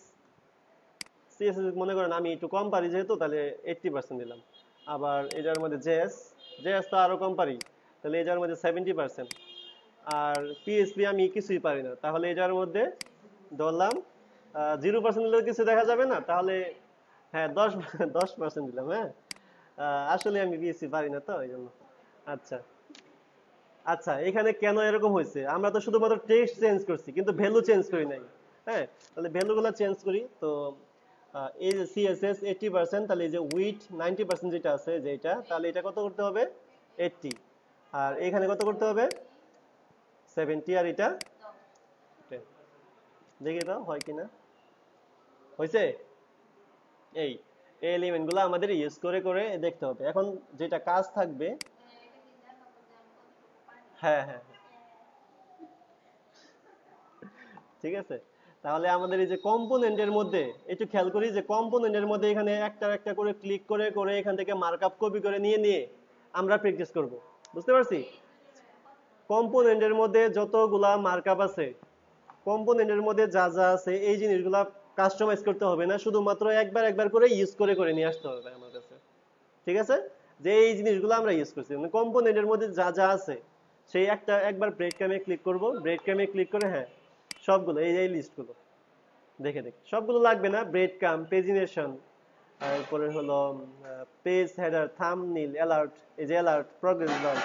মনে করেন আমি একটু কম পারি যেহেতু, তাহলে 80% দিলাম। আবার এটার মধ্যে জেএস তো আরো কম পারি, তাহলে এটার মধ্যে 70%। আর পিএসপি আমি কিছুই পারি না, তাহলে এটার মধ্যে ধরলাম 0% দিলে কিছু দেখা যাবে না, তাহলে হ্যাঁ 10% দিলাম। হ্যাঁ, আসলে আমি পিএসপি পারি না তো এই জন্য। আচ্ছা আচ্ছা, এখানে কেন এরকম হয়েছে? আমরা তো শুধুমাত্র টেক্সট চেঞ্জ করছি কিন্তু ভ্যালু চেঞ্জ করি নাই। হ্যাঁ, তাহলে ভ্যালুগুলো চেঞ্জ করি। তো এই যে সিএসএস 80%, তাহলে এই যে উইথ 90% যেটা আছে যেটা, তাহলে এটা কত করতে হবে? 80। আর এখানে কত করতে হবে? 70। আর এটা 10। দেখি তো হয় কিনা। হয়েছে? এই এলিমেন্ট গুলো আমাদের ইউজ করে করে দেখতে হবে। এখন যেটা কাজ থাকবে, হ্যাঁ হ্যাঁ ঠিক আছে। তাহলে আমাদের এই যে কম্পোনেন্টের মধ্যে একটু খেয়াল করি যে কম্পোনেন্টের মধ্যে এখানে একটা একটা করে ক্লিক করে করে এখান থেকে মার্কআপ কপি করে নিয়ে নিয়ে আমরা প্র্যাকটিস করব। বুঝতে পারছি? কম্পোনেন্টের মধ্যে যতগুলা মার্কআপ আছে, কম্পোনেন্টের মধ্যে যা যা আছে, এই জিনিসগুলা কাস্টমাইজ করতে হবে না, শুধুমাত্র একবার একবার করে ইউজ করে করে নিয়ে আসতে হবে আমার কাছে। ঠিক আছে? যে এই জিনিসগুলো আমরা ইউজ করছি, মানে কম্পোনেন্টের মধ্যে যা যা আছে সেই একটা একবার ব্রেড ক্যামে ক্লিক করব, ব্রেড ক্যামে ক্লিক করে হ্যাঁ সবগুলো এই এই লিস্টগুলো দেখে দেখে, সবগুলো লাগবে না, ব্রেড ক্যাম, পেজিনেশন, তারপরে হলো পেজ হেডার, থাম্বনেইল, অ্যালার্ট, এই যে অ্যালার্ট, প্রগ্রেস বার,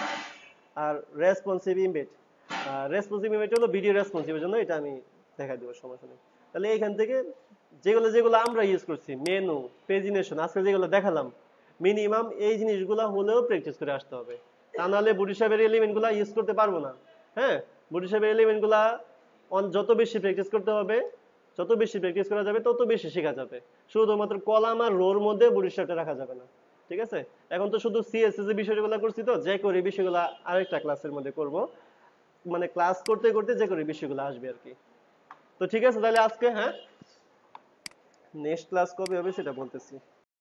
আর রেসপন্সিভ ইমেজ। রেসপন্সিভ ইমেজ হলো ভিডিও রেসপন্সিভের জন্য, এটা আমি দেখাই দেবো, সমস্যা নেই। তাহলে এইখান থেকে যেগুলো যেগুলো আমরা ইউজ করছি, মেনু, পেজিনেশন, আজকে যেগুলো দেখালাম, মিনিমাম এই জিনিসগুলো হলেও প্র্যাকটিস করে আসতে হবে, তা নাহলে বুটিশাপের এলিমেন্ট গুলা ইউজ করতে পারবো না। হ্যাঁ, বুটিশাপের এলিমেন্ট গুলা যত বেশি প্র্যাকটিস করতে হবে, যত বেশি প্র্যাকটিস করা যাবে তত বেশি শেখা যাবে। শুধুমাত্র কলাম আর রোর মধ্যে বুটিশাপটা রাখা যাবে না। ঠিক আছে? এখন তো শুধু সিএসএস এর বিষয়গুলো করছি, তো যে করি বিষয়গুলো আরেকটা ক্লাসের মধ্যে করব, মানে ক্লাস করতে করতে যে করি বিষয়গুলো আসবে আর কি। তো ঠিক আছে, তাহলে আজকে হ্যাঁ নেক্সট ক্লাস কবে হবে সেটা বলতেছি।